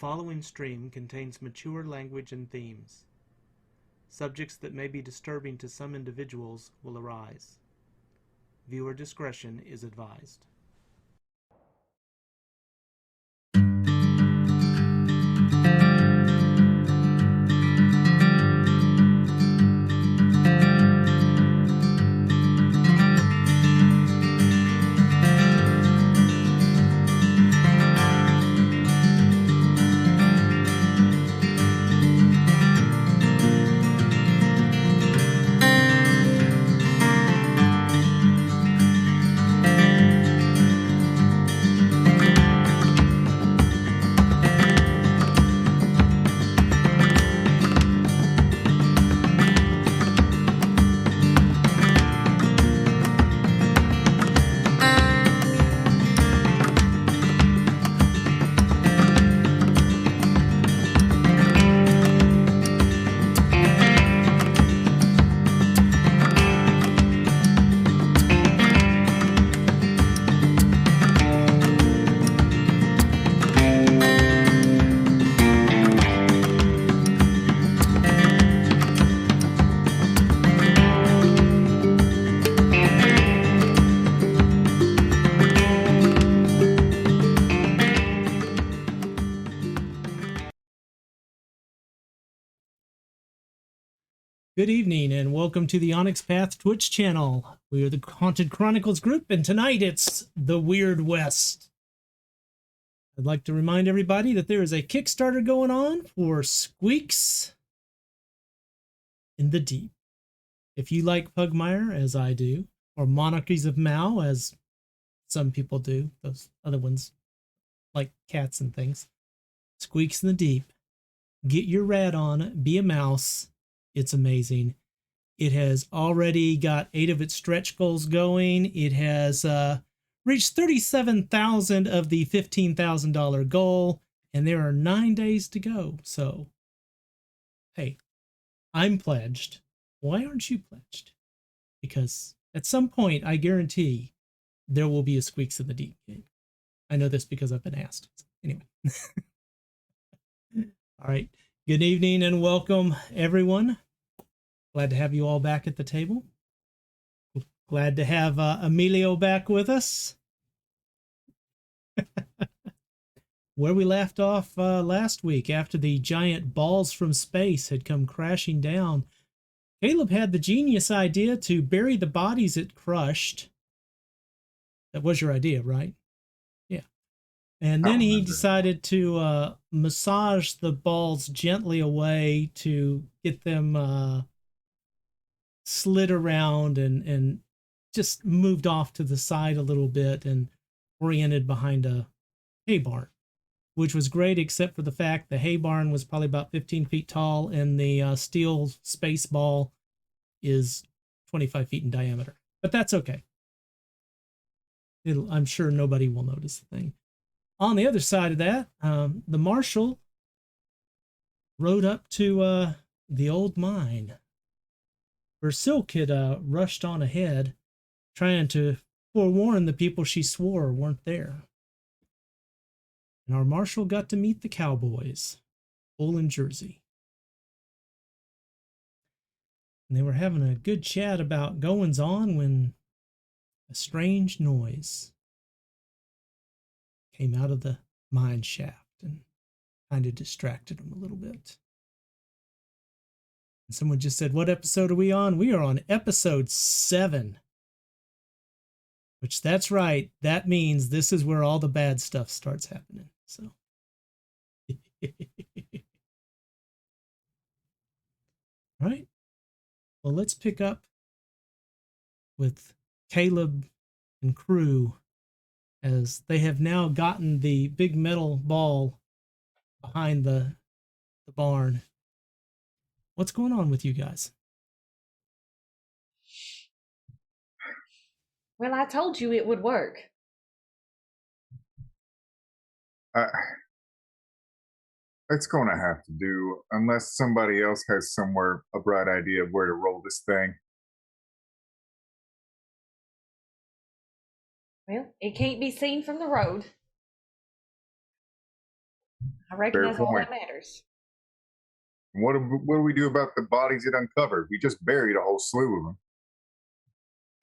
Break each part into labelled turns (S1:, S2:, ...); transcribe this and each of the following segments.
S1: following stream contains mature language and themes. Subjects that may be disturbing to some individuals will arise. Viewer discretion is advised. Good evening and welcome to the Onyx Path Twitch channel. We are the Haunted Chronicles group and tonight it's the Wyrd West. I'd like to remind everybody that there is a Kickstarter going on for Squeaks in the Deep. If you like Pugmire, as I do, or Monarchies of Mao, as some people do, those other ones like cats and things, Squeaks in the Deep, get your rat on, be a mouse. It's amazing. It has already got 8 of its stretch goals going. It has reached 37,000 of the $15,000 goal, and there are 9 days to go. So, hey, I'm pledged. Why aren't you pledged? Because at some point, I guarantee there will be a Squeaks in the Deep game. I know this because I've been asked. So, anyway. All right. Good evening and welcome, everyone. Glad to have you all back at the table. Glad to have Emilio back with us. Where we left off last week, after the giant balls from space had come crashing down, Caleb had the genius idea to bury the bodies it crushed. That was your idea, right? Yeah. And then he decided to massage the balls gently away to get them slid around and just moved off to the side a little bit and oriented behind a hay barn, which was great except for the fact the hay barn was probably about 15 feet tall and the steel space ball is 25 feet in diameter. But that's okay. I'm sure nobody will notice the thing. On the other side of that, the marshal rode up to the old mine. Her Silk had rushed on ahead, trying to forewarn the people she swore weren't there. And our marshal got to meet the cowboys, Bull and Jersey. And they were having a good chat about goings-on when a strange noise came out of the mine shaft and kind of distracted them a little bit. And someone just said, what episode are we on? We are on episode 7. Which, that's right. That means this is where all the bad stuff starts happening. So. All right. Well, let's pick up with Caleb and crew as they have now gotten the big metal ball behind the barn. What's going on with you guys?
S2: Well, I told you it would work.
S3: It's going to have to do, unless somebody else has somewhere a bright idea of where to roll this thing.
S2: Well, it can't be seen from the road. I reckon
S3: Fair
S2: that's all
S3: point.
S2: that matters.
S3: What do we do about the bodies it uncovered? We just buried a whole slew of them.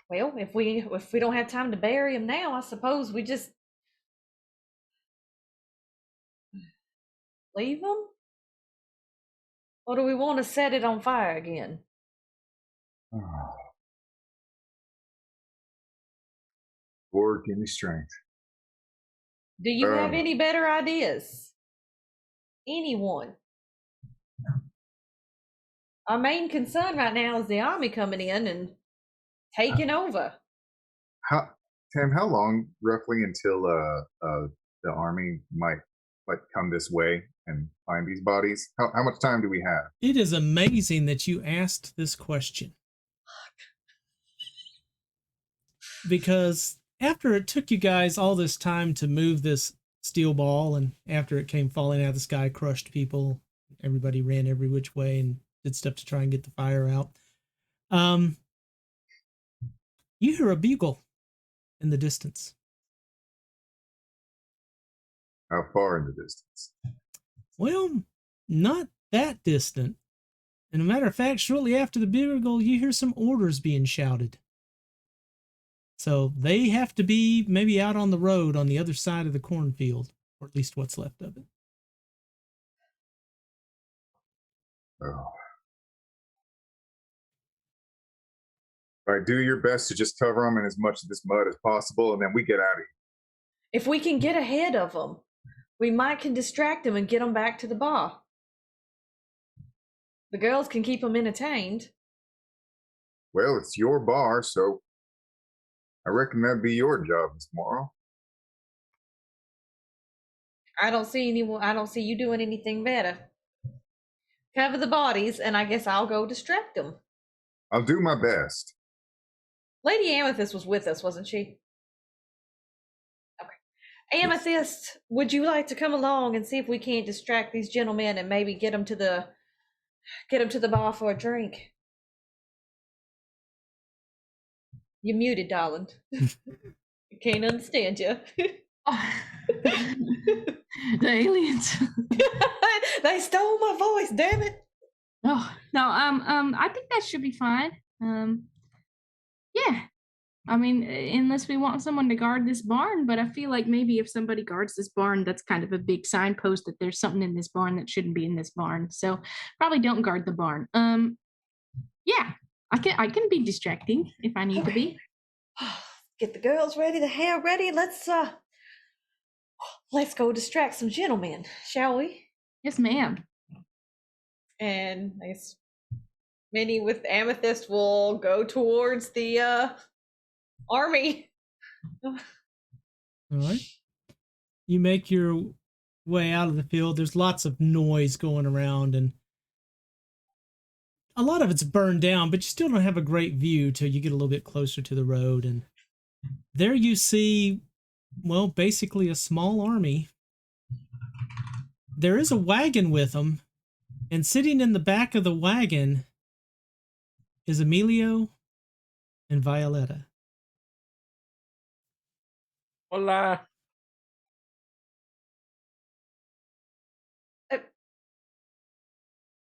S2: Well, if we don't have time to bury them now, I suppose we just leave them. Or do we want to set it on fire again?
S3: Lord, give me strength.
S2: Do you have any better ideas? Anyone? Our main concern right now is the army coming in and taking over.
S3: Tim, how long roughly until the army might come this way and find these bodies? How much time do we have?
S1: It is amazing that you asked this question. Because after it took you guys all this time to move this steel ball, and after it came falling out of the sky, crushed people, everybody ran every which way and did stuff to try and get the fire out. You hear a bugle in the distance.
S3: How far in the distance?
S1: Well, not that distant. And a matter of fact, shortly after the bugle, you hear some orders being shouted. So they have to be maybe out on the road on the other side of the cornfield, or at least what's left of it.
S3: Oh. All right, do your best to just cover them in as much of this mud as possible, and then we get out of here.
S2: If we can get ahead of them, we might can distract them and get them back to the bar. The girls can keep them entertained.
S3: Well, it's your bar, so I reckon that'd be your job tomorrow.
S2: I don't see you doing anything better. Cover the bodies, and I guess I'll go distract them.
S3: I'll do my best.
S2: Lady Amethyst was with us, wasn't she? Okay. Amethyst, would you like to come along and see if we can't distract these gentlemen and maybe get them to the bar for a drink? You're muted, darling. I can't understand you.
S4: The aliens.
S2: They stole my voice, damn it.
S4: Oh no, I think that should be fine. Yeah. I mean, unless we want someone to guard this barn, but I feel like maybe if somebody guards this barn, that's kind of a big signpost that there's something in this barn that shouldn't be in this barn. So probably don't guard the barn. Yeah, I can be distracting if I need to be.
S2: Get the girls ready, the hair ready. Let's go distract some gentlemen, shall we?
S4: Yes, ma'am.
S2: And I guess Minnie with Amethyst will go towards the army.
S1: All right. You make your way out of the field. There's lots of noise going around, and a lot of it's burned down, but you still don't have a great view till you get a little bit closer to the road. And there you see, well, basically a small army. There is a wagon with them, and sitting in the back of the wagon is Emilio and Violetta.
S5: Hola.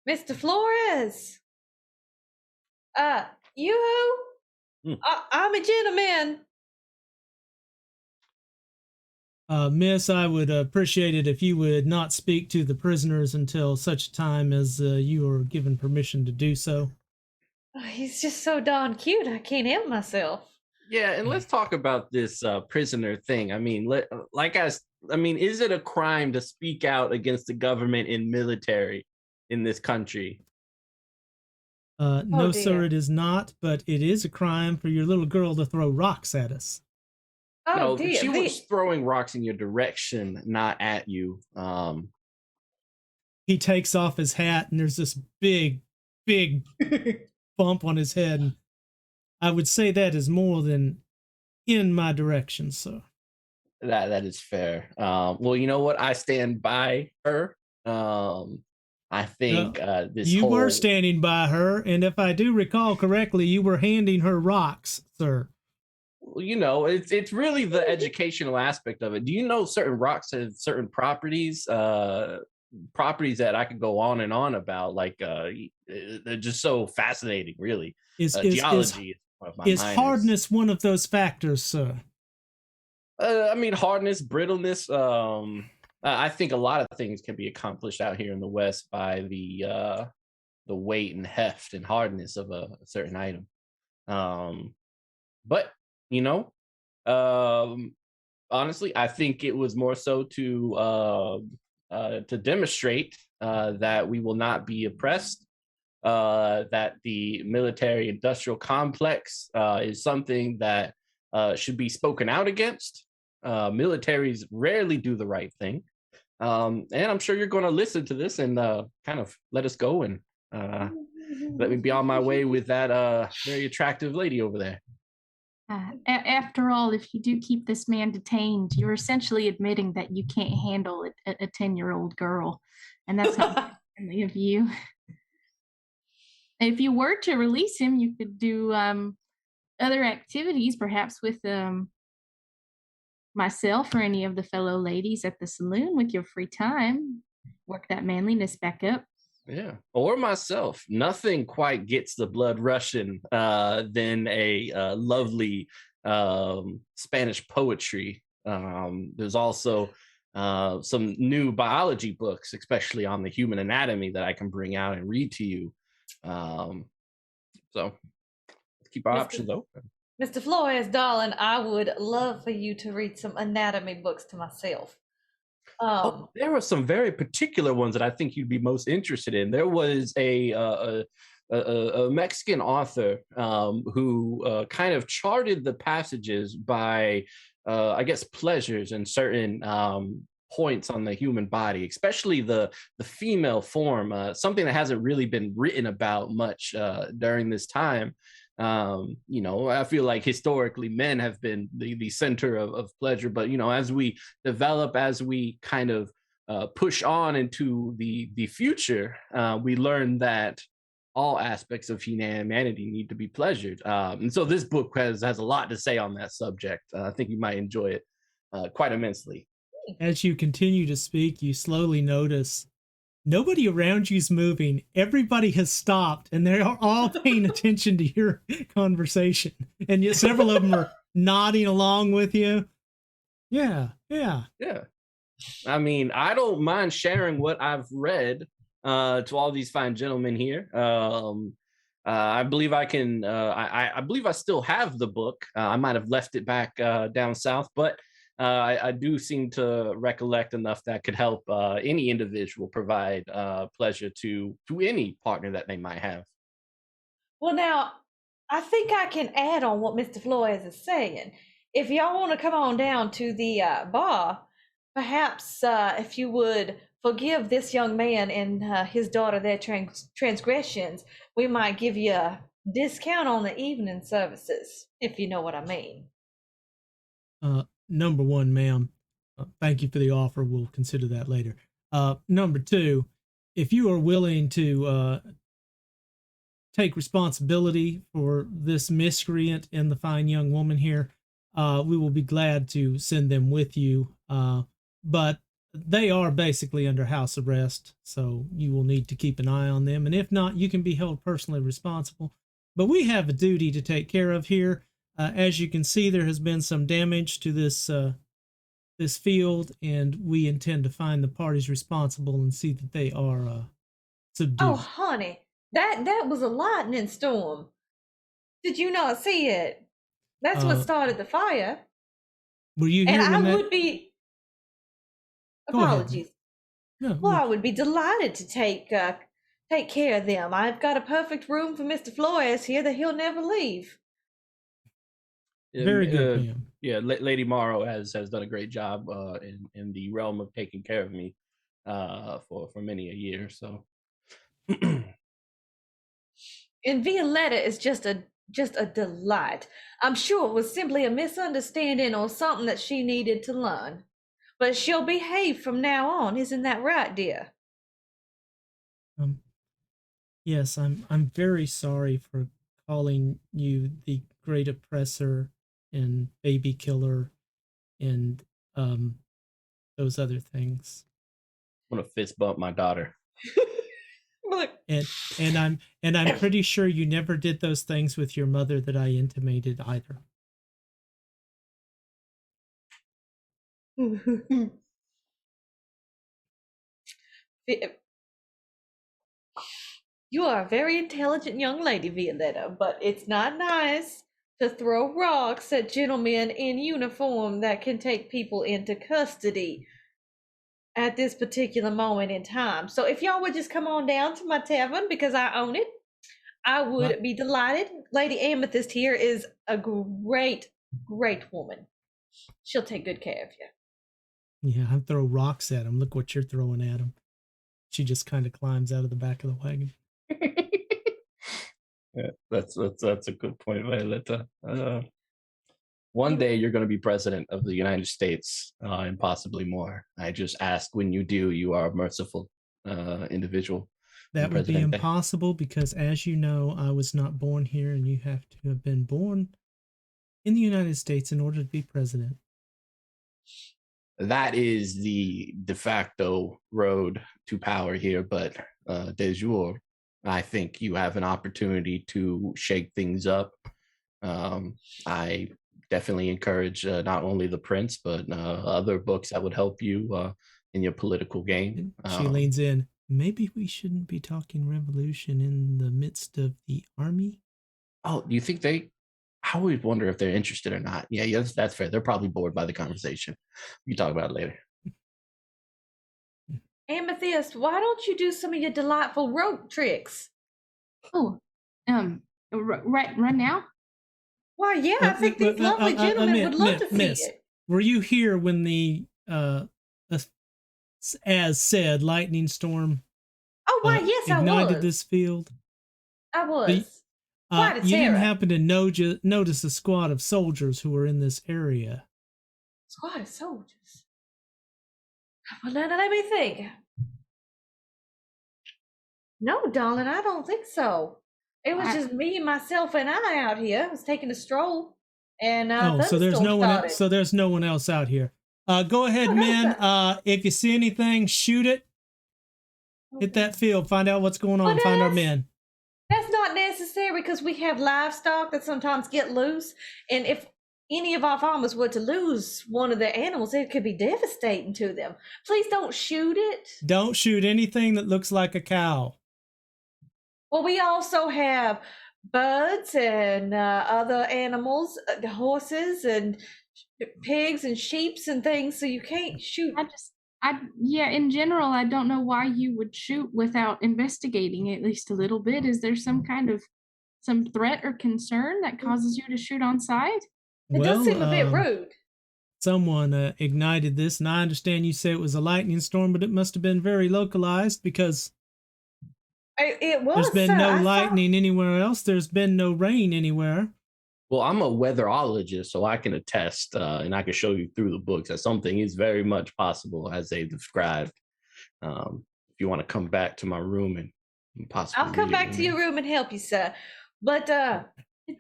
S2: Mr. Flores. You who? I'm a gentleman.
S1: Miss, I would appreciate it if you would not speak to the prisoners until such time as you are given permission to do so.
S2: Oh, he's just so darn cute, I can't help myself.
S5: Yeah, and let's talk about this prisoner thing. I mean, is it a crime to speak out against the government and military in this country?
S1: No,
S2: dear.
S1: sir, it is not, but it is a crime for your little girl to throw rocks at us.
S2: Oh
S5: No,
S2: dear.
S5: she was throwing rocks in your direction, not at you.
S1: He takes off his hat, and there's this big bump on his head. And I would say that is more than in my direction, sir.
S5: That is fair. Well, you know what? I stand by her. I think this
S1: you
S5: whole...
S1: were standing by her, and if I do recall correctly, you were handing her rocks, sir.
S5: You know, it's really the educational aspect of it. Do you know certain rocks have certain properties? properties that I could go on and on about. Like they're just so fascinating, really. Geology is one of my
S1: is
S5: minors.
S1: hardness one of those factors, sir?
S5: I mean, hardness, brittleness. I think a lot of things can be accomplished out here in the West by the weight and heft and hardness of a certain item. But you know, honestly, I think it was more so to demonstrate that we will not be oppressed. That the military-industrial complex is something that should be spoken out against. Militaries rarely do the right thing, and I'm sure you're going to listen to this and kind of let us go and let me be on my way with that very attractive lady over there.
S4: After all, if you do keep this man detained, you're essentially admitting that you can't handle a 10-year-old girl, and that's not friendly of you. If you were to release him, you could do other activities, perhaps with myself or any of the fellow ladies at the saloon with your free time. Work that manliness back up.
S5: Yeah, or myself. Nothing quite gets the blood rushing than a lovely Spanish poetry. There's also some new biology books, especially on the human anatomy, that I can bring out and read to you. So let's keep our options open.
S2: Mr. Flores, darling, I would love for you to read some anatomy books to myself.
S5: There were some very particular ones that I think you'd be most interested in. There was a Mexican author who kind of charted the passages by, I guess, pleasures and certain points on the human body, especially the female form, something that hasn't really been written about much during this time. I feel like historically men have been the center of pleasure, but as we develop, as we kind of push on into the future, we learn that all aspects of humanity need to be pleasured. And so this book has a lot to say on that subject. I think you might enjoy it quite immensely.
S1: As you continue to speak, you slowly notice nobody around you's moving. Everybody has stopped, and they're all paying attention to your conversation. And yet several of them are nodding along with you. Yeah.
S5: I mean, I don't mind sharing what I've read to all these fine gentlemen here. I believe I can. I believe I still have the book. I might have left it back down south, but I do seem to recollect enough that could help any individual provide pleasure to any partner that they might have.
S2: Well, now, I think I can add on what Mr. Flores is saying. If y'all want to come on down to the bar, perhaps if you would forgive this young man and his daughter their transgressions, we might give you a discount on the evening services, if you know what I mean.
S1: Number one, ma'am, thank you for the offer. We'll consider that later. Number two, if you are willing to take responsibility for this miscreant and the fine young woman here, we will be glad to send them with you. But they are basically under house arrest, so you will need to keep an eye on them. And if not, you can be held personally responsible. But we have a duty to take care of here. As you can see, there has been some damage to this field, and we intend to find the parties responsible and see that they are subdued.
S2: Oh, honey, that was a lightning storm. Did you not see it? That's what started the fire.
S1: Were you here?
S2: And I
S1: when
S2: would be.
S1: Go ahead.
S2: Apologies.
S1: No,
S2: Well, I would be delighted to take care of them. I've got a perfect room for Mr. Flores here that he'll never leave.
S1: Very good, ma'am.
S5: Yeah, Lady Morrow has done a great job in the realm of taking care of me for many a year. So,
S2: And Violetta is just a delight. I'm sure it was simply a misunderstanding or something that she needed to learn. But she'll behave from now on, isn't that right, dear?
S1: Yes, I'm very sorry for calling you the great oppressor and baby killer and those other things.
S5: want to fist bump my daughter.
S2: Look,
S1: And I'm pretty sure you never did those things with your mother that I intimated either.
S2: you are a very intelligent young lady, Violetta, but it's not nice to throw rocks at gentlemen in uniform that can take people into custody at this particular moment in time. So if y'all would just come on down to my tavern because I own it, I would be delighted. Lady Amethyst here is a great, great woman. She'll take good care of you.
S1: Yeah, I throw rocks at him. Look what you're throwing at him. She just kind of climbs out of the back of the wagon.
S5: Yeah, that's a good point, Violetta. One day you're going to be president of the United States, and possibly more. I just ask when you do, you are a merciful individual.
S1: That would be impossible because, as you know, I was not born here, and you have to have been born in the United States in order to be president.
S5: That is the de facto road to power here, but de jure, I think you have an opportunity to shake things up. I definitely encourage not only The Prince, but other books that would help you in your political game.
S1: She leans in. Maybe we shouldn't be talking revolution in the midst of the army.
S5: Oh, do you think they? I always wonder if they're interested or not. Yeah, yes, that's fair. They're probably bored by the conversation. We can talk about it later.
S2: Amethyst, why don't you do some of your delightful rope tricks?
S4: Oh, right now?
S2: Why, yeah, I think these lovely gentlemen would love to see it.
S1: Were you here when the, as said, lightning storm
S2: Oh, why, yes, I was.
S1: ignited this field?
S2: I was. Quite a
S1: you
S2: terror.
S1: didn't happen to notice a squad of soldiers who were in this area.
S2: Squad of soldiers? Well, now let me think. No, darling, I don't think so. It was just me, myself, and I out here. I was taking a stroll, and
S1: so there's no one else. So there's no one else out here. Go ahead, men. If you see anything, shoot it. Hit that field. Find out what's going on. Find our men.
S2: That's not necessary because we have livestock that sometimes get loose, and if any of our farmers were to lose one of their animals, it could be devastating to them. Please don't shoot it.
S1: Don't shoot anything that looks like a cow.
S2: Well, we also have birds and other animals, horses and pigs and sheeps and things, so you can't shoot.
S4: In general, I don't know why you would shoot without investigating at least a little bit. Is there some threat or concern that causes you to shoot on sight?
S2: It does seem a bit rude.
S1: Someone ignited this, and I understand you say it was a lightning storm, but it must have been very localized because
S2: it was.
S1: There's been no lightning anywhere else. There's been no rain anywhere.
S5: Well, I'm a weatherologist, so I can attest, and I can show you through the books that something is very much possible as they described. If you want to come back to my room and possibly,
S2: I'll come back to your room and help you, sir. But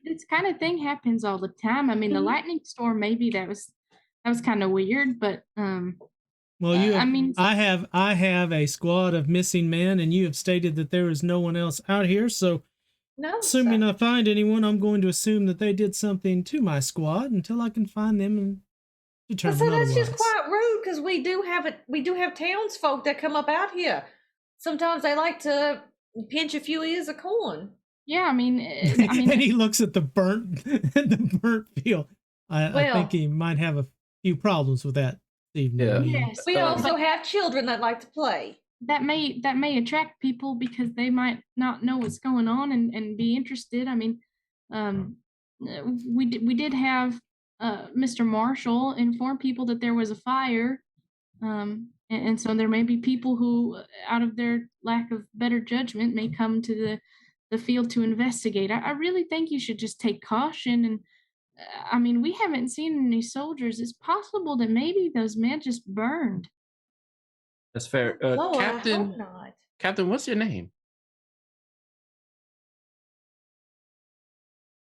S4: this kind of thing happens all the time. I mean, the lightning storm, maybe that was kind of weird, but
S1: well, I have a squad of missing men, and you have stated that there is no one else out here, so.
S2: No,
S1: assuming I find anyone, I'm going to assume that they did something to my squad until I can find them and determine otherwise.
S2: So that's just quite rude because we do have townsfolk that come up out here. Sometimes they like to pinch a few ears of corn.
S4: Yeah, I mean,
S1: and he looks at the burnt field. I think he might have a few problems with that evening.
S5: Yeah.
S4: Yes,
S2: we also have children that like to play.
S4: That may attract people because they might not know what's going on and be interested. I mean, we did have Mr. Marshall inform people that there was a fire, and so there may be people who, out of their lack of better judgment, may come to the field to investigate. I really think you should just take caution. And I mean, we haven't seen any soldiers. It's possible that maybe those men just burned.
S5: That's fair. Captain,
S2: I hope not.
S5: Captain, what's your name?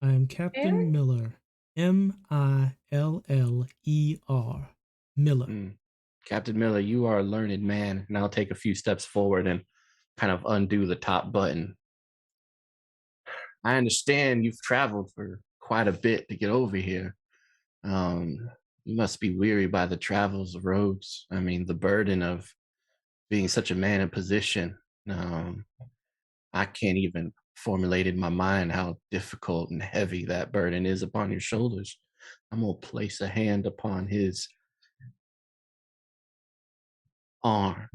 S1: I am Captain Miller. Miller. Miller.
S5: Captain Miller, you are a learned man, and I'll take a few steps forward and kind of undo the top button. I understand you've traveled for quite a bit to get over here. You must be weary by the travels of roads. I mean, the burden of being such a man in position. I can't even formulate in my mind how difficult and heavy that burden is upon your shoulders. I'm going to place a hand upon his arm.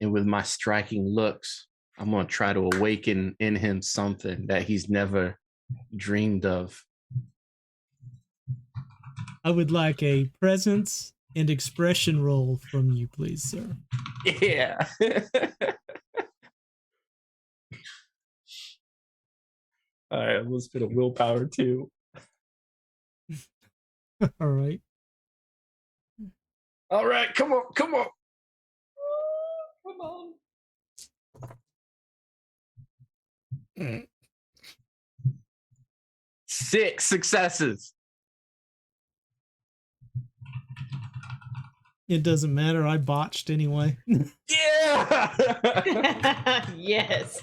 S5: And with my striking looks, I'm going to try to awaken in him something that he's never dreamed of.
S1: I would like a presence and expression roll from you, please, sir.
S5: Yeah. All right, let's put a willpower too.
S1: All right.
S5: All right, come on, come on.
S2: Come on.
S5: 6 successes.
S1: It doesn't matter. I botched anyway.
S5: Yeah.
S2: Yes.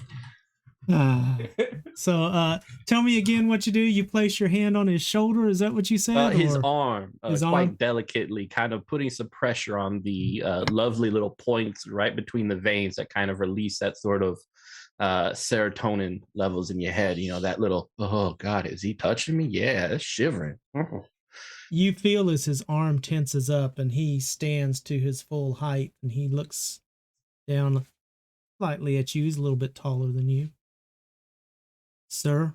S1: So tell me again what you do. You place your hand on his shoulder. Is that what you said?
S5: His
S1: or-
S5: arm,
S1: his
S5: quite
S1: arm?
S5: delicately, kind of putting some pressure on the lovely little points right between the veins that kind of release that sort of serotonin levels in your head. You know, that little, oh God, is he touching me? Yeah, it's shivering.
S1: You feel as his arm tenses up and he stands to his full height and he looks down slightly at you. He's a little bit taller than you. Sir,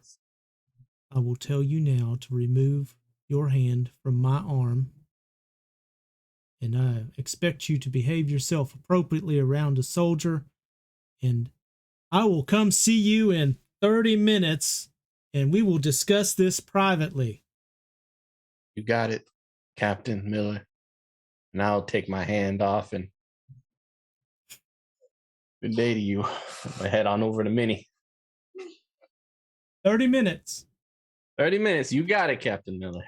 S1: I will tell you now to remove your hand from my arm, and I expect you to behave yourself appropriately around a soldier, and I will come see you in 30 minutes and we will discuss this privately.
S5: You got it, Captain Miller. And I'll take my hand off and good day to you. I head on over to Minnie.
S1: 30 minutes.
S5: 30 minutes. You got it, Captain Miller.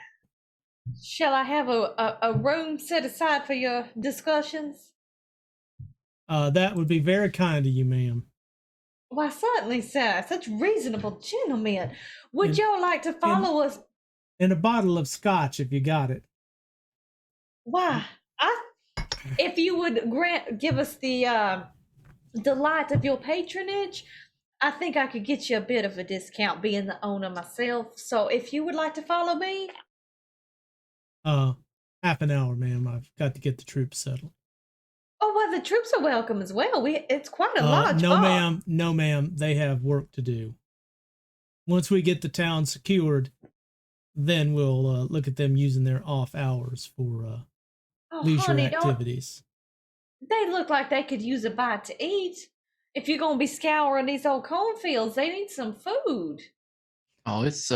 S2: Shall I have a room set aside for your discussions?
S1: That would be very kind of you, ma'am.
S2: Why, certainly, sir. Such reasonable gentlemen. Would
S1: And-
S2: y'all like to follow us?
S1: And a bottle of scotch if you got it.
S2: Why, if you would give us the delight of your patronage, I think I could get you a bit of a discount being the owner myself. So if you would like to follow me.
S1: Half an hour, ma'am. I've got to get the troops settled.
S2: Oh, well, the troops are welcome as well. It's quite a large
S1: No,
S2: bar.
S1: ma'am. No, ma'am. They have work to do. Once we get the town secured, then we'll look at them using their off hours for
S2: Oh,
S1: leisure
S2: honey,
S1: activities.
S2: they look like they could use a bite to eat. If you're going to be scouring these old cornfields, they need some food.
S5: Oh, it's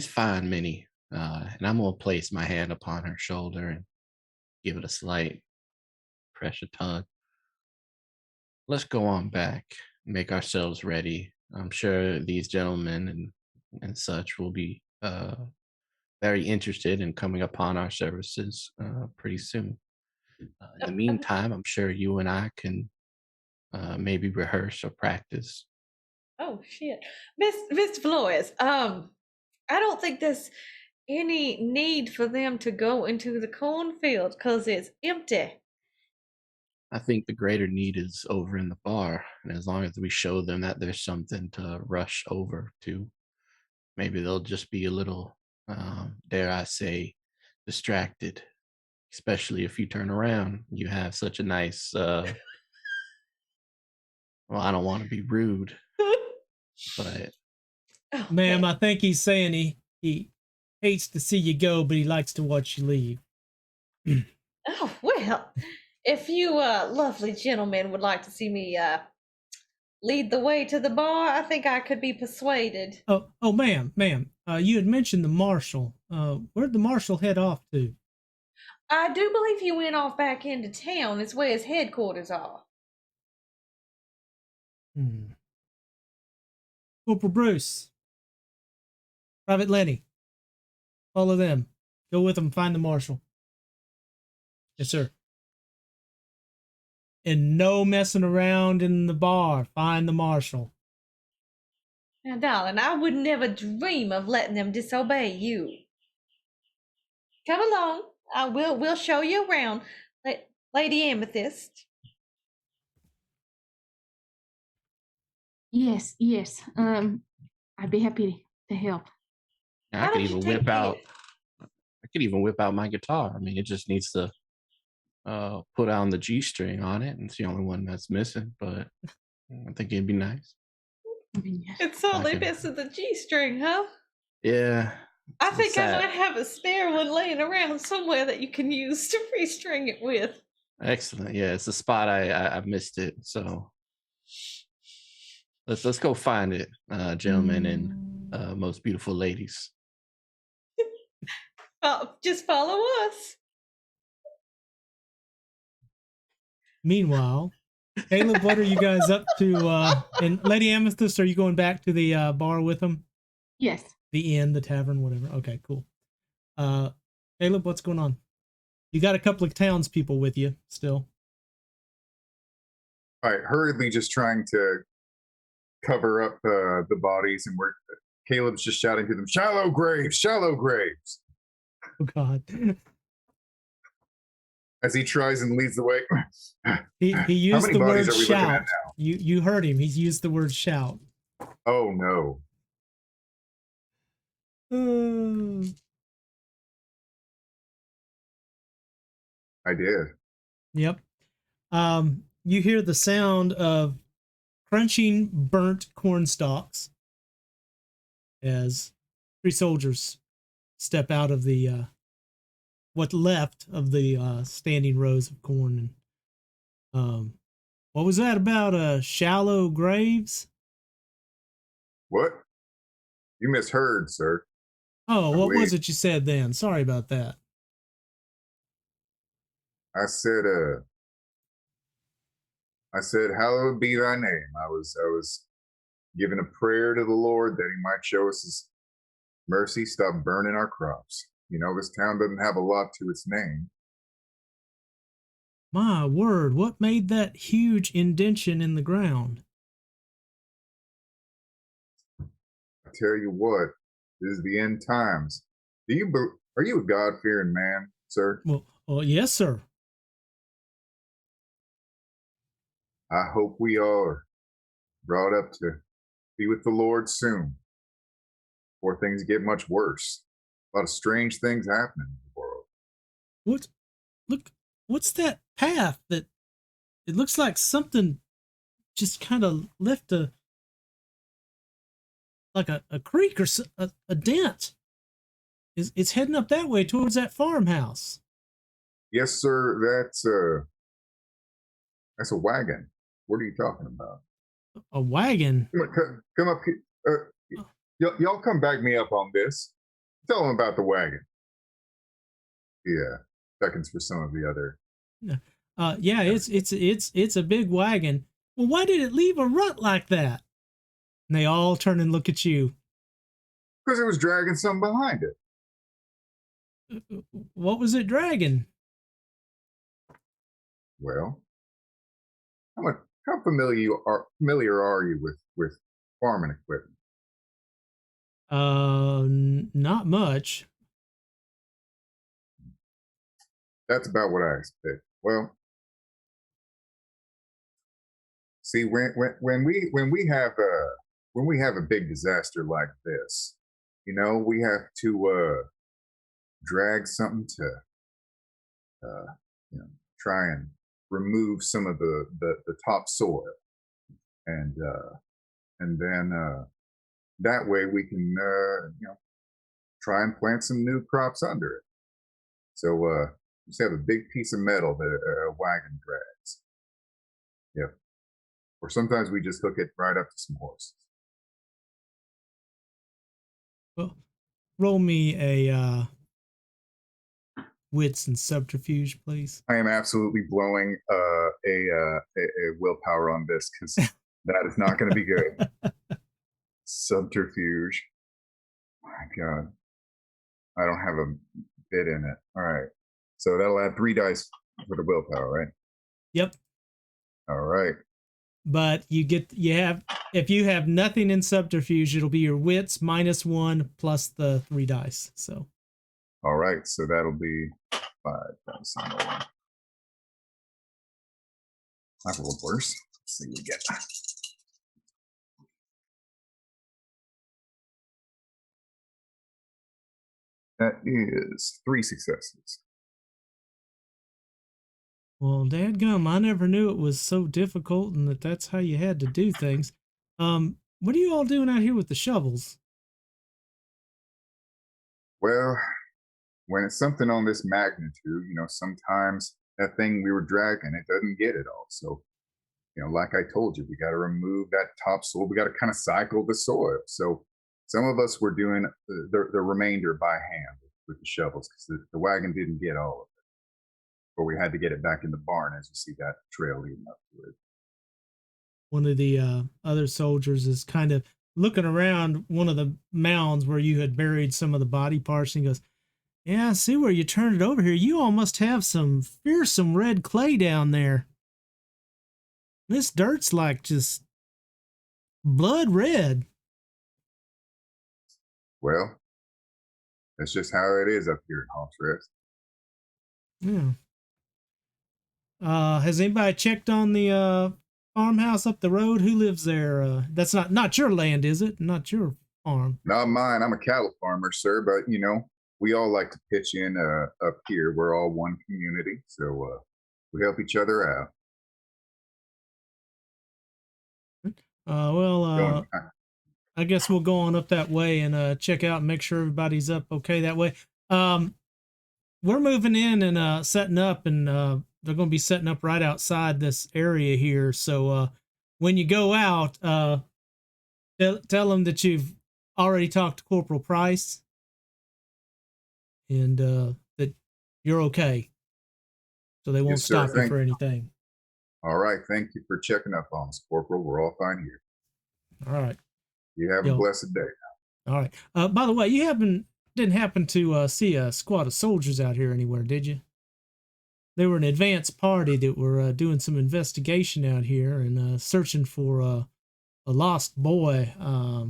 S5: fine, Minnie. And I'm gonna place my hand upon her shoulder and give it a slight pressure tug. Let's go on back, make ourselves ready. I'm sure these gentlemen and such will be very interested in coming upon our services pretty soon. In the meantime, I'm sure you and I can maybe rehearse or practice.
S2: Oh, shit. Mr. Flores, I don't think there's any need for them to go into the cornfield because it's empty.
S5: I think the greater need is over in the bar, and as long as we show them that there's something to rush over to, maybe they'll just be a little, dare I say, distracted. Especially if you turn around, you have such a nice. Well, I don't want to be rude, but
S2: Oh,
S1: Ma'am, I think he's saying he hates to see you go, but he likes to watch you leave.
S2: oh, well, if you lovely gentlemen would like to see me lead the way to the bar, I think I could be persuaded.
S1: Oh, ma'am, you had mentioned the marshal. Where'd the marshal head off to?
S2: I do believe he went off back into town. It's where his headquarters are.
S1: Corporal Bruce, Private Lenny, follow them. Go with them. Find the marshal. Yes, sir. And no messing around in the bar. Find the marshal.
S2: Now, darling, I would never dream of letting them disobey you. Come along. We'll show you around, Lady Amethyst.
S4: Yes, yes. I'd be happy to help.
S5: I
S2: Why
S5: could
S2: don't you
S5: even
S2: take
S5: whip out.
S2: this?
S5: I could even whip out my guitar. I mean, it just needs to put on the G string on it, and it's the only one that's missing. But I think it'd be nice.
S4: I mean, yes.
S2: It's only
S5: can-
S2: missing the G string, huh?
S5: Yeah.
S2: I
S5: it's
S2: think I
S5: sad.
S2: might have a spare one laying around somewhere that you can use to restring it with.
S5: Excellent. Yeah, it's a spot I missed it. So let's go find it, gentlemen and most beautiful ladies.
S2: Just follow us.
S1: Meanwhile, Caleb, what are you guys up to? And Lady Amethyst, are you going back to the bar with them?
S4: Yes.
S1: The inn, the tavern, whatever. Okay, cool. Caleb, what's going on? You got a couple of townspeople with you still.
S3: All right, hurriedly just trying to cover up the bodies, and Caleb's just shouting to them, "Shallow graves, shallow graves,"
S1: Oh God.
S3: as he tries and leads the way.
S1: He used
S3: many
S1: the
S3: bodies
S1: word
S3: are we looking at
S1: shout. You heard him. He's used the word shout.
S3: Oh no. I did.
S1: Yep. You hear the sound of crunching burnt corn stalks as 3 soldiers step out of the what left of the standing rows of corn. And what was that about shallow graves?
S3: What? You misheard, sir.
S1: Oh, what
S3: Wait.
S1: was it you said then? Sorry about that.
S3: I said, hallowed be thy name. I was giving a prayer to the Lord that he might show us his mercy, stop burning our crops. You know, this town doesn't have a lot to its name.
S1: My word, what made that huge indention in the ground?
S3: I tell you what, this is the end times. Are you a God-fearing man, sir?
S1: Well, yes, sir.
S3: I hope we are brought up to be with the Lord soon, before things get much worse. A lot of strange things happening in the world.
S1: What's that path that it looks like something just kind of left like a creek or a dent. It's heading up that way towards that farmhouse.
S3: Yes, sir. That's a wagon. What are you talking about?
S1: A wagon?
S3: Come up here. Y'all come back me up on this. Tell them about the wagon. Yeah, seconds for some of the other.
S1: Yeah, it's a big wagon. Well, why did it leave a rut like that? And they all turn and look at you.
S3: Because it was dragging something behind it.
S1: What was it dragging?
S3: Well, how familiar are you with farming equipment?
S1: Not much.
S3: That's about what I expect. Well, see, when we have a big disaster like this, you know, we have to drag something to try and remove some of the topsoil, and then that way we can try and plant some new crops under it. So just have a big piece of metal that a wagon drags. Yep. Or sometimes we just hook it right up to some horses.
S1: Well, roll me a wits and subterfuge, please.
S3: I am absolutely blowing a willpower on this because that is not going to be good. Subterfuge. My God. I don't have a bit in it. All right. So that'll add 3 dice For the willpower, right?
S1: Yep.
S3: All right.
S1: But if you have nothing in subterfuge, it'll be your wits -1 plus the 3 dice. So.
S3: All right. So that'll be 5 times 1. I rolled worse. Let's see what we get. That is 3 successes.
S1: Well, dadgum, I never knew it was so difficult and that's how you had to do things. What are you all doing out here with the shovels?
S3: Well, when it's something on this magnitude, sometimes that thing we were dragging, it doesn't get it all. So, like I told you, we got to remove that topsoil. We got to kind of cycle the soil. So some of us were doing the remainder by hand with the shovels because the wagon didn't get all of it. But we had to get it back in the barn, as you see that trail leading up to it.
S1: One of the other soldiers is kind of looking around one of the mounds where you had buried some of the body parts, and he goes, "Yeah, I see where you turned it over here. You all must have some fearsome red clay down there. This dirt's like just blood red."
S3: Well, that's just how it is up here in Haunted Rest.
S1: Yeah. Has anybody checked on the farmhouse up the road? Who lives there? That's not your land, is it? Not your farm.
S3: Not mine. I'm a cattle farmer, sir, but we all like to pitch in up here. We're all one community, so we help each other out.
S1: Well, I guess we'll go on up that way and check out and make sure everybody's up okay that way. We're moving in and setting up, and they're going to be setting up right outside this area here. So when you go out, tell them that you've already talked to Corporal Price and that you're okay. So they won't
S3: Yes, sir.
S1: stop you for anything.
S3: All right. Thank you for checking up on us, Corporal. We're all fine here.
S1: All right.
S3: You have a blessed day.
S1: All right. By the way, you didn't happen to see a squad of soldiers out here anywhere, did you? They were an advance party that were doing some investigation out here and searching for a lost boy. I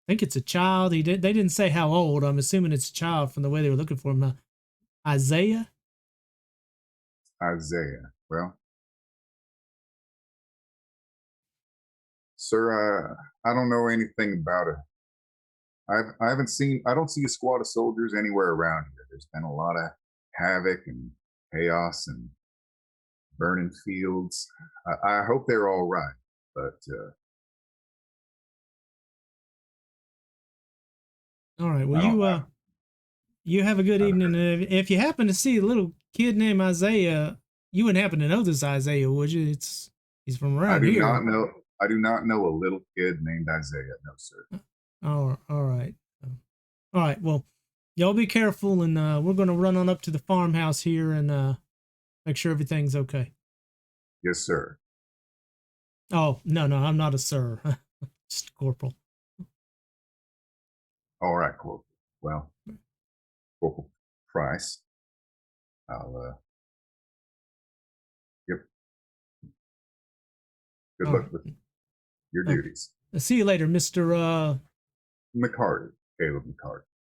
S1: think it's a child. They didn't say how old. I'm assuming it's a child from the way they were looking for him. Isaiah?
S3: Isaiah. Well, sir, I don't know anything about it. I don't see a squad of soldiers anywhere around here. There's been a lot of havoc and chaos and burning fields. I hope they're all right, but
S1: all right. Well, you have a good evening. If you happen to see a little kid named Isaiah, you wouldn't happen to know this Isaiah, would you? He's from around here.
S3: I do not know a little kid named Isaiah. No, sir.
S1: All right. All right. Well, y'all be careful, and we're going to run on up to the farmhouse here and make sure everything's okay.
S3: Yes, sir.
S1: Oh, no, I'm not a sir. Just Corporal.
S3: All right, Corporal. Well, Corporal Price. I'll yep. Good luck with your duties.
S1: I'll see you later, Mr.
S3: McCarty. Caleb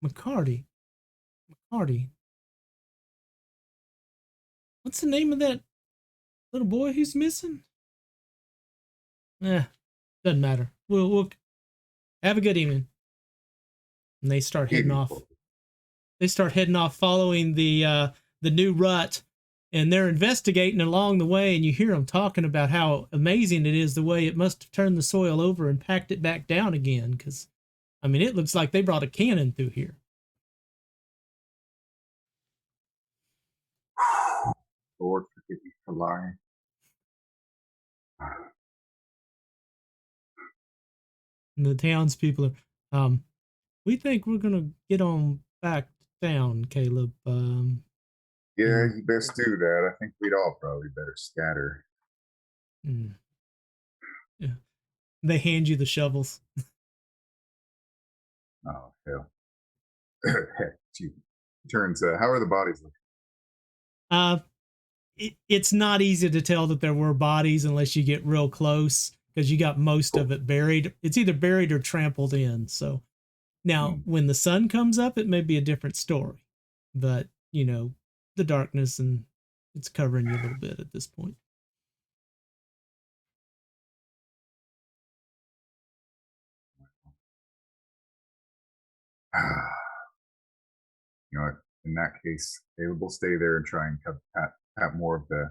S3: McCarty.
S1: McCarty. What's the name of that little boy who's missing? Doesn't matter. We'll have a good evening. And they start heading off. They start heading off following the new rut, and they're investigating along the way, and you hear them talking about how amazing it is the way it must have turned the soil over and packed it back down again, because I mean, it looks like they brought a cannon through here.
S3: Lord, forgive me for lying.
S1: And the townspeople are, we think we're going to get on back down, Caleb.
S3: Yeah, you best do that. I think we'd all probably better scatter.
S1: Yeah. They hand you the shovels.
S3: Oh, hell. Heck, gee. Turns, how are the bodies looking?
S1: it's not easy to tell that there were bodies unless you get real close, because you got most of it buried. It's either buried or trampled in. So now when the sun comes up, it may be a different story, but you know, the darkness and it's covering you a little bit at this point.
S3: You know, in that case, Caleb will stay there and try and pat more of the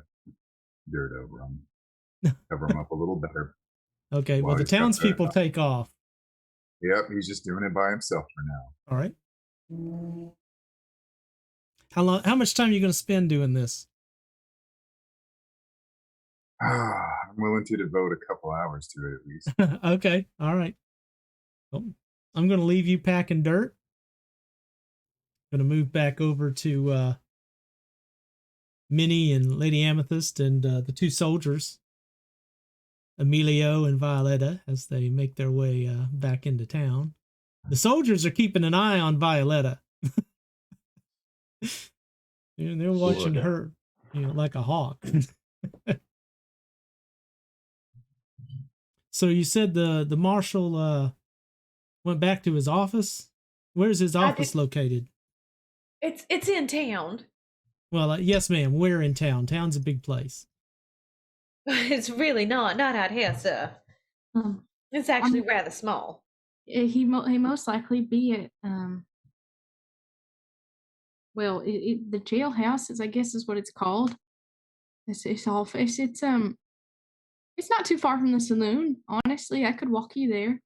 S3: dirt over them, cover them up a little better.
S1: Okay, well, the townspeople take off.
S3: Yep, he's just doing it by himself for now.
S1: All right. How much time are you going to spend doing this?
S3: I'm willing to devote a couple hours to it at least.
S1: Okay, all right. Well, I'm going to leave you packing dirt. Going to move back over to Minnie and Lady Amethyst and the two soldiers, Emilio and Violetta, as they make their way back into town. The soldiers are keeping an eye on Violetta. And they're watching her, you know, like a hawk. So you said the marshal went back to his office? Where's his office located?
S2: It's in town.
S1: Well, yes, ma'am. We're in town. Town's a big place.
S2: It's really not out here, sir. It's actually rather small.
S4: He most likely be at well, the jailhouse is, I guess, is what it's called. It's office. It's not too far from the saloon. Honestly, I could walk you there.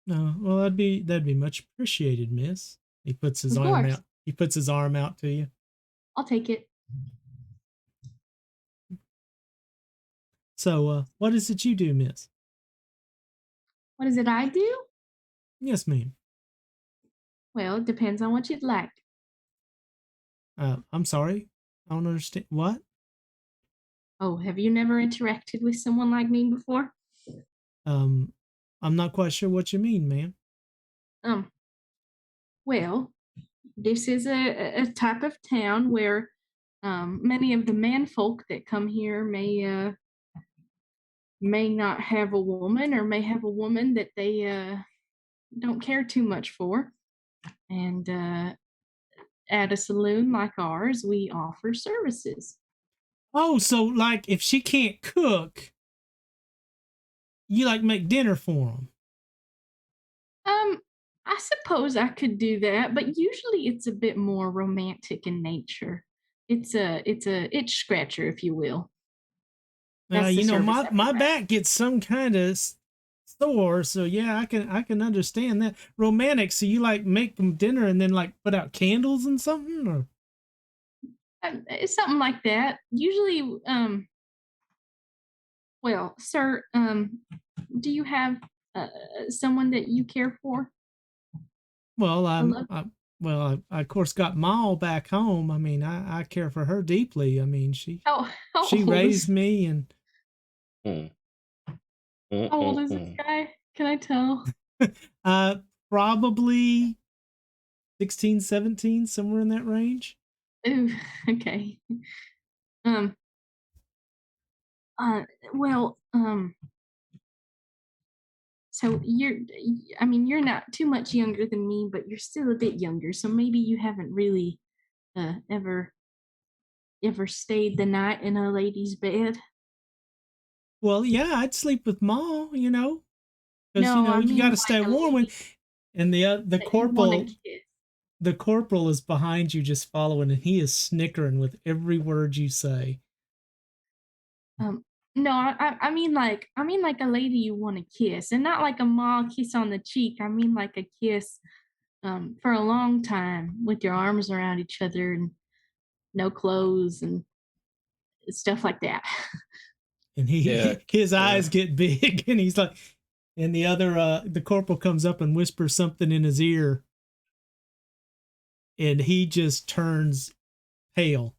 S1: No, well, that'd be much appreciated, miss. He puts his arm out. He puts his arm out to you.
S4: I'll take it.
S1: So, what is it you do, miss?
S4: What is it I do?
S1: Yes, ma'am.
S4: Well, it depends on what you'd like.
S1: I'm sorry. I don't understand. What?
S4: Oh, have you never interacted with someone like me before?
S1: I'm not quite sure what you mean, ma'am.
S4: Well, this is a type of town where many of the manfolk that come here may not have a woman, or may have a woman that they don't care too much for. And at a saloon like ours, we offer services.
S1: Oh, so like if she can't cook, you like make dinner for them?
S4: I suppose I could do that, but usually it's a bit more romantic in nature. It's a itch scratcher, if you will.
S1: You know, my back gets some kind of sore, so yeah, I can understand that. Romantic, so you like make them dinner and then like put out candles and something, or
S4: it's something like that. Usually, well, sir, do you have someone that you care for?
S1: Well, I of course got Maul back home. I mean, I care for her deeply. I mean, she raised me, and
S4: how old is this guy? Can I tell?
S1: Probably 16, 17, somewhere in that range.
S4: Ooh, okay. Well, so you're not too much younger than me, but you're still a bit younger. So maybe you haven't really ever stayed the night in a lady's bed.
S1: Well, yeah, I'd sleep with Ma, you know, because
S4: No,
S1: you know
S4: I mean
S1: you got to
S4: like
S1: stay
S4: a
S1: warm.
S4: lady
S1: And the
S4: that you wanna kiss.
S1: the corporal is behind you, just following, and he is snickering with every word you say.
S4: No, I mean like a lady you want to kiss, and not like a ma kiss on the cheek. I mean like a kiss for a long time with your arms around each other and no clothes and stuff like that.
S1: And his eyes get big, and he's like, and the corporal comes up and whispers something in his ear, and he just turns pale.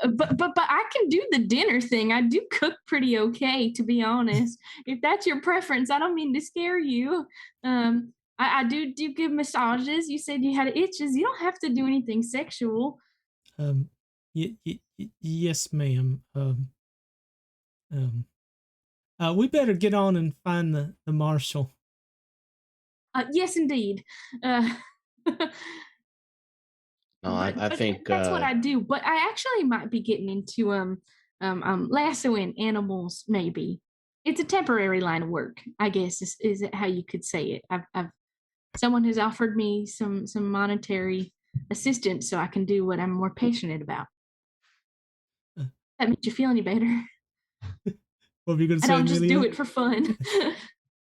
S4: But I can do the dinner thing. I do cook pretty okay, to be honest. If that's your preference, I don't mean to scare you. I do give massages. You said you had itches. You don't have to do anything sexual.
S1: Yes, ma'am. We better get on and find the marshal.
S4: Yes, indeed.
S5: No, I think
S4: that's what I do. But I actually might be getting into lassoing animals. Maybe it's a temporary line of work. I guess is it how you could say it. I've someone has offered me some monetary assistance so I can do what I'm more passionate about. That makes you feel any better?
S1: What were you going to say?
S4: I don't just do
S1: Amelia?
S4: it for fun.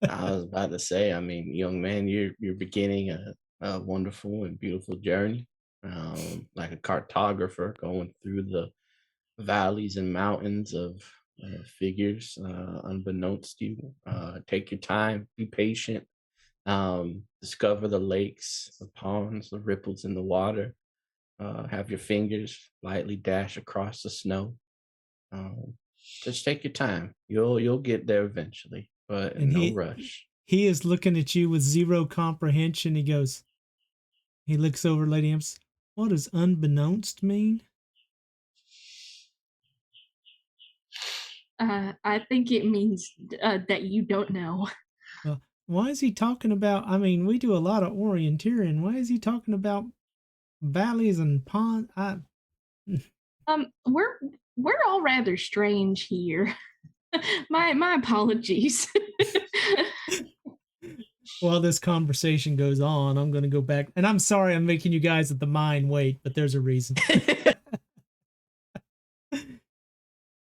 S5: I was about to say, I mean, young man, you're beginning a wonderful and beautiful journey, like a cartographer going through the valleys and mountains of figures, unbeknownst to you. Take your time, be patient, discover the lakes, the ponds, the ripples in the water. Have your fingers lightly dash across the snow. Just take your time. You'll get there eventually, but
S1: And
S5: no rush.
S1: He is looking at you with zero comprehension. He looks over at Lady Imps. What does unbeknownst mean?
S4: I think it means that you don't know.
S1: Why is he talking about? I mean, we do a lot of orienteering. Why is he talking about valleys and ponds?
S4: We're all rather strange here. my apologies.
S1: While this conversation goes on, I'm going to go back. And I'm sorry I'm making you guys at the mine wait, but there's a reason.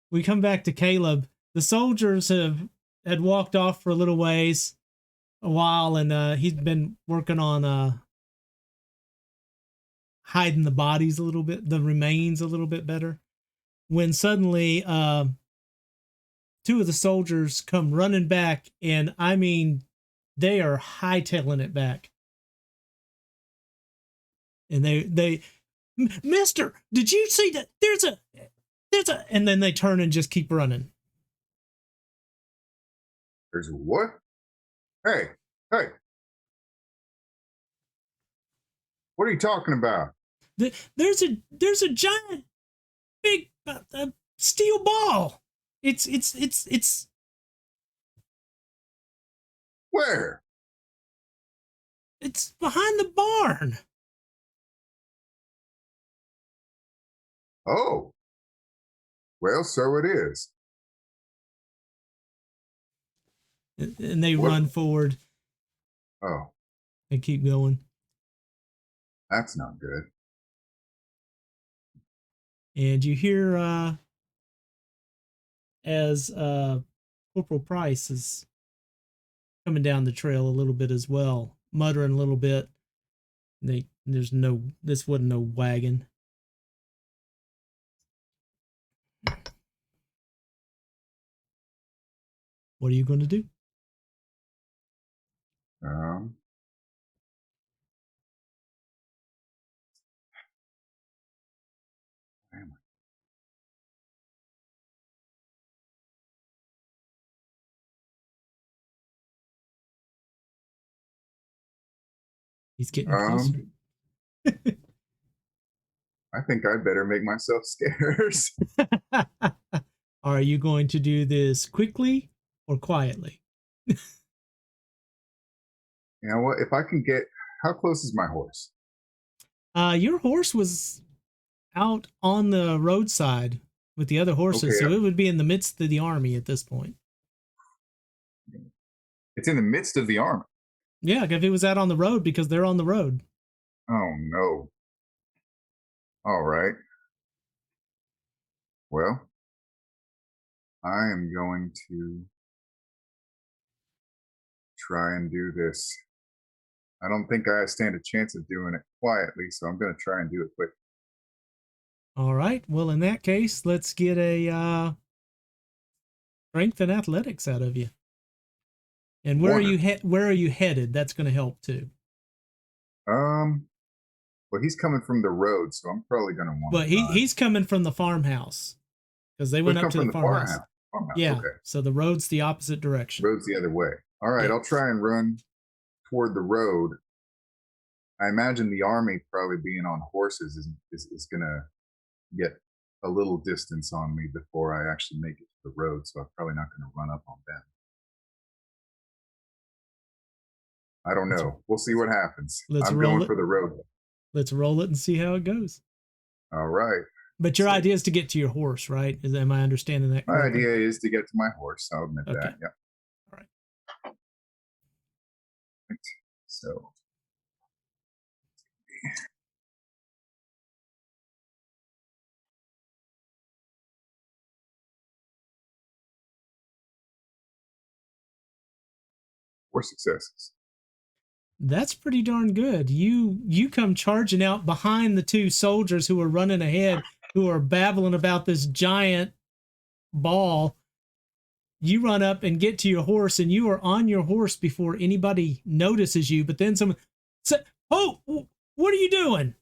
S1: We come back to Caleb. The soldiers had walked off for a little ways, a while, and he's been working on hiding the bodies a little bit, the remains a little bit better. When suddenly two of the soldiers come running back, and I mean, they are hightailing it back. And they, Mister, did you see that? There's a, and then they turn and just keep running.
S3: There's what? Hey. What are you talking about?
S1: There's a giant, big steel ball. It's.
S3: Where?
S1: It's behind the barn.
S3: Oh. Well, so it is.
S1: And they run forward.
S3: Oh.
S1: And keep going.
S3: That's not good.
S1: And you hear as Corporal Price is coming down the trail a little bit as well, muttering a little bit. This wasn't no wagon. What are you going to do? He's getting closer.
S3: I think I better make myself scarce.
S1: Are you going to do this quickly or quietly?
S3: You know what? If I can get, how close is my horse?
S1: Your horse was out on the roadside with the other horses, so it would be in the midst of the army at this point.
S3: It's in the midst of the army.
S1: Yeah, if it was out on the road, because they're on the road.
S3: Oh, no. All right. Well, I am going to try and do this. I don't think I stand a chance of doing it quietly, so I'm going to try and do it quick.
S1: All right. Well, in that case, let's get a strength and athletics out of you. And where are you headed? That's going to help too.
S3: Well, he's coming from the road, so I'm probably going to want.
S1: But he's coming from the farmhouse because they went up to the farmhouse. Yeah. Okay. So the road's the opposite direction.
S3: Road's the other way. All right. Yeah. I'll try and run toward the road. I imagine the army probably being on horses is going to get a little distance on me before I actually make it to the road, so I'm probably not going to run up on them. I don't know. We'll see what happens. I'm going for the road.
S1: Let's roll it and see how it goes.
S3: All right.
S1: But your idea is to get to your horse, right? Am I understanding that correctly?
S3: My idea is to get to my horse. I'll admit that. Yeah.
S1: All right.
S3: So. Four successes.
S1: That's pretty darn good. You come charging out behind the two soldiers who are running ahead, who are babbling about this giant ball. You run up and get to your horse, and you are on your horse before anybody notices you. But then someone said, "Oh, what are you doing?"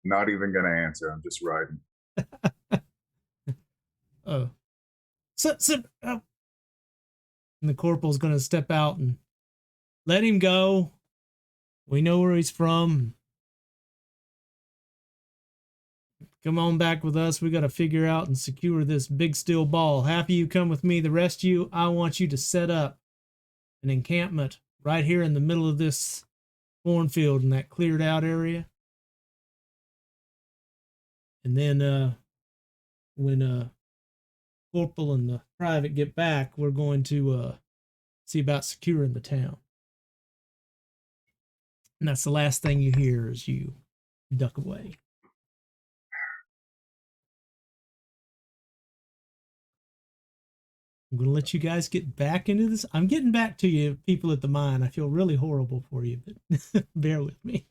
S3: Not even going to answer. I'm just riding.
S1: Oh. And the corporal's going to step out and let him go. We know where he's from. Come on back with us. We got to figure out and secure this big steel ball. Half of you come with me. The rest of you, I want you to set up an encampment right here in the middle of this cornfield in that cleared out area. And then when corporal and the private get back, we're going to see about securing the town. And that's the last thing you hear as you duck away. I'm going to let you guys get back into this. I'm getting back to you, people at the mine. I feel really horrible for you, but bear with me.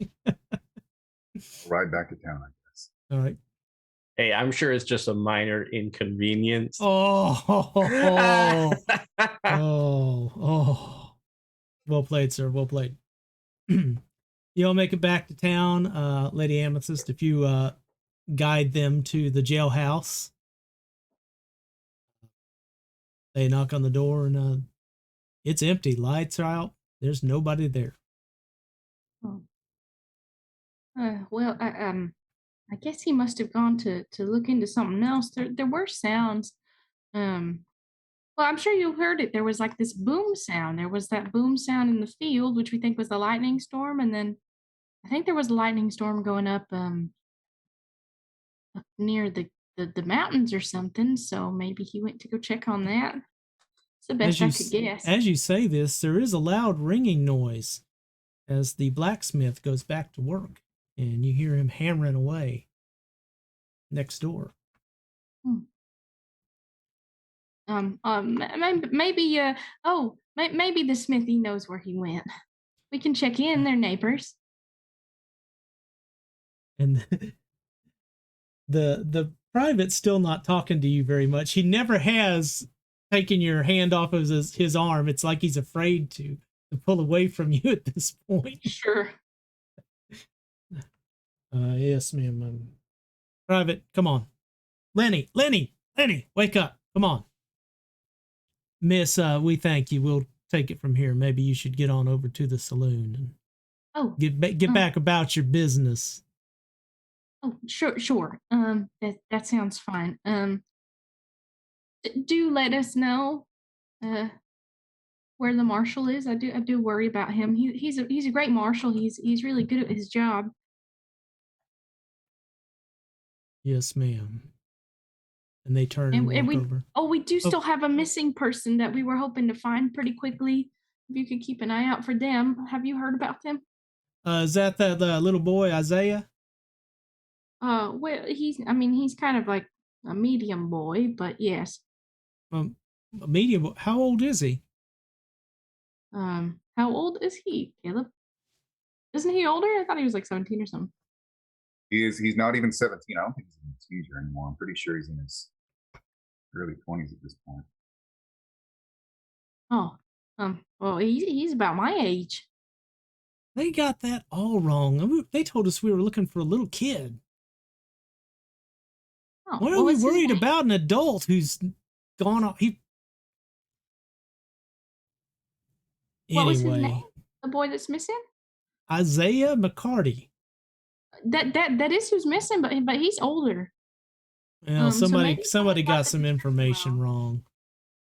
S3: Ride back to town, I guess.
S1: All right.
S5: Hey, I'm sure it's just a minor inconvenience.
S1: Oh. Well played, sir. Well played. You'll make it back to town, Lady Amethyst, if you guide them to the jailhouse. They knock on the door and it's empty. Lights are out. There's nobody there.
S4: Oh. Well, I guess he must have gone to look into something else. There were sounds. Well, I'm sure you heard it. There was like this boom sound. There was that boom sound in the field, which we think was the lightning storm, and then I think there was a lightning storm going up near the mountains or something. So maybe he went to go check on that. It's the best I could guess.
S1: As you say this, there is a loud ringing noise as the blacksmith goes back to work, and you hear him hammering away next door.
S4: Maybe maybe the smithy knows where he went. We can check in. They're neighbors.
S1: And the private's still not talking to you very much. He never has taken your hand off of his arm. It's like he's afraid to pull away from you at this point.
S4: Sure.
S1: Yes, ma'am. Private, come on. Lenny, wake up. Come on. Miss, we thank you. We'll take it from here. Maybe you should get on over to the saloon and get back about your business.
S4: Oh, sure. That sounds fine. Do let us know where the marshal is. I do worry about him. He's a great marshal. He's really good at his job.
S1: Yes, ma'am. And they turn and walk over.
S4: Oh, we do still have a missing person that we were hoping to find pretty quickly. If you could keep an eye out for them. Have you heard about them?
S1: Is that the little boy, Isaiah?
S4: Well, he's kind of like a medium boy, but yes.
S1: A medium boy? How old is he?
S4: How old is he, Caleb? Isn't he older? I thought he was like 17 or something.
S3: He's not even 17. I don't think he's a teenager anymore. I'm pretty sure he's in his early 20s at this point.
S4: Oh, well, he's about my age.
S1: They got that all wrong. They told us we were looking for a little kid.
S4: Oh,
S1: why are we worried about an adult who's gone off?
S4: What was his name? The boy that's missing?
S1: Isaiah McCarty.
S4: that is who's missing, but he's older.
S1: Well,
S4: So maybe
S1: somebody got
S4: got
S1: some
S4: the
S1: information wrong.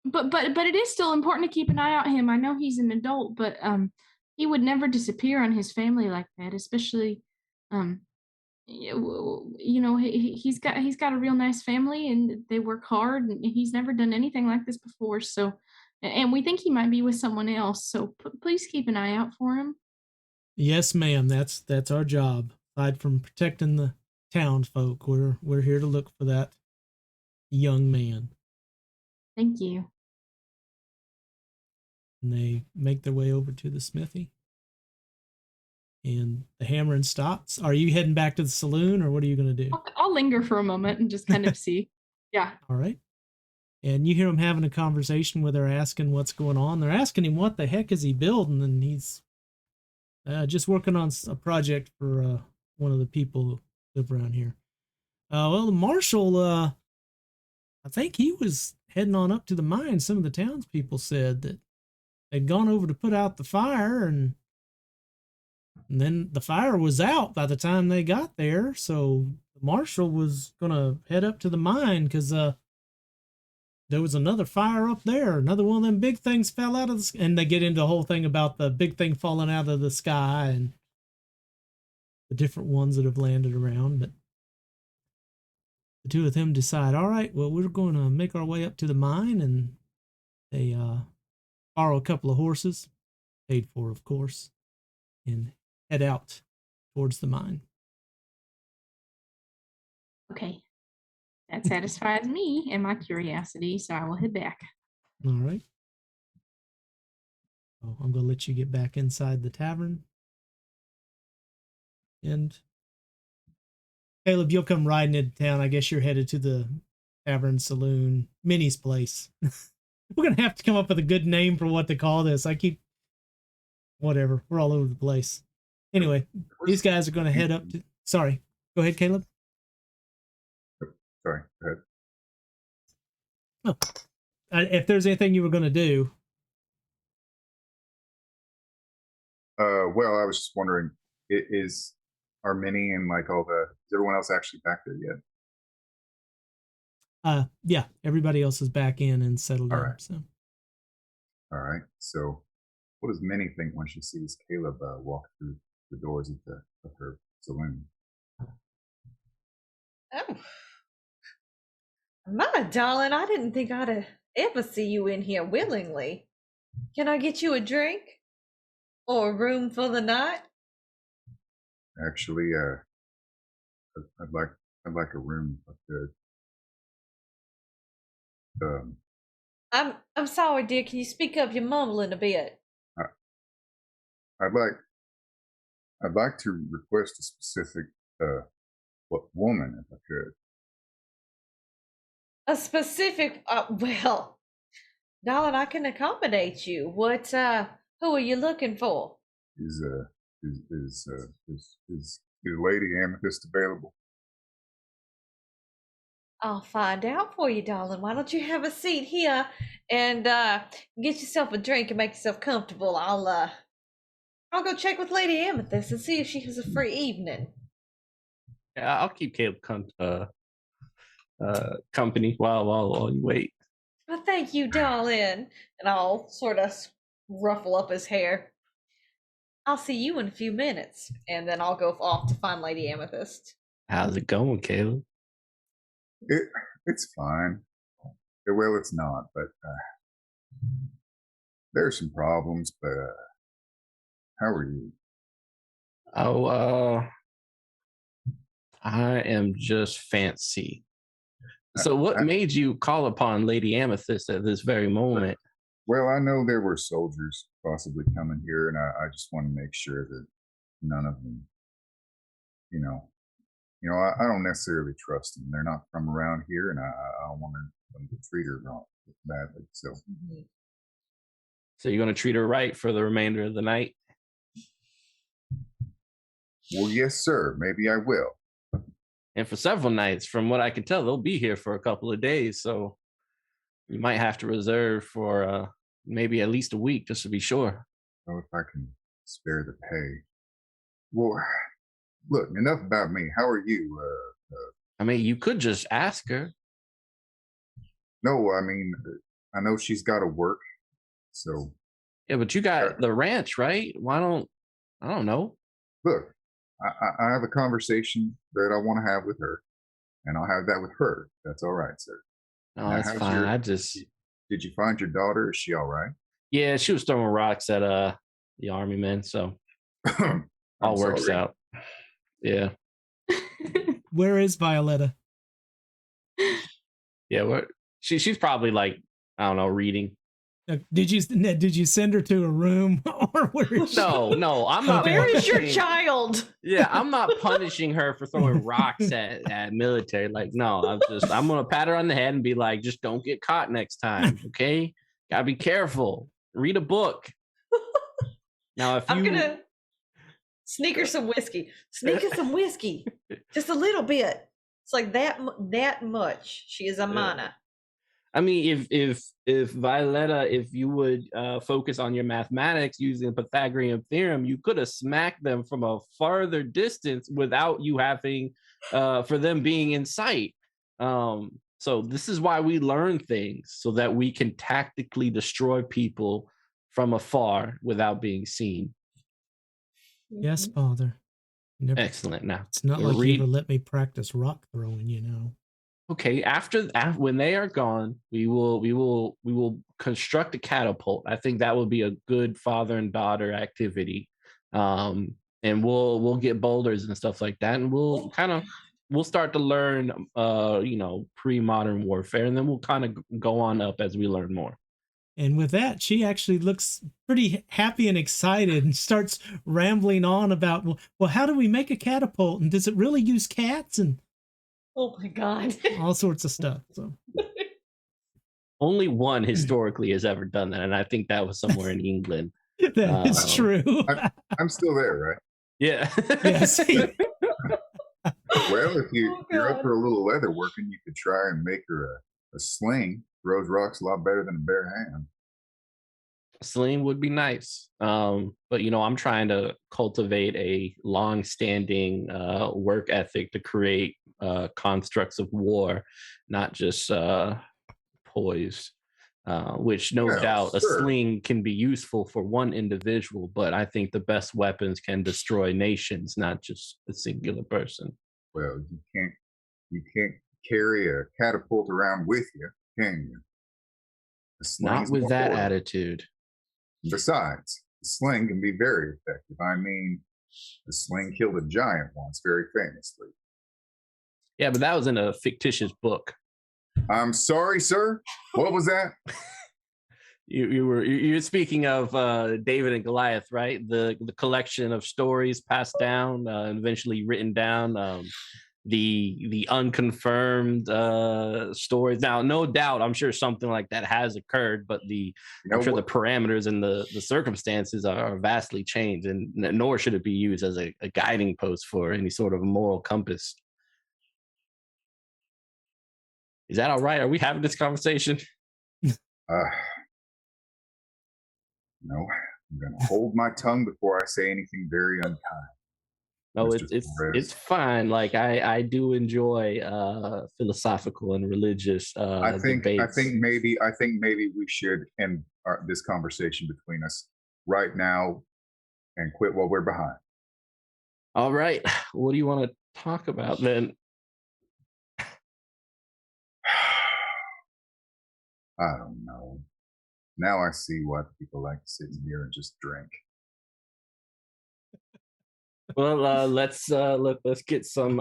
S4: But it is still important to keep an eye on him. I know he's an adult, but he would never disappear on his family like that, especially he's got a real nice family and they work hard, and he's never done anything like this before. So, and we think he might be with someone else. So please keep an eye out for him.
S1: Yes, ma'am. That's our job. Aside from protecting the townsfolk, we're here to look for that young man.
S4: Thank you.
S1: And they make their way over to the smithy. And the hammering stops. Are you heading back to the saloon, or what are you going to do?
S4: I'll linger for a moment and just kind of see. Yeah.
S1: All right. And you hear him having a conversation where they're asking what's going on. They're asking him what the heck is he building, and he's just working on a project for one of the people who live around here. Well, the marshal, I think he was heading on up to the mine. Some of the townspeople said that they'd gone over to put out the fire, and then the fire was out by the time they got there. So the marshal was going to head up to the mine because there was another fire up there. Another one of them big things fell out of the sky. And they get into the whole thing about the big thing falling out of the sky and the different ones that have landed around. But the two of them decide, all right, well, we're going to make our way up to the mine. And they borrow a couple of horses, paid for, of course, and head out towards the mine.
S4: Okay. That satisfies me and my curiosity, so I will head back.
S1: All right. So I'm going to let you get back inside the tavern. And Caleb, you'll come riding into town. I guess you're headed to the tavern saloon, Minnie's place. We're going to have to come up with a good name for what to call this. Whatever. We're all over the place. Anyway, these guys are going to head up to... Sorry. Go ahead, Caleb.
S3: Sorry, go ahead.
S1: Oh, if there's anything you were going to do.
S3: Well, I was just wondering, are Minnie and is everyone else actually back there yet?
S1: Yeah, everybody else is back in and settled in.
S3: Right.
S1: So.
S3: All right. So, what does Minnie think when she sees Caleb walk through the doors of her saloon?
S2: Oh, my darling, I didn't think I'd ever see you in here willingly. Can I get you a drink or a room for the night?
S3: Actually, I'd like a room if I could.
S2: I'm sorry, dear. Can you speak up? You're mumbling a bit.
S3: I'd like to request a specific woman if I could.
S2: A specific, well, darling, I can accommodate you. Who are you looking for?
S3: Is Lady Amethyst available?
S2: I'll find out for you, darling. Why don't you have a seat here and get yourself a drink and make yourself comfortable? I'll go check with Lady Amethyst and see if she has a free evening.
S5: Yeah, I'll keep Caleb company while you wait.
S2: Well, thank you, darling. And I'll sort of ruffle up his hair. I'll see you in a few minutes, and then I'll go off to find Lady Amethyst.
S5: How's it going, Caleb?
S3: It's fine. Well, it's not, but there's some problems. But how are you?
S5: Oh, I am just fancy. So what made you call upon Lady Amethyst at this very moment?
S3: Well, I know there were soldiers possibly coming here, and I just want to make sure that none of them, I don't necessarily trust them. They're not from around here, and I don't want them to treat her wrong badly. So,
S5: So you're going to treat her right for the remainder of the night?
S3: Well, yes, sir. Maybe I will.
S5: And for several nights, from what I can tell, they'll be here for a couple of days. So you might have to reserve for maybe at least a week just to be sure.
S3: Oh, if I can spare the pay. Well, look, enough about me. How are you?
S5: I mean, you could just ask her.
S3: No, I mean, I know she's got to work, so
S5: Yeah, but you got the ranch, right? Why don't I don't know.
S3: look, I have a conversation that I want to have with her, and I'll have that with her. That's all right, sir.
S5: No,
S3: Now,
S5: that's
S3: how's
S5: fine.
S3: your?
S5: I just
S3: Did you find your daughter? Is she all right?
S5: yeah, she was throwing rocks at the army men, so
S3: I'm
S5: all works
S3: sorry.
S5: out. Yeah.
S1: Where is Violetta?
S5: Yeah, what she's probably like, I don't know, reading.
S1: Did you send her to a room or where is she?
S5: No, I'm not.
S1: Okay.
S2: Where is your
S5: punishing-
S2: child?
S5: Yeah, I'm not punishing her for throwing rocks at military. Like, no, I'm gonna pat her on the head and be like, just don't get caught next time, okay? Gotta be careful. Read a book. Now, if
S2: I'm
S5: you
S2: gonna sneak her some whiskey. Sneak her some whiskey, just a little bit. It's like that much. She is a mana.
S5: I mean, if Violetta, if you would focus on your mathematics using the Pythagorean theorem, you could have smacked them from a farther distance without you having for them being in sight. So this is why we learn things so that we can tactically destroy people from afar without being seen.
S1: Yes, Father. Never,
S5: Excellent. Now
S1: it's not like you
S5: read.
S1: ever let me practice rock throwing, you know.
S5: Okay, after when they are gone, we will construct a catapult. I think that would be a good father and daughter activity. And we'll get boulders and stuff like that, and we'll start to learn pre-modern warfare, and then we'll kind of go on up as we learn more.
S1: And with that, she actually looks pretty happy and excited and starts rambling on about, well, how do we make a catapult? And does it really use cats? And
S2: Oh my god.
S1: all sorts of stuff. So
S5: Only one historically has ever done that, and I think that was somewhere in England.
S1: that is true.
S3: I'm still there, right?
S5: Yeah.
S1: Yes.
S3: Well, if you're up
S2: God.
S3: for a little leather working, you could try and make her a sling. Throws rocks a lot better than a bare hand.
S5: Sling would be nice. But I'm trying to cultivate a long-standing work ethic to create constructs of war, not just poise. Which no doubt a sling can be useful for one individual, but I think the best weapons can destroy nations, not just a singular person.
S3: Well, you can't carry a catapult around with you, can you? The
S5: Not
S3: sling's
S5: with
S3: more
S5: that
S3: portable.
S5: attitude.
S3: Besides, the sling can be very effective. I mean, the sling killed a giant once, very famously.
S5: Yeah, but that was in a fictitious book.
S3: I'm sorry, sir. What was that?
S5: You're speaking of David and Goliath, right? The collection of stories passed down and eventually written down. The unconfirmed stories. Now, no doubt, I'm sure something like that has occurred, but I'm sure the parameters and the circumstances are vastly changed, and nor should it be used as a guiding post for any sort of moral compass. Is that all right? Are we having this conversation?
S3: No, I'm going to hold my tongue before I say anything very unkind.
S5: No,
S3: Mr.
S5: it's
S3: Flores.
S5: fine. Like I do enjoy philosophical and religious debates.
S3: I think maybe we should end this conversation between us right now and quit while we're behind.
S5: All right. What do you want to talk about then?
S3: I don't know. Now I see why people like to sit here and just drink.
S5: Well, let's get some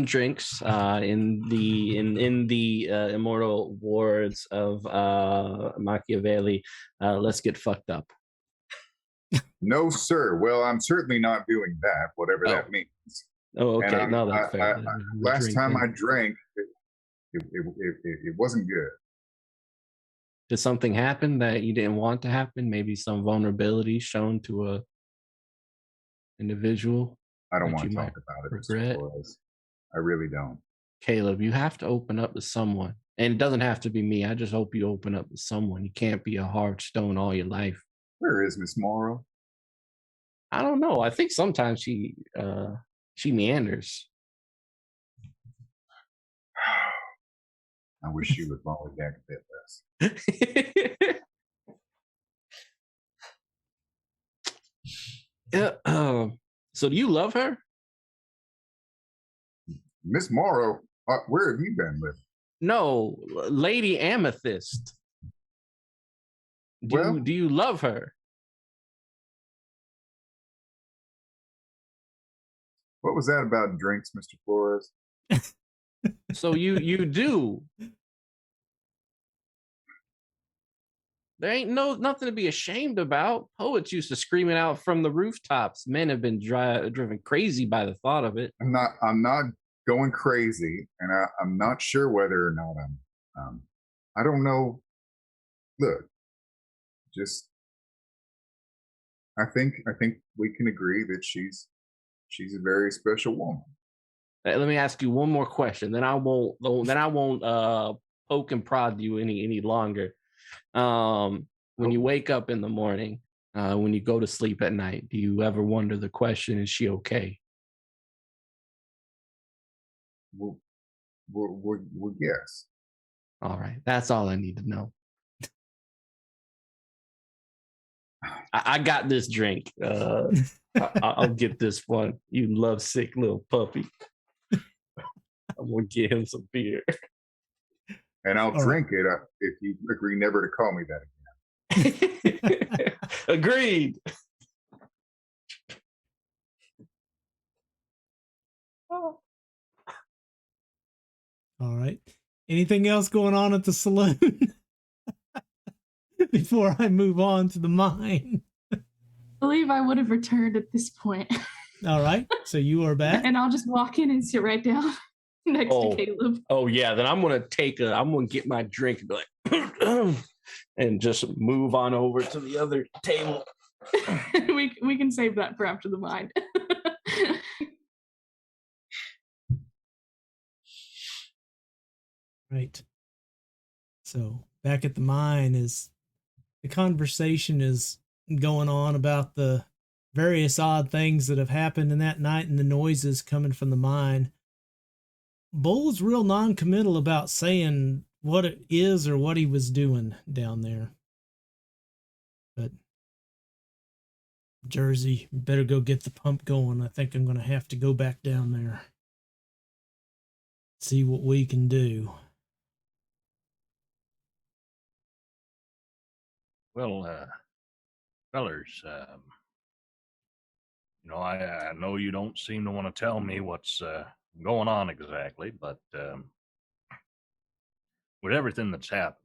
S5: drinks in the immortal words of Machiavelli. Let's get fucked up.
S3: No, sir. Well, I'm certainly not doing that, whatever that means.
S5: Oh, okay.
S3: And
S5: No, that's fair.
S3: last time I drank, it wasn't good.
S5: Did something happen that you didn't want to happen? Maybe some vulnerability shown to a individual?
S3: I don't
S5: that
S3: want to
S5: you
S3: talk
S5: might
S3: about it,
S5: regret?
S3: Mr. Flores. I really don't.
S5: Caleb, you have to open up to someone. And it doesn't have to be me. I just hope you open up to someone. You can't be a hard stone all your life.
S3: Where is Miss Morrow?
S5: I don't know. I think sometimes she meanders.
S3: I wish she would fall back a bit less.
S5: Yeah. So do you love her?
S3: Miss Morrow, where have you been living?
S5: No, Lady Amethyst.
S3: Well,
S5: Do you love her?
S3: what was that about drinks, Mr. Flores?
S5: So you do. There ain't nothing to be ashamed about. Poets used to scream it out from the rooftops. Men have been driven crazy by the thought of it.
S3: I'm not going crazy, and I'm not sure whether or not I don't know. Look, just I think we can agree that she's a very special woman.
S5: Let me ask you one more question. Then I won't poke and prod you any longer. When you wake up in the morning, when you go to sleep at night, do you ever wonder the question, is she okay?
S3: Well, yes.
S5: All right. That's all I need to know. I got this drink. I'll get this one. You lovesick little puppy. I'm going to get him some beer.
S3: And I'll drink it if you agree never to call me that
S5: again. Agreed.
S1: All right. Anything else going on at the saloon before I move on to the mine?
S4: I believe I would have returned at this point.
S1: All right. So you are back.
S4: And I'll just walk in and sit right down next to Caleb.
S5: Oh yeah. Then I'm going to get my drink and be like, and just move on over to the other table.
S4: we can save that for after the mine.
S1: Right. So back at the mine, the conversation is going on about the various odd things that have happened in that night and the noises coming from the mine. Bull's real non-committal about saying what it is or what he was doing down there. But Jersey, better go get the pump going. I think I'm going to have to go back down there. See what we can do.
S6: Well, fellers, I know you don't seem to want to tell me what's going on exactly, but with everything that's happened,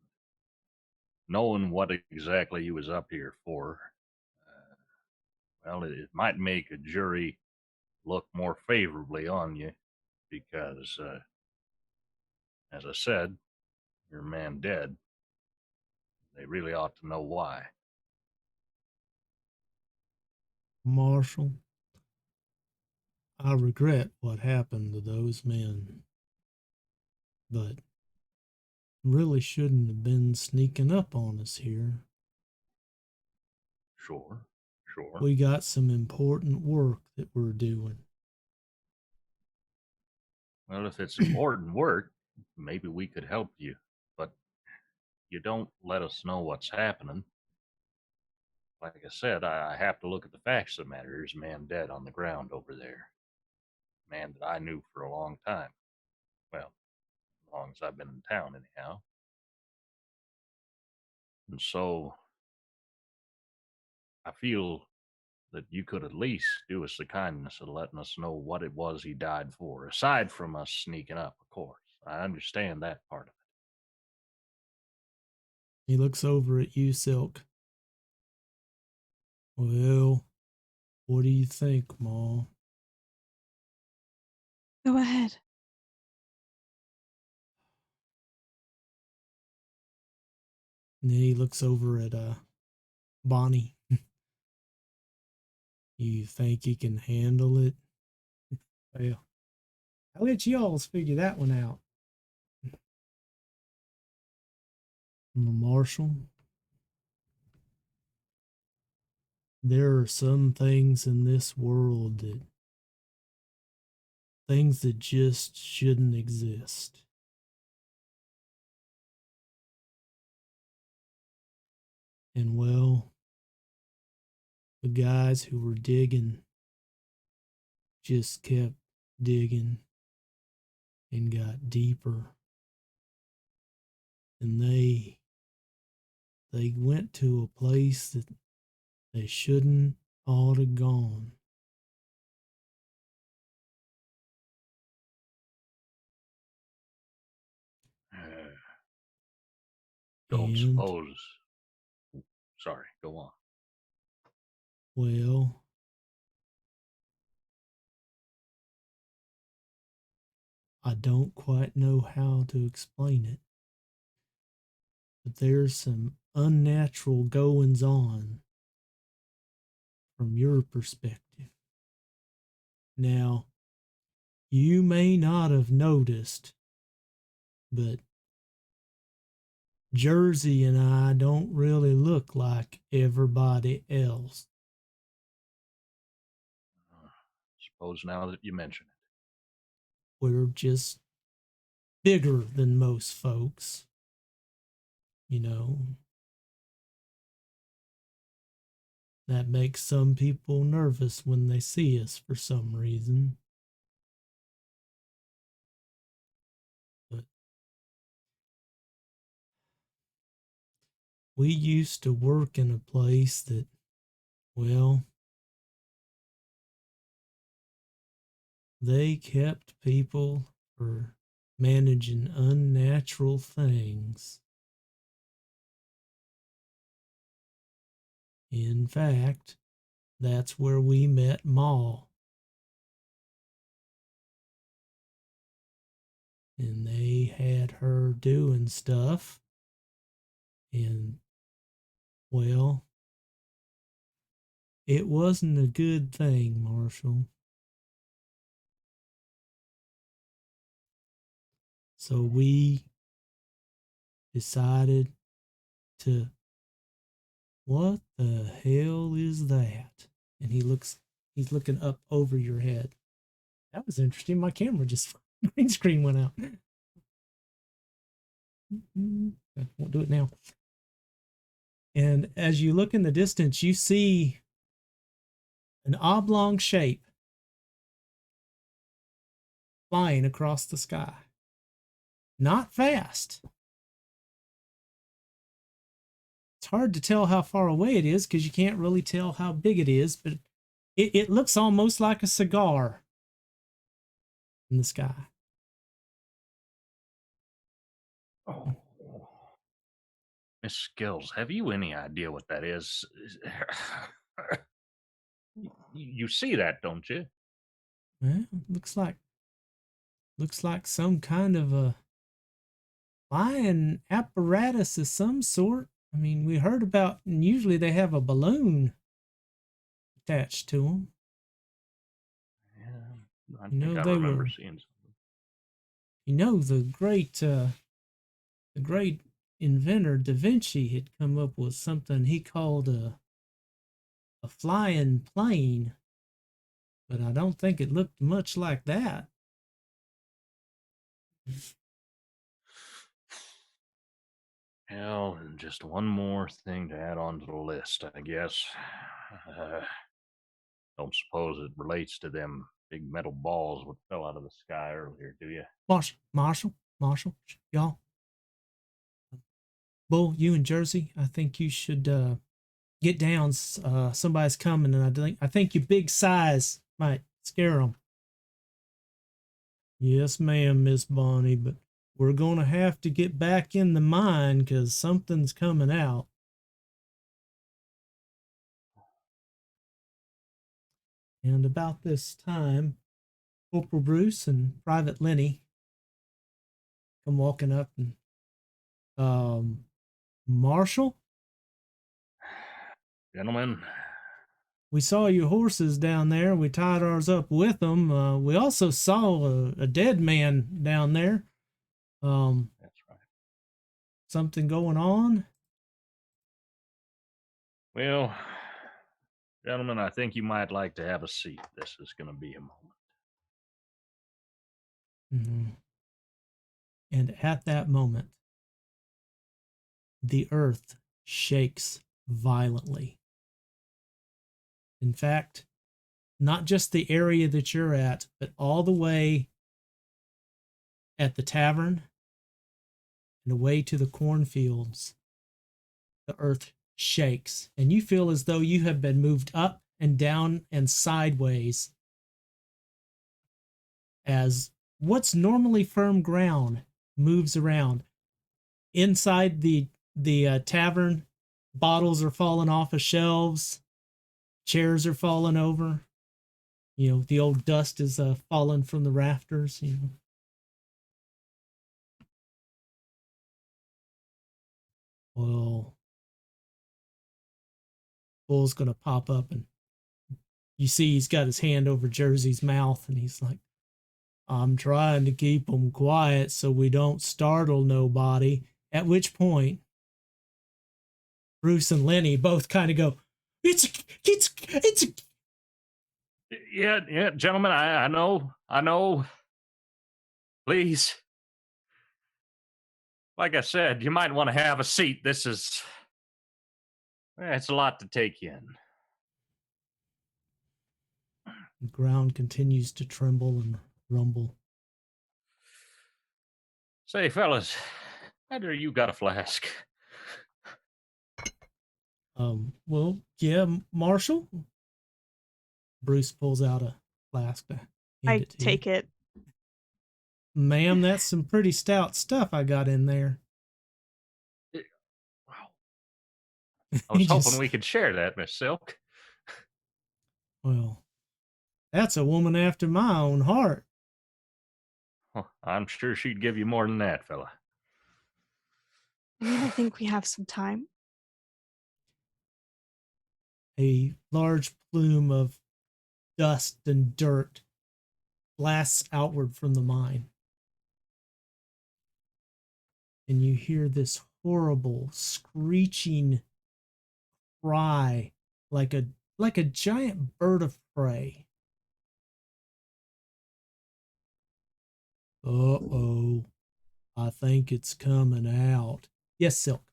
S6: knowing what exactly you was up here for, well, it might make a jury look more favorably on you because, as I said, your man dead. They really ought to know why.
S1: Marshal, I regret what happened to those men, but really shouldn't have been sneaking up on us here.
S6: Sure.
S1: We got some important work that we're doing.
S6: Well, if it's important work, maybe we could help you, but you don't let us know what's happening. Like I said, I have to look at the facts of the matter. There's a man dead on the ground over there. A man that I knew for a long time. Well, as long as I've been in town, anyhow. And so I feel that you could at least do us the kindness of letting us know what it was he died for, aside from us sneaking up, of course. I understand that part of it.
S1: He looks over at you, Silk. Well, what do you think, Ma?
S2: Go ahead.
S1: And then he looks over at Bonnie. You think he can handle it? Well, I'll let you all figure that one out. Marshal, there are some things in this world that just shouldn't exist. And well, the guys who were digging just kept digging and got deeper. And they went to a place that they shouldn't ought to gone.
S6: Don't
S1: And,
S6: suppose. Sorry, go on.
S1: well, I don't quite know how to explain it, but there's some unnatural goings on from your perspective. Now, you may not have noticed, but Jersey and I don't really look like everybody else.
S6: Suppose now that you mention it.
S1: We're just bigger than most folks. You know, that makes some people nervous when they see us for some reason. But we used to work in a place that, well, they kept people for managing unnatural things. In fact, that's where we met Ma. And they had her doing stuff. And, well, it wasn't a good thing, Marshall. So we decided to, what the hell is that? And he's looking up over your head. That was interesting. My camera just, green screen went out. I won't do it now. And as you look in the distance, you see an oblong shape flying across the sky. Not fast. It's hard to tell how far away it is because you can't really tell how big it is, but it looks almost like a cigar in the sky.
S6: Oh. Miss Skills, have you any idea what that is? You see that, don't you?
S1: Well, looks like some kind of a flying apparatus of some sort. I mean, we heard about, and usually they have a balloon attached to them.
S6: Yeah, I
S1: You know,
S6: think I
S1: they
S6: remember
S1: were,
S6: seeing something.
S1: you know, the great inventor Da Vinci had come up with something he called a flying plane, but I don't think it looked much like that.
S6: Well, just one more thing to add on to the list, I guess. Don't suppose it relates to them big metal balls that fell out of the sky earlier, do you?
S1: Marshall, y'all. Bull, you in Jersey, I think you should get down. Somebody's coming, and I think your big size might scare them. Yes, ma'am, Miss Bonnie, but we're going to have to get back in the mine because something's coming out. And about this time, Corporal Bruce and Private Lenny come walking up, and Marshall,
S6: Gentlemen,
S1: we saw your horses down there. We tied ours up with them. We also saw a dead man down there.
S6: that's right.
S1: Something going on?
S6: Well, Gentlemen, I think you might like to have a seat. This is going to be a moment.
S1: Mhm. And at that moment, the earth shakes violently. In fact, not just the area that you're at, but all the way at the tavern and away to the cornfields, the earth shakes, and you feel as though you have been moved up and down and sideways as what's normally firm ground moves around. Inside the tavern, bottles are falling off of shelves, chairs are falling over. You know, the old dust is falling from the rafters. You know. Well, Bull's gonna pop up, and you see he's got his hand over Jersey's mouth, and he's like, "I'm trying to keep them quiet so we don't startle nobody." At which point, Bruce and Lenny both kind of go, "It's a."
S6: Yeah, gentlemen, I know. Please. Like I said, you might want to have a seat. It's a lot to take in.
S1: The ground continues to tremble and rumble.
S6: Say, fellas, whether you got a flask?
S1: Well, yeah, Marshall. Bruce pulls out a flask to hand
S7: I
S1: it to
S7: take
S1: you.
S7: it.
S1: Ma'am, that's some pretty stout stuff I got in there.
S6: Wow. I was hoping we could share that, Miss Silk.
S1: Well, that's a woman after my own heart.
S6: Oh, I'm sure she'd give you more than that, fella.
S7: I mean, I think we have some time.
S1: A large plume of dust and dirt blasts outward from the mine. And you hear this horrible screeching cry like a giant bird of prey. Uh-oh. I think it's coming out. Yes, Silk.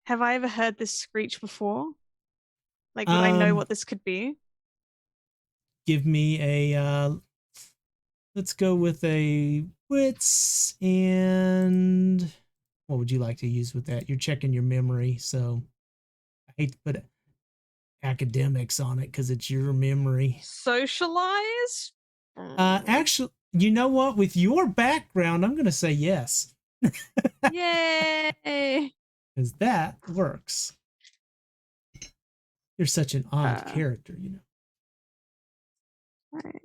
S7: Have I ever heard this screech before? Like, would I know
S1: Um,
S7: what this could be?
S1: Give me a let's go with a wits, and what would you like to use with that? You're checking your memory, so I hate to put academics on it because it's your memory.
S7: Socialize?
S1: Actually, you know what? With your background, I'm gonna say yes.
S7: Yay!
S1: Because that works. You're such an odd character, you know.
S7: Right.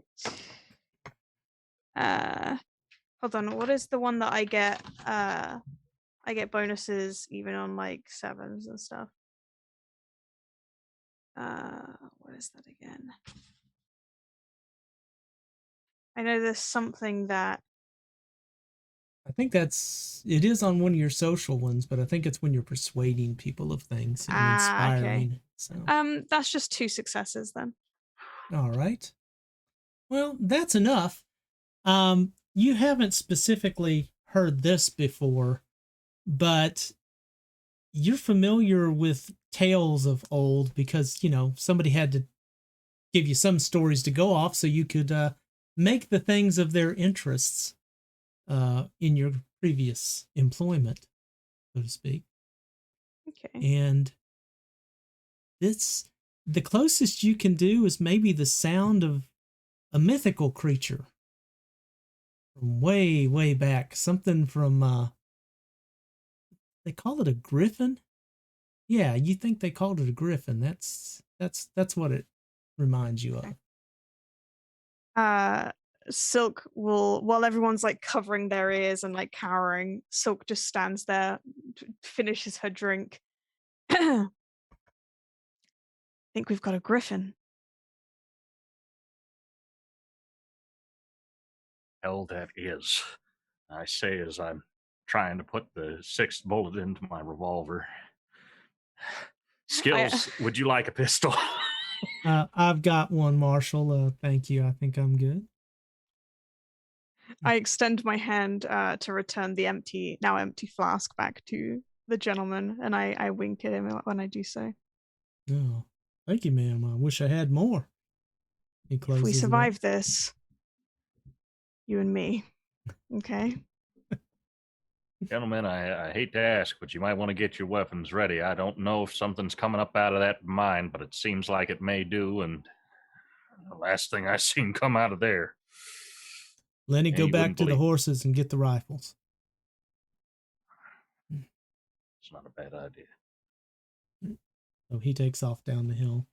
S7: Hold on. What is the one that I get? I get bonuses even on like 7s and stuff. What is that again? I know there's something that
S1: I think it is on one of your social ones, but I think it's when you're persuading people of things and inspiring.
S7: Okay.
S1: So
S7: that's just 2 successes then.
S1: all right. Well, that's enough. You haven't specifically heard this before, but you're familiar with tales of old because, you know, somebody had to give you some stories to go off so you could make the things of their interests in your previous employment, so to speak.
S7: Okay.
S1: And the closest you can do is maybe the sound of a mythical creature from way, way back. Something from, they call it a griffin. Yeah, you think they called it a griffin. That's what it reminds you of.
S7: Silk will, while everyone's like covering their ears and like cowering, Silk just stands there, finishes her drink. I think we've got a griffin.
S6: Hell, that is. I say as I'm trying to put the 6th bullet into my revolver. Skills, would you like a pistol?
S1: I've got one, Marshall. Thank you. I think I'm good.
S7: I extend my hand to return the now empty flask back to the gentleman, and I wink at him when I do so.
S1: No, thank you, ma'am. I wish I had more. He
S7: If
S1: closes
S7: we
S1: it up.
S7: survive this, you and me, okay?
S6: Gentlemen, I hate to ask, but you might want to get your weapons ready. I don't know if something's coming up out of that mine, but it seems like it may do, and the last thing I seen come out of there.
S1: Lenny,
S6: Yeah,
S1: go
S6: you
S1: back
S6: wouldn't
S1: to the
S6: believe-
S1: horses and get the rifles.
S6: It's not a bad idea.
S1: So he takes off down the hill.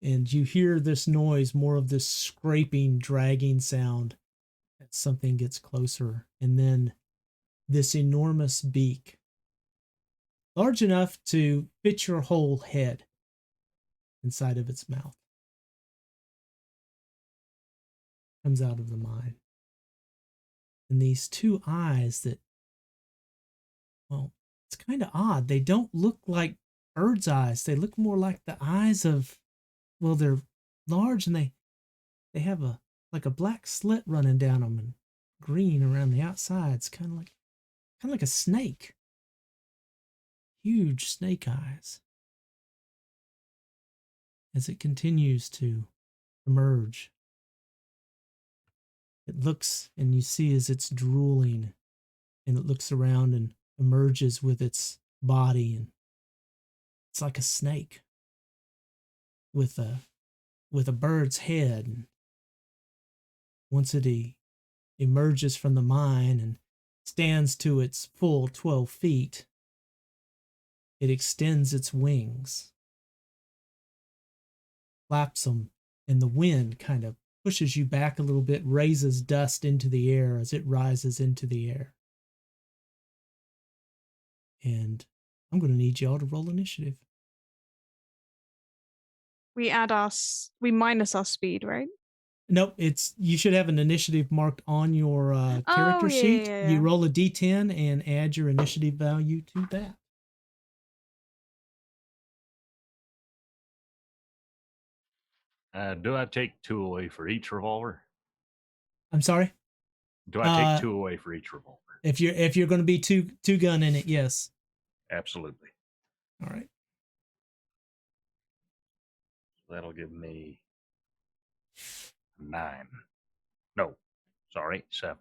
S1: And you hear this noise, more of this scraping, dragging sound as something gets closer. And then this enormous beak, large enough to fit your whole head inside of its mouth, comes out of the mine. And these two eyes that, well, it's kind of odd. They don't look like bird's eyes. They look more like the eyes of, well, they're large and they have a black slit running down them and green around the outsides, kind of like a snake. Huge snake eyes. As it continues to emerge, it looks, and you see as it's drooling, and it looks around and emerges with its body, and it's like a snake with a bird's head. And once it emerges from the mine and stands to its full 12 feet, it extends its wings, flaps them, and the wind kind of pushes you back a little bit, raises dust into the air as it rises into the air. And I'm going to need y'all to roll initiative.
S7: We minus our speed, right?
S1: Nope, you should have an initiative marked on your character sheet.
S7: Yeah.
S1: You roll a d10 and add your initiative value to that.
S6: Do I take 2 away for each revolver?
S1: I'm sorry?
S6: Do I take 2 away for each revolver?
S1: If you're going to be two gun in it, yes.
S6: Absolutely.
S1: All right.
S6: That'll give me 9. No, sorry, 7.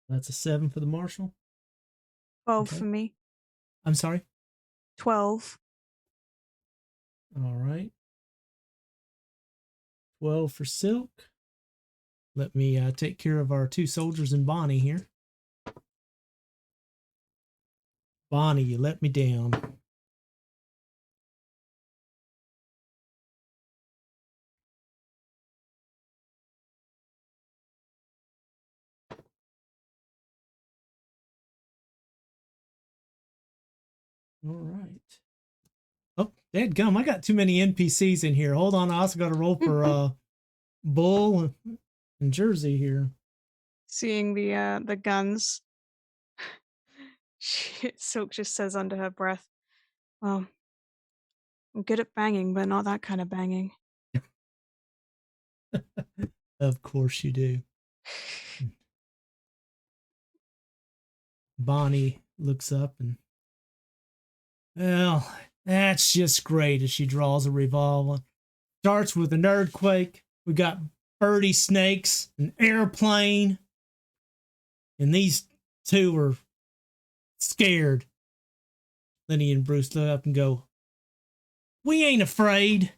S1: That's a 7 for the marshal.
S7: 12
S1: Okay.
S7: for me.
S1: I'm sorry?
S7: 12.
S1: All right. 12 for Silk. Let me take care of our 2 soldiers and Bonnie here. Bonnie, you let me down. All right. Oh, dadgum, I got too many NPCs in here. Hold on, I also got to roll for Bull and Jersey here.
S7: Seeing the guns, Silk just says under her breath, "Well, I'm good at banging, but not that kind of banging."
S1: Of course you do. Bonnie looks up and, well, that's just great as she draws a revolver. Starts with an earthquake. We got birdie snakes, an airplane, and these 2 are scared. Lenny and Bruce look up and go, "We ain't afraid."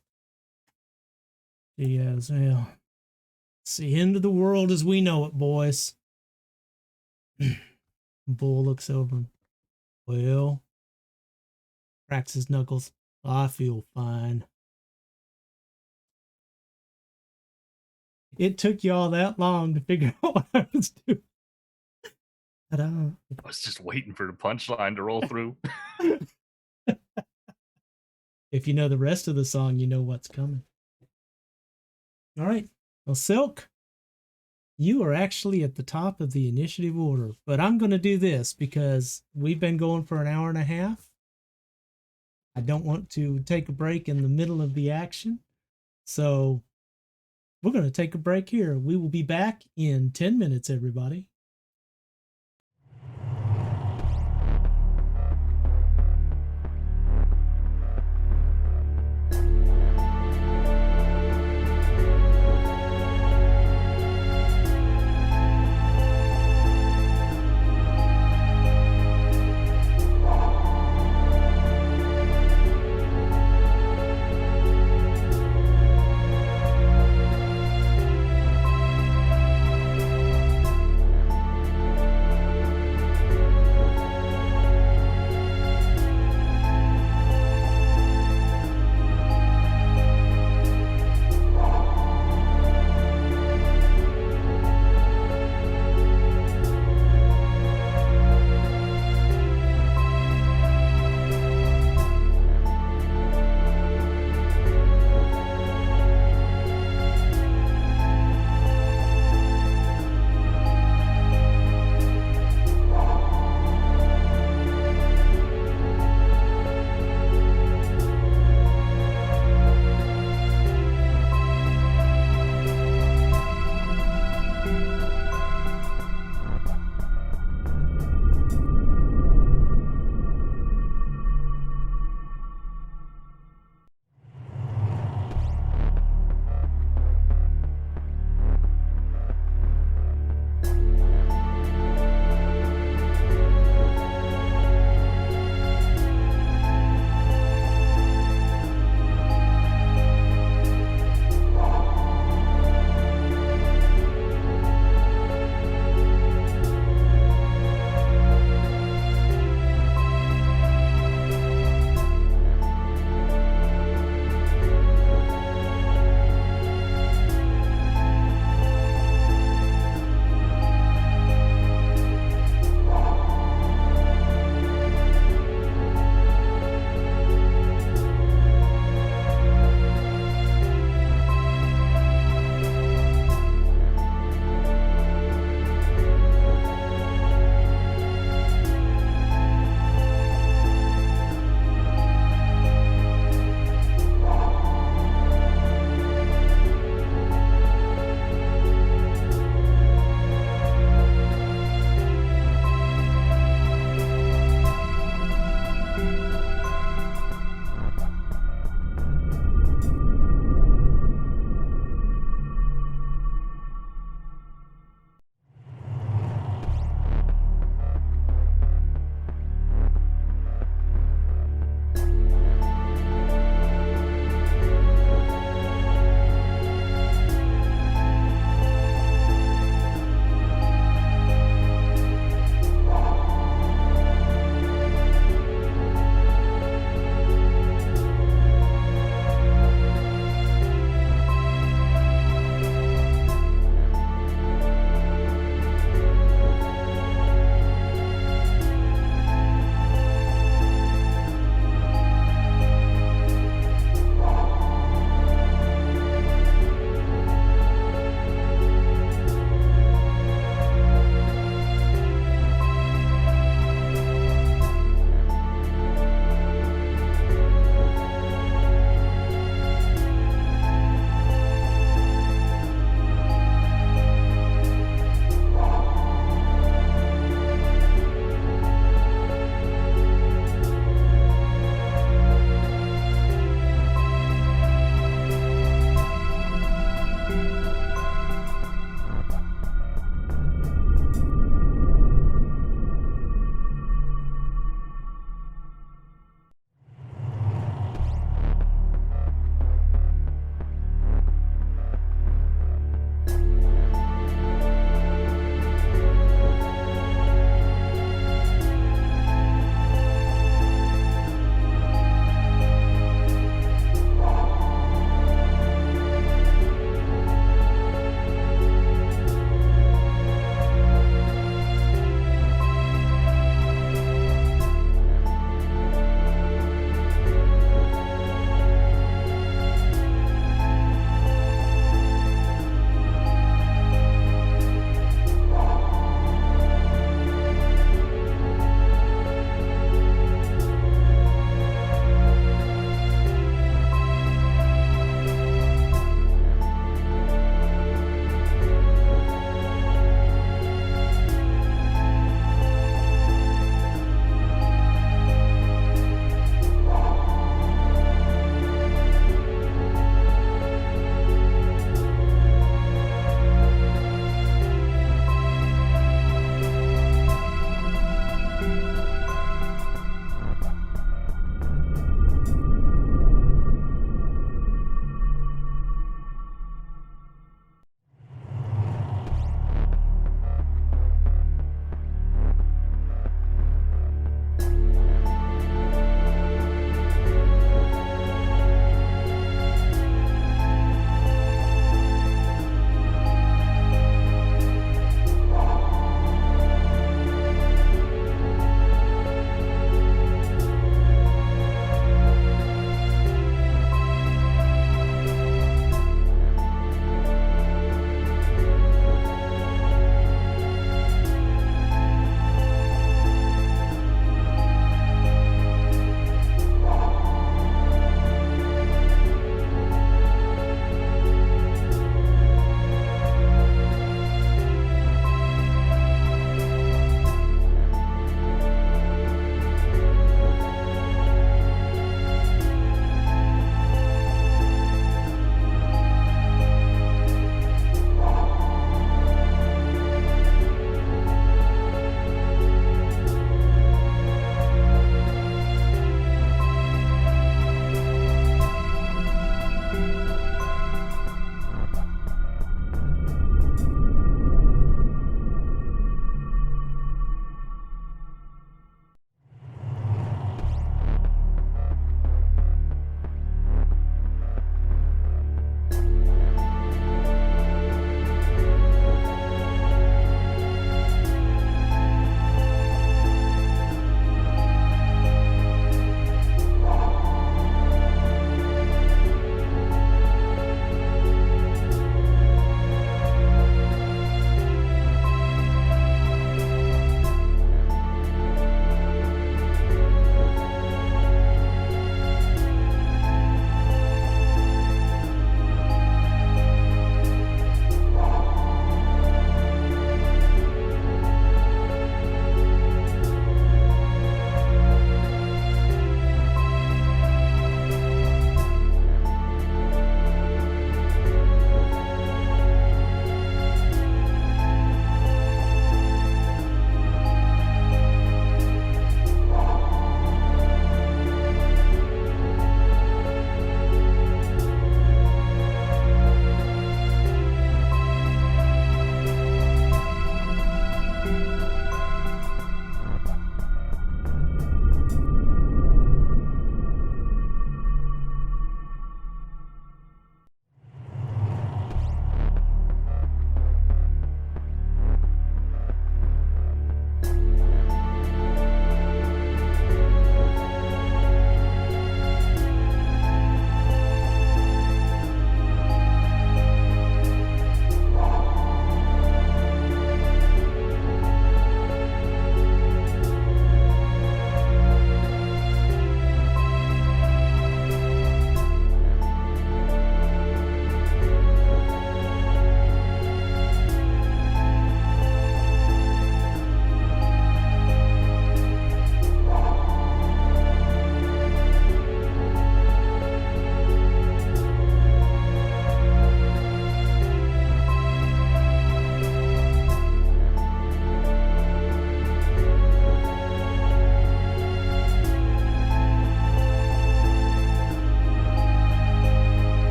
S1: He goes, "Well, it's the end of the world as we know it, boys." Bull looks over and, well, cracks his knuckles. "I feel fine." It took y'all that long to figure out what I was doing.
S6: I was just waiting for the punchline to roll through.
S1: If you know the rest of the song, you know what's coming. All right. Well, Silk, you are actually at the top of the initiative order, but I'm going to do this because we've been going for an hour and a half. I don't want to take a break in the middle of the action. So we're going to take a break here. We will be back in 10 minutes, everybody.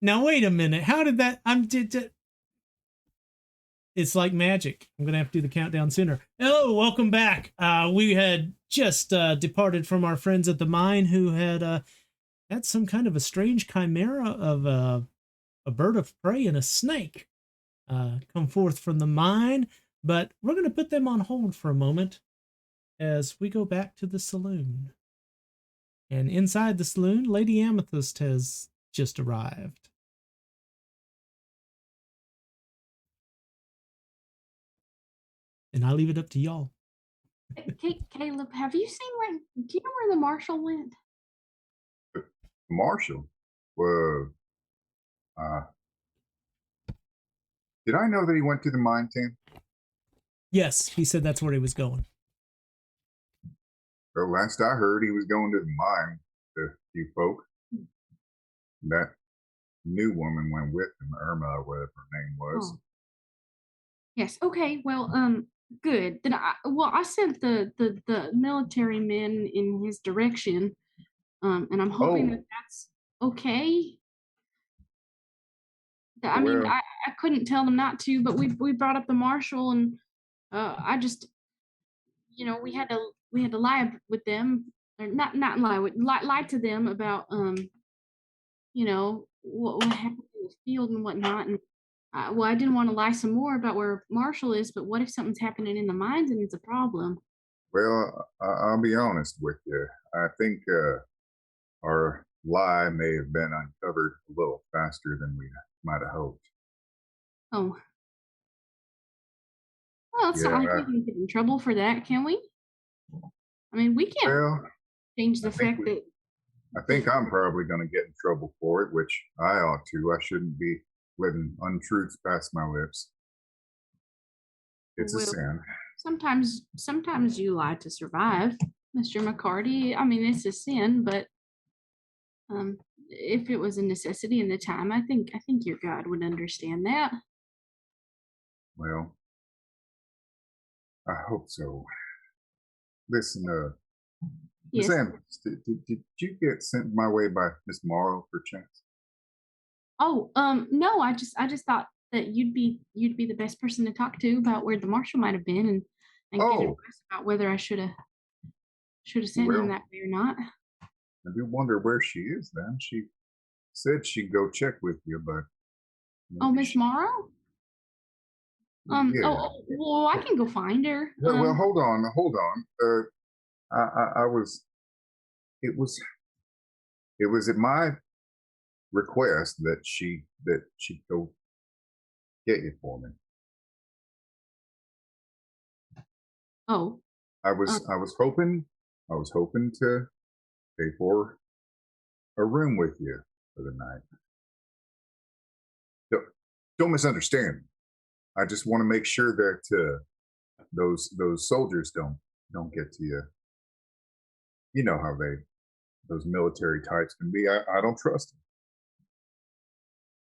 S1: Now wait a minute. How did that? It's like magic. I'm gonna have to do the countdown sooner. Hello, welcome back. We had just departed from our friends at the mine who had some kind of a strange chimera of a bird of prey and a snake come forth from the mine. But we're gonna put them on hold for a moment as we go back to the saloon. And inside the saloon, Lady Amethyst has just arrived. And I leave it up to y'all.
S4: Caleb, have you seen where? Do you know where the marshal went?
S3: Marshall? Well, did I know that he went to the mine, Tim?
S1: Yes, he said that's where he was going.
S3: Well, last I heard, he was going to the mine with a few folk. That new woman went with him, Irma, or whatever her name was.
S4: Oh. Yes. Okay. Well, good. Then I sent the military men in his direction, and I'm hoping that that's okay. I mean,
S3: Well,
S4: I couldn't tell them not to, but we brought up the marshal, and I just, we had to lie with them, or not lie to them about what happened in the field and whatnot, and well, I didn't want to lie some more about where Marshall is, but what if something's happening in the mines and it's a problem?
S3: well, I'll be honest with you. I think our lie may have been uncovered a little faster than we might have hoped.
S4: Oh, well, it's not like we can get in trouble for that, can we? I mean, we can't
S3: Well,
S4: change the fact that.
S3: I think I'm probably going to get in trouble for it, which I ought to. I shouldn't be letting untruths pass my lips. It's a
S4: Well,
S3: sin.
S4: Sometimes you lie to survive, Mr. McCarty. I mean, it's a sin, but if it was a necessity in the time, I think your God would understand that.
S3: Well, I hope so. Listen, Miss
S4: Yes.
S3: Amethyst, did you get sent my way by Miss Morrow per chance?
S4: Oh, no, I just thought that you'd be the best person to talk to about where the marshal might have been and get
S3: Oh,
S4: advice about whether I should have sent him
S3: well,
S4: that way or not.
S3: I do wonder where she is then. She said she'd go check with you, but
S4: Oh,
S3: maybe
S4: Miss Morrow?
S3: yeah.
S4: Well, I can go find her.
S3: Well, hold on. I was. It was at my request that she go get you for me.
S4: Oh,
S3: I was hoping to pay for a room with you for the night. Don't misunderstand me. I just want to make sure that those soldiers don't get to you. You know how those military types can be. I don't trust them.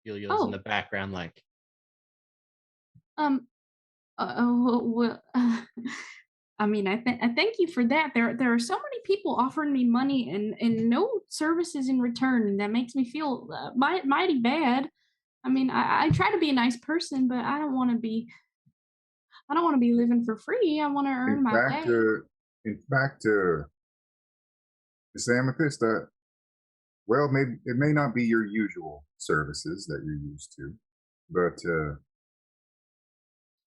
S5: Ilio's in the background, like,
S4: well, I mean, I thank you for that. There are so many people offering me money and no services in return, and that makes me feel mighty bad. I mean, I try to be a nice person, but I don't want to be living for free. I want to earn
S3: In
S4: my
S3: fact,
S4: way.
S3: Miss Amethyst, well, maybe it may not be your usual services that you're used to, but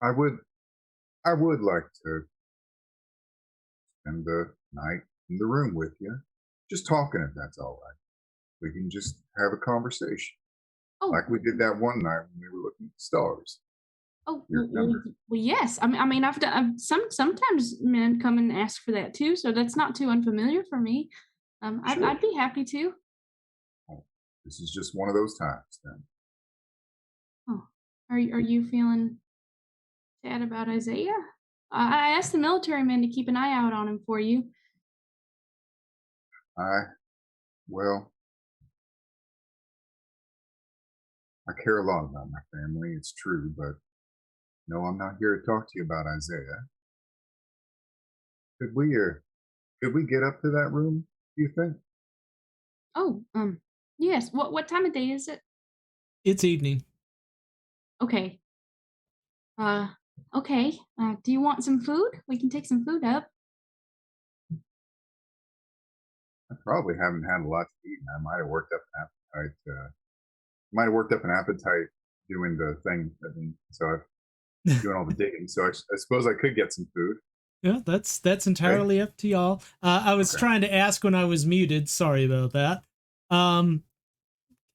S3: I would like to spend the night in the room with you, just talking if that's all right. We can just have a conversation,
S4: Oh,
S3: like we did that one night when we were looking at the stars.
S4: oh,
S3: You
S4: well,
S3: remember?
S4: yes. I mean, I've done sometimes men come and ask for that too, so that's not too unfamiliar for me.
S3: Sure.
S4: I'd be happy to.
S3: This is just one of those times then.
S4: Oh, are you feeling sad about Isaiah? I asked the military men to keep an eye out on him for you.
S3: Well, I care a lot about my family, it's true, but no, I'm not here to talk to you about Isaiah. Could we get up to that room, do you think?
S4: Oh, yes. What time of day is it?
S1: It's evening.
S4: Okay. Okay. Do you want some food? We can take some food up.
S3: I probably haven't had a lot to eat, and I might have worked up an appetite. Might have worked up an appetite doing the thing, so I'm doing all the digging. So I suppose I could get some food.
S1: Yeah, that's entirely up to y'all. I was trying to ask when I was muted. Sorry about that.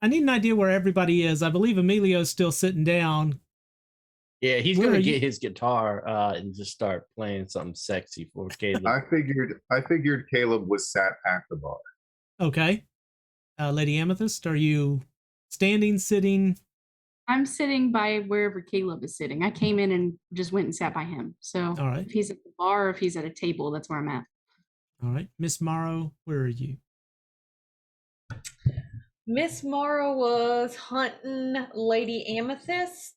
S1: I need an idea where everybody is. I believe Emilio's still sitting down.
S5: Yeah, he's
S1: Where
S5: gonna
S1: are
S5: get
S1: you?
S5: his guitar and just start playing something sexy for Caleb.
S3: I figured Caleb was sat at the bar.
S1: Okay. Lady Amethyst, are you standing, sitting?
S4: I'm sitting by wherever Caleb is sitting. I came in and just went and sat by him. So
S1: All right.
S4: if he's at the bar or if he's at a table, that's where I'm at.
S1: All right. Miss Morrow, where are you?
S2: Miss Morrow was hunting Lady Amethyst.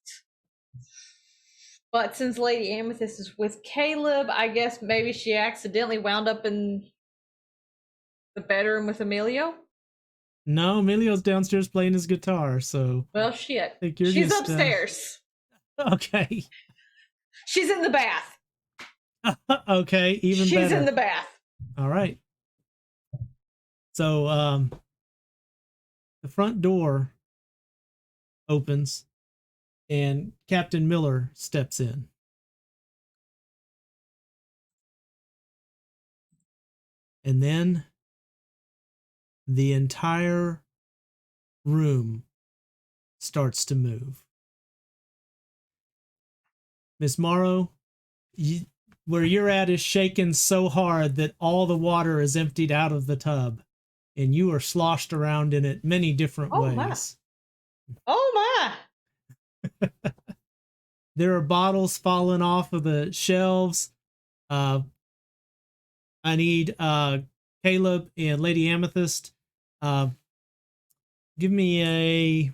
S2: But since Lady Amethyst is with Caleb, I guess maybe she accidentally wound up in the bedroom with Emilio.
S1: No, Emilio's downstairs playing his guitar, so.
S2: Well, shit.
S1: I think you're
S2: She's
S1: just,
S2: upstairs.
S1: Okay.
S2: She's in the bath.
S1: Okay, even better.
S2: She's in the bath.
S1: All right. So, the front door opens and Captain Miller steps in. And then the entire room starts to move. Miss Morrow, where you're at is shaking so hard that all the water is emptied out of the tub, and you are sloshed around in it many different ways.
S2: Oh my!
S1: There are bottles falling off of the shelves. I need Caleb and Lady Amethyst. Give me a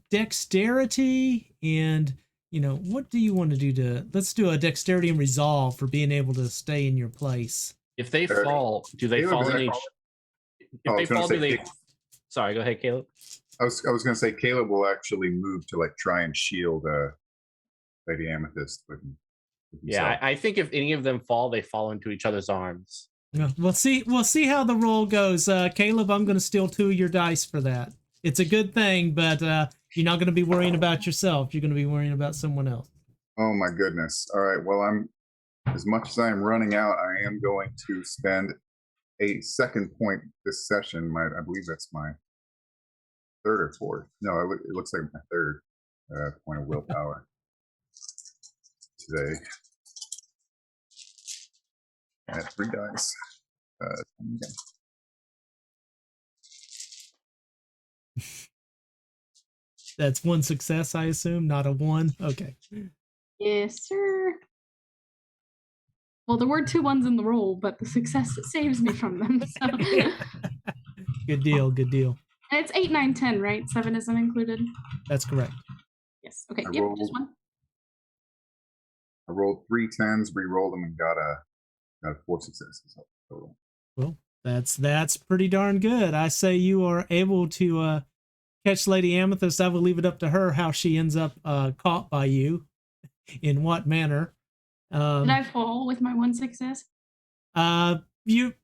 S1: dexterity, and what do you want to do let's do a dexterity and resolve for being able to stay in your place.
S5: If they fall, do they fall in each? If they fall, do they? Sorry, go ahead, Caleb.
S3: I was going to say Caleb will actually move to try and shield Lady Amethyst with himself.
S5: Yeah, I think if any of them fall, they fall into each other's arms.
S1: Yeah, we'll see how the roll goes. Caleb, I'm going to steal 2 of your dice for that. It's a good thing, but you're not going to be worrying about yourself. You're going to be worrying about someone else.
S3: Oh my goodness! All right. Well, as much as I am running out, I am going to spend a second point this session. I believe that's my third or fourth. No, it looks like my third point of willpower today. I had 3 dice.
S1: That's 1 success, I assume, not a 1. Okay.
S4: Yes, sir. Well, there were 2 ones in the roll, but the success saves me from them. So.
S1: Good deal. Good deal.
S4: And it's 8, 9, 10, right? 7 isn't included.
S1: That's correct.
S4: Yes. Okay. Just 1.
S3: I rolled 3 10s, re-rolled them, and got 4 successes total.
S1: Well, that's pretty darn good. I say you are able to catch Lady Amethyst. I will leave it up to her how she ends up caught by you, in what manner.
S4: Did I fall with my 1 success?
S1: No, you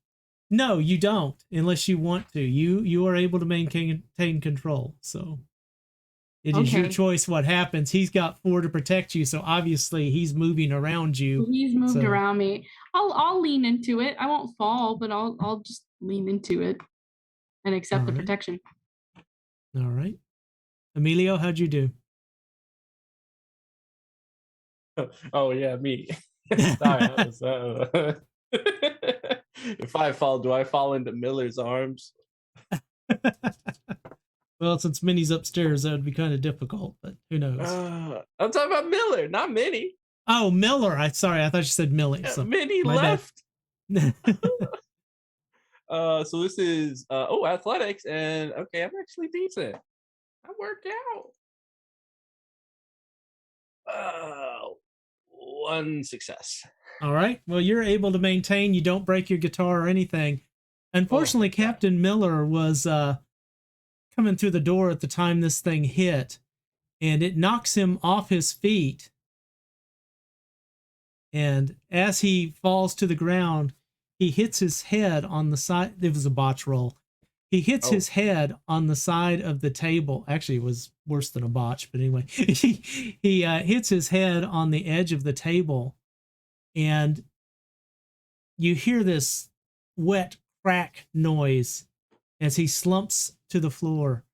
S1: don't, unless you want to. You are able to maintain control. So it is your choice what happens. He's got 4 to protect you, so obviously he's moving around you.
S4: He's moved around me. I'll lean into it. I won't fall, but I'll just lean into it and accept the protection.
S1: All right. Emilio, how'd you do?
S5: Oh yeah, me. Sorry. If I fall, do I fall into Miller's arms?
S1: Well, since Minnie's upstairs, that would be kind of difficult, but who knows?
S5: I'm talking about Miller, not Minnie.
S1: Oh, Miller. Sorry, I thought you said Millie.
S5: Yeah,
S1: So
S5: Minnie left. So this is athletics, and okay, I'm actually decent. I worked out. 1 success.
S1: All right. Well, you're able to maintain. You don't break your guitar or anything. Unfortunately, Captain Miller was kind coming through the door at the time this thing hit, and it knocks him off his feet. And as he falls to the ground, he hits his head on the side. It was a botch roll. He hits his head on the side of the table. Actually, it was worse than a botch, but anyway, he hits his head on the edge of the table, and you hear this wet crack noise as he slumps to the floor,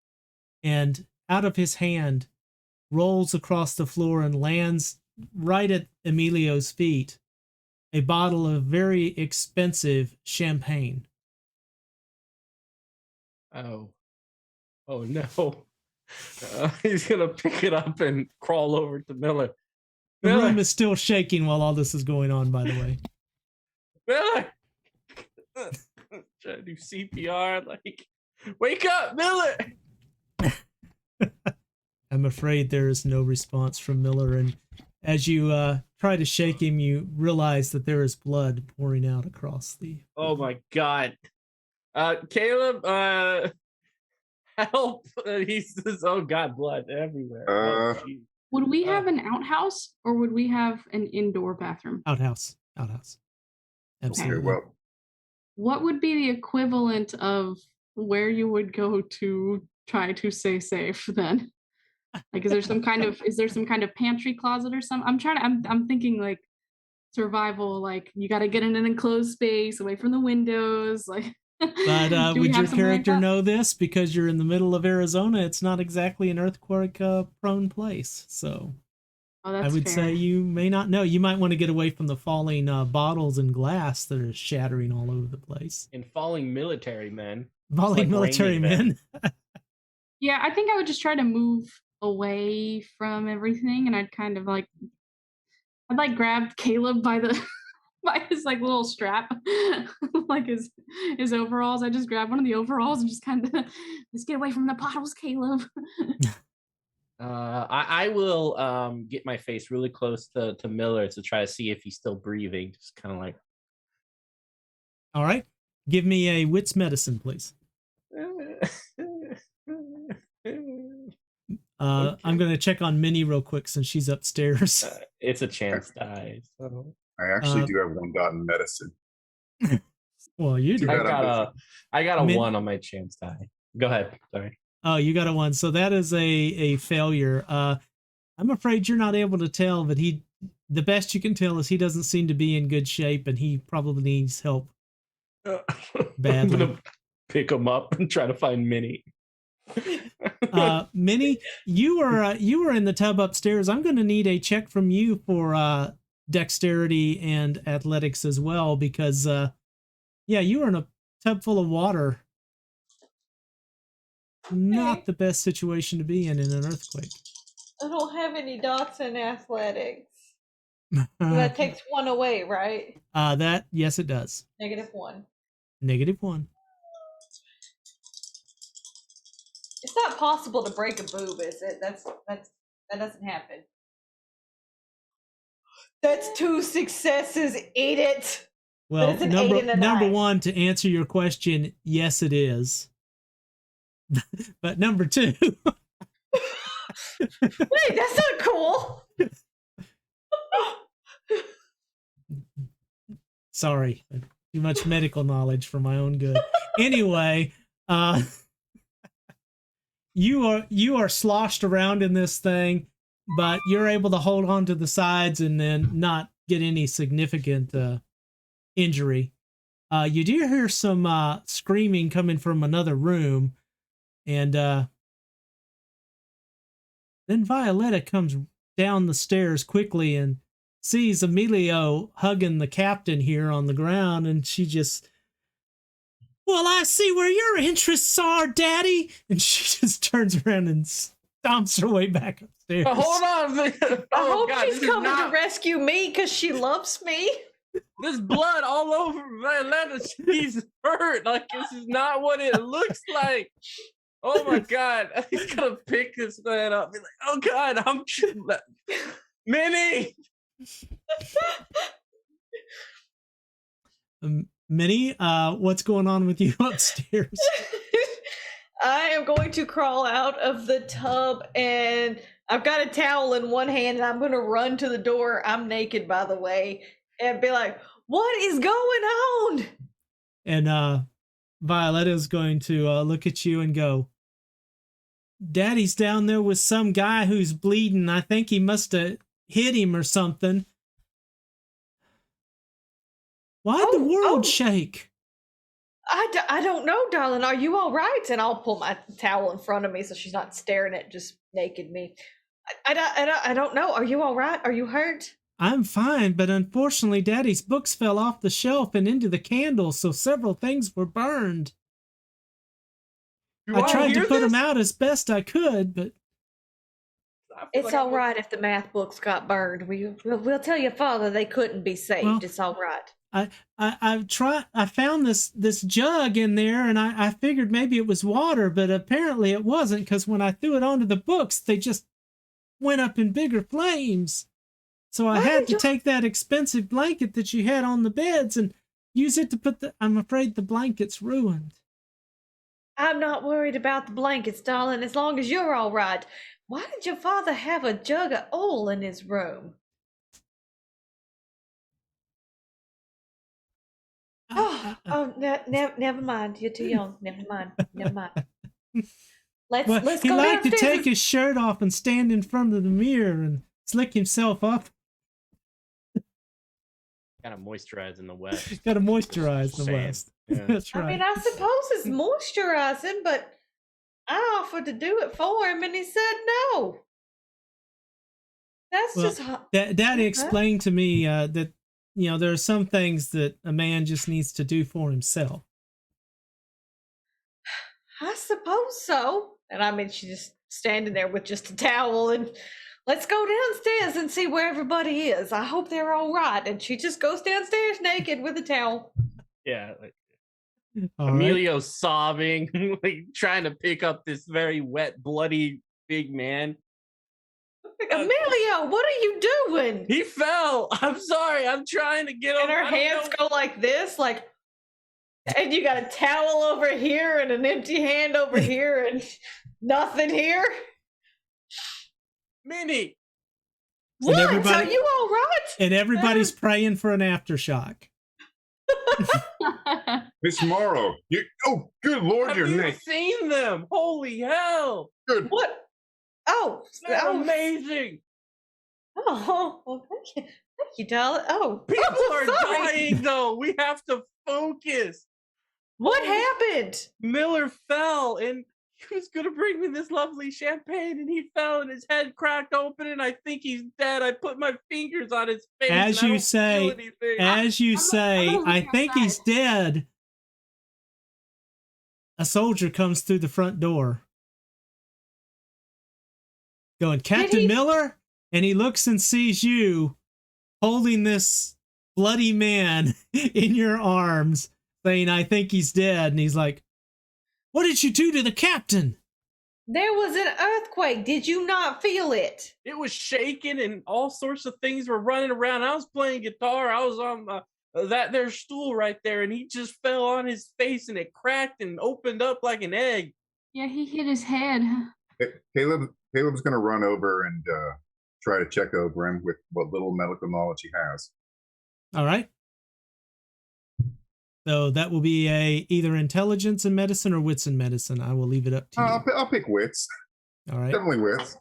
S1: and out of his hand rolls across the floor and lands right at Emilio's feet a bottle of very expensive champagne.
S5: Oh no. He's going to pick it up and crawl over to Miller.
S1: The
S5: Miller,
S1: room is still shaking while all this is going on, by the way.
S5: Miller! Trying to do CPR, like, wake up, Miller!
S1: I'm afraid there is no response from Miller, and as you try to shake him, you realize that there is blood pouring out across the...
S5: Oh my God. Caleb, help. He's just, oh God, blood everywhere. Oh,
S4: would we have an outhouse or would we have an indoor bathroom?
S1: Outhouse. Absolutely.
S3: Okay, well,
S4: What would be the equivalent of where you would go to try to stay safe then? Like, is there some kind of pantry closet or something? I'm thinking like survival, like you got to get in an enclosed space away from the windows, like.
S1: But would your character know this? Because you're in the middle of Arizona, it's not exactly an earthquake-prone place. So I would say you may not know. You might want to get away from the falling bottles and glass that are shattering all over the place.
S5: And falling military men.
S1: Falling military men.
S4: Yeah, I think I would just try to move away from everything, and I'd kind of like, I'd grab Caleb by his like little strap, like his overalls. I just grab one of the overalls and just kind of let's get away from the bottles, Caleb.
S5: I will get my face really close to Miller to try to see if he's still breathing. Just kind of like.
S1: All right, give me a wits medicine, please. Okay. I'm going to check on Minnie real quick since she's upstairs.
S5: It's a chance die. So.
S3: I actually do have 1 dot in medicine.
S1: Well, you do.
S5: I got a 1 on my chance die. Go ahead. Sorry.
S1: Oh, you got a 1. So that is a failure. I'm afraid you're not able to tell, but the best you can tell is he doesn't seem to be in good shape, and he probably needs help badly.
S5: I'm going to pick him up and try to find Minnie.
S1: Minnie, you were in the tub upstairs. I'm going to need a check from you for dexterity and athletics as well, because you were in a tub full of water. Not the best situation to be in an earthquake.
S2: I don't have any dots in athletics. That takes 1 away, right?
S1: Yes, it does.
S2: -1.
S1: -1.
S2: It's not possible to break a boob, is it? That doesn't happen. That's 2 successes. Eat it.
S1: Well, number 1, to answer your question, yes, it is. But number 2.
S2: Wait, that's not cool.
S1: Sorry, too much medical knowledge for my own good. Anyway, you are sloshed around in this thing, but you're able to hold on to the sides and then not get any significant injury. You do hear some screaming coming from another room, and then Violetta comes down the stairs quickly and sees Emilio hugging the captain here on the ground, and she just, well, I see where your interests are, Daddy. And she just turns around and stomps her way back upstairs.
S5: Hold on.
S2: I hope she's coming to rescue me because she loves me.
S5: There's blood all over Violetta. She's hurt. Like, this is not what it looks like. Oh my God. He's going to pick this man up. Be like, oh God, I'm Minnie.
S1: Minnie, what's going on with you upstairs?
S2: I am going to crawl out of the tub, and I've got a towel in one hand, and I'm going to run to the door. I'm naked, by the way, and be like, "What is going on?"
S1: And Violetta's going to look at you and go, Daddy's down there with some guy who's bleeding. I think he must have hit him or something. Why'd the world shake?
S2: I don't know, darling. Are you all right? And I'll pull my towel in front of me so she's not staring at just naked me. I don't know. Are you all right? Are you hurt?
S1: I'm fine, but unfortunately Daddy's books fell off the shelf and into the candles, so several things were burned. I tried to put them out as best I could, but...
S2: It's all right if the math books got burned. We'll tell your father they couldn't be saved.
S1: Well,
S2: it's all right.
S1: I found this jug in there, and I figured maybe it was water, but apparently it wasn't, because when I threw it onto the books, they just went up in bigger flames. So I had to take that expensive blanket that you had on the beds and use it to put I'm afraid the blanket's ruined.
S2: I'm not worried about the blankets, darling, as long as you're all right. Why did your father have a jug of oil in his room? Never mind. You're too young. Never mind. Let's go
S1: He liked to
S2: downstairs
S1: take his shirt off and stand in front of the mirror and slick himself up.
S5: Kind of moisturize in the west.
S1: Got to moisturize the
S5: Sand.
S1: West.
S5: Yeah.
S1: That's right.
S2: I mean, I suppose it's moisturizing, but I offered to do it for him, and he said no. That's
S1: Well,
S2: just
S1: Daddy explained to me that there are some things that a man just needs to do for himself.
S2: I suppose so. And I mean, she's just standing there with just a towel, and let's go downstairs and see where everybody is. I hope they're all right. And she just goes downstairs naked with a towel.
S5: Yeah. Like,
S1: All
S5: Emilio's sobbing, like trying to pick up this very wet, bloody big man.
S2: Emilio, what are you doing?
S5: He fell. I'm sorry. I'm trying to get him.
S2: And her hands go like this, like, and you got a towel over here and an empty hand over here and nothing here.
S5: Minnie.
S2: What?
S1: everybody-
S2: Are you all right?
S1: And everybody's praying for an aftershock.
S3: Miss Morrow, good Lord,
S5: Have
S3: your
S5: you
S3: neck.
S5: seen them? Holy hell.
S3: Good.
S2: What? Oh,
S5: They're amazing.
S2: Oh, well, thank you, darling. Oh,
S5: People
S2: I'm
S5: are
S2: sorry.
S5: dying, though. We have to focus.
S2: What happened?
S5: Miller fell, and he was going to bring me this lovely champagne, and he fell, and his head cracked open, and I think he's dead. I put my fingers on his face.
S1: As
S5: and I
S1: you
S5: don't
S1: say,
S5: feel anything.
S1: I think he's dead. A soldier comes through the front door. Going, Captain Miller? And he looks and sees you holding this bloody man in your arms, saying, I think he's dead. And he's like, what did you do to the captain?
S2: There was an earthquake. Did you not feel it?
S5: It was shaking, and all sorts of things were running around. I was playing guitar. I was on that there stool right there, and he just fell on his face, and it cracked and opened up like an egg.
S4: Yeah, he hit his head.
S3: Caleb's going to run over and try to check over him with what little medical knowledge he has.
S1: All right. So that will be either intelligence and medicine or wits and medicine. I will leave it up to you.
S3: I'll pick wits.
S1: All right.
S3: Definitely wits.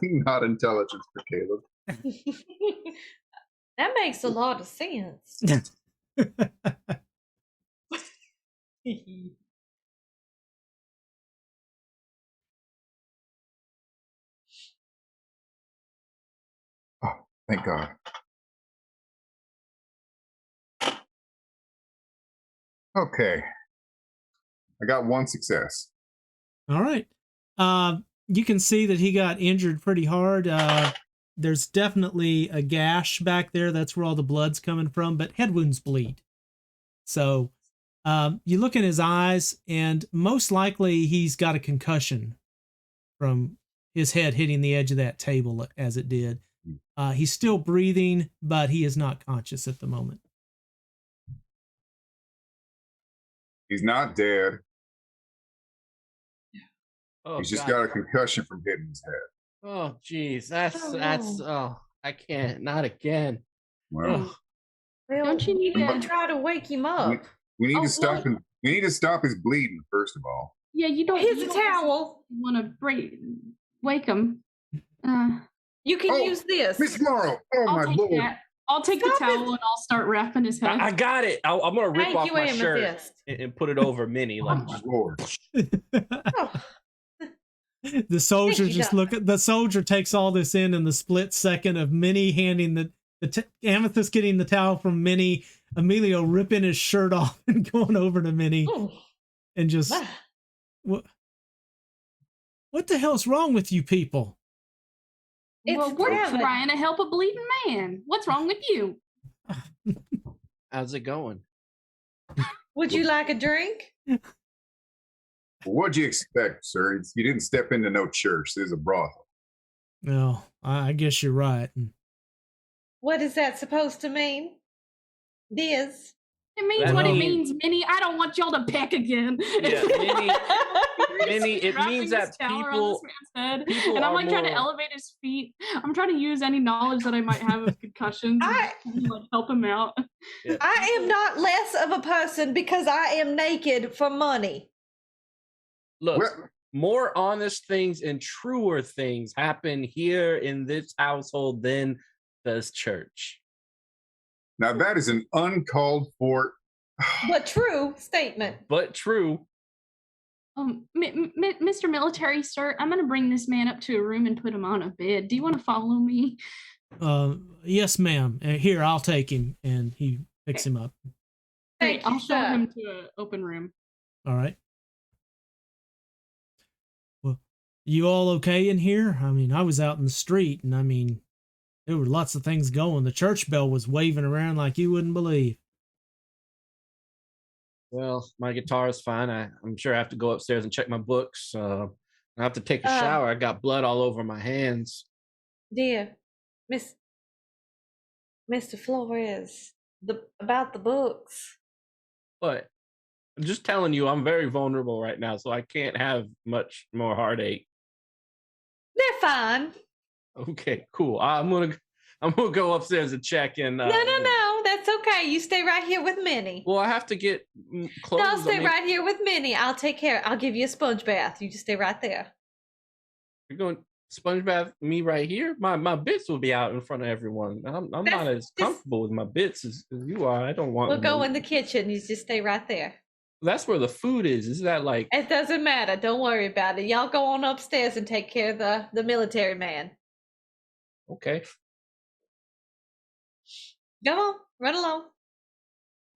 S3: Not intelligence for Caleb.
S2: That makes a lot of sense.
S3: Oh, thank God. Okay. I got one success.
S1: All right. You can see that he got injured pretty hard. There's definitely a gash back there. That's where all the blood's coming from, but head wounds bleed. So you look in his eyes, and most likely he's got a concussion from his head hitting the edge of that table as it did. He's still breathing, but he is not conscious at the moment.
S3: He's not dead.
S5: Oh,
S3: He's just
S5: God.
S3: got a concussion from hitting his head.
S5: Oh, geez. That's,
S2: Oh.
S5: oh, I can't. Not again.
S3: Well,
S5: Ugh.
S2: Well,
S4: Don't you need
S2: we
S4: to-
S2: can try to wake him
S3: we,
S2: up.
S3: we need
S4: Oh,
S3: to stop him. We need to stop his bleeding first of all.
S4: Yeah, you don't.
S2: Here's a towel.
S4: Want to wake him?
S2: You can
S3: Oh,
S2: use this.
S3: Miss Morrow. Oh
S4: I'll
S3: my
S4: take
S3: lord.
S4: that. I'll take
S2: Stop
S4: the towel and I'll start wrapping his head.
S5: I got it. I'm going to rip
S2: Thank
S5: off
S2: you,
S5: my shirt
S2: Amethyst.
S5: and put it over Minnie.
S3: Oh
S5: Like,
S3: my lord.
S2: Oh,
S1: The soldier
S2: you,
S1: just
S2: Doc.
S1: look at the soldier takes all this in the split second of Minnie handing the Amethyst getting the towel from Minnie, Emilio ripping his shirt off and going over to Minnie
S2: ooh,
S1: and just
S2: ah.
S1: what the hell's wrong with you people?
S4: Well,
S2: It's
S4: we're
S2: Gavin.
S4: trying to help a bleeding man. What's wrong with you?
S5: how's it going?
S2: Would you like a drink?
S3: What'd you expect, sir? You didn't step into no church. This is a brothel.
S1: No, I guess you're right.
S2: What is that supposed to mean? This.
S4: It means
S5: That
S4: what it
S5: means-
S4: means, Minnie. I don't want y'all to peck again.
S5: Yeah, Minnie, it
S4: Wrapping
S5: means
S4: this
S5: that
S4: towel around
S5: people,
S4: this man's head,
S5: people
S4: and I'm
S5: are
S4: like trying to
S5: more-
S4: elevate his feet. I'm trying to use any knowledge that I might have of concussions and like help him out.
S2: I am not less of a person because I am naked for money.
S5: look,
S3: Well,
S5: more honest things and truer things happen here in this household than does church.
S3: now that is an uncalled for.
S2: But true statement.
S5: But true.
S4: Mr. Military, sir, I'm gonna bring this man up to a room and put him on a bed. Do you want to follow me?
S1: Yes, ma'am. Here, I'll take him, and he picks him up.
S2: Thank
S4: I'll
S2: you,
S4: show
S2: sir.
S4: him to an open room.
S1: All right. Well, you all okay in here? I mean, I was out in the street, and I mean, there were lots of things going. The church bell was waving around like you wouldn't believe.
S5: Well, my guitar is fine. I'm sure I have to go upstairs and check my books. I have to take a shower. I got blood all over my hands.
S2: Dear Mr. Flores, about the books.
S5: But I'm just telling you, I'm very vulnerable right now, so I can't have much more heartache.
S2: They're fine.
S5: Okay, cool. I'm gonna go upstairs and check and.
S2: No, that's okay. You stay right here with Minnie.
S5: Well, I have to get clothes.
S2: No,
S5: I
S2: stay
S5: mean,
S2: right here with Minnie. I'll take care. I'll give you a sponge bath. You just stay right there.
S5: You're going sponge bath me right here. My bits will be out in front of everyone. I'm not as
S2: just-
S5: comfortable with my bits as you are. I don't want.
S2: We'll go
S5: no-
S2: in the kitchen. You just stay right there.
S5: That's where the food is. Is that like?
S2: It doesn't matter. Don't worry about it. Y'all go on upstairs and take care of the military man.
S5: Okay.
S2: Come on, run along.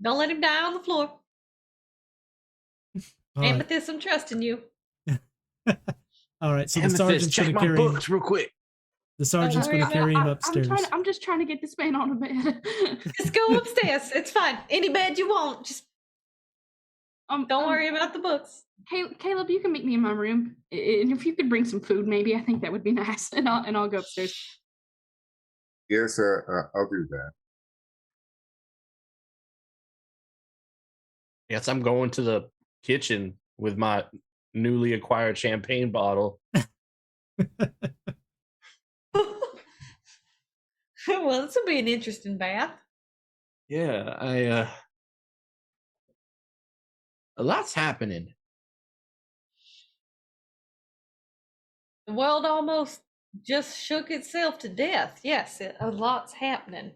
S2: Don't let him die on the floor.
S1: All right.
S2: Amethyst, I'm trusting you.
S1: All right. So the
S5: Amethyst,
S1: sergeant's
S5: check
S1: going to
S5: my
S1: carry him.
S5: books real quick.
S1: The sergeant's
S2: worry
S1: going to
S2: about
S1: carry him upstairs.
S4: I'm just trying to get this man on a bed.
S2: Just go upstairs. It's fine. Any bed you want. Just don't worry about the books.
S4: Caleb, you can meet me in my room, and if you could bring some food, maybe I think that would be nice. And I'll go upstairs.
S3: Yes, I'll do that.
S5: Yes, I'm going to the kitchen with my newly acquired champagne bottle.
S2: Well, this will be an interesting bath.
S5: Yeah, a lot's happening.
S2: The world almost just shook itself to death. Yes, a lot's happening.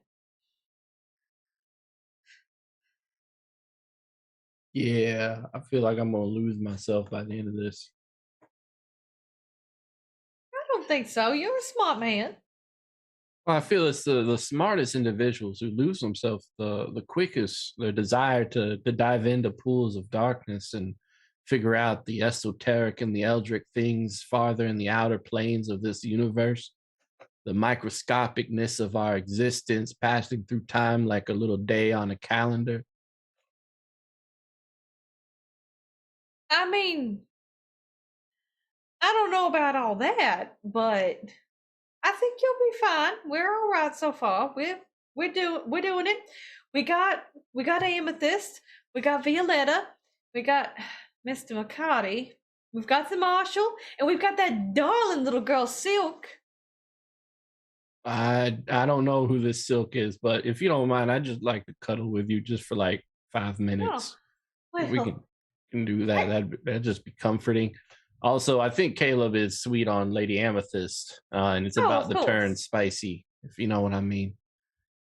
S5: Yeah, I feel like I'm gonna lose myself by the end of this.
S2: I don't think so. You're a smart man.
S5: Well, I feel it's the smartest individuals who lose themselves the quickest. Their desire to dive into pools of darkness and figure out the esoteric and the eldritch things farther in the outer planes of this universe. The microscopicness of our existence passing through time like a little day on a calendar.
S2: I mean, I don't know about all that, but I think you'll be fine. We're all right so far. We're doing it. We got Amethyst. We got Violetta. We got Mr. McCarty. We've got the Marshal, and we've got that darling little girl, Silk.
S5: I don't know who this Silk is, but if you don't mind, I'd just like to cuddle with you just for like 5 minutes.
S2: Well,
S5: We can do that. That'd just be comforting. Also, I think Caleb is sweet on Lady Amethyst, and it's about to turn spicy, if you know what I mean.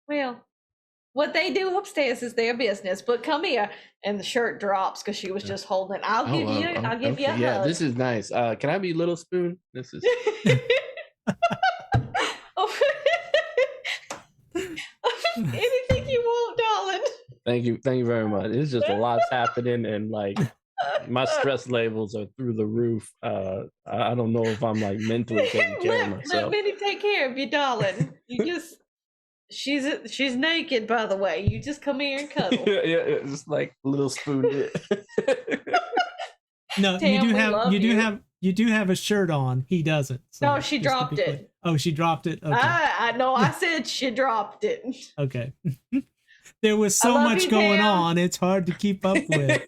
S2: Well, what they do upstairs is their business. But come here, and the shirt drops because she was just holding it. I'll give you a hug.
S5: Yeah, this is nice. Can I be Little Spoon? This is.
S2: Anything you want, darling.
S5: Thank you very much. It's just a lot's happening, and like my stress levels are through the roof. I don't know if I'm like mentally taking care of myself.
S2: Let Minnie take care of you, darling. You just she's naked, by the way. You just come here and cuddle.
S5: yeah, just like Little Spoon.
S1: No, you do have a shirt on. He doesn't. So
S2: no, she dropped it.
S1: Oh, she dropped it. Okay.
S2: I know. I said she dropped it.
S1: Okay. There was so much going on. It's hard to keep up with.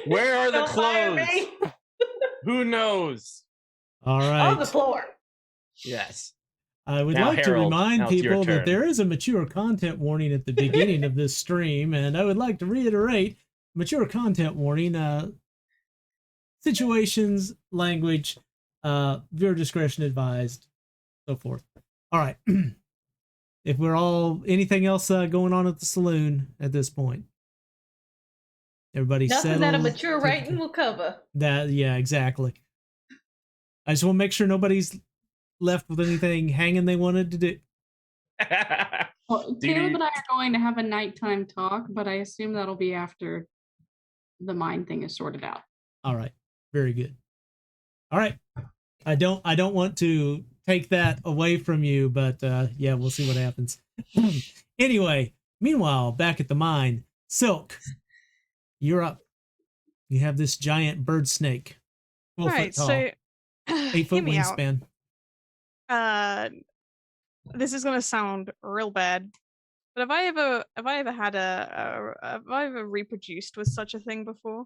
S5: Where are the clothes? Who knows?
S1: All right.
S2: On the floor.
S5: Yes.
S1: I would like to remind people that there is a mature content warning at the beginning of this stream, and I would like to reiterate mature content warning. Situations, language, viewer discretion advised, so forth. All right. If we're all anything else going on at the saloon at this point, everybody
S2: nothing
S1: settled,
S2: that a mature rating will cover.
S1: That exactly. I just want to make sure nobody's left with anything hanging they wanted to do.
S4: Well, Caleb and I are going to have a nighttime talk, but I assume that'll be after the mind thing is sorted out.
S1: All right. Very good. All right. I don't want to take that away from you, but yeah, we'll see what happens. Anyway, meanwhile, back at the mine, Silk, you're up. You have this giant bird snake. 12 foot tall,
S7: so
S1: 8 foot wingspan.
S7: This is gonna sound real bad, but have I ever reproduced with such a thing before?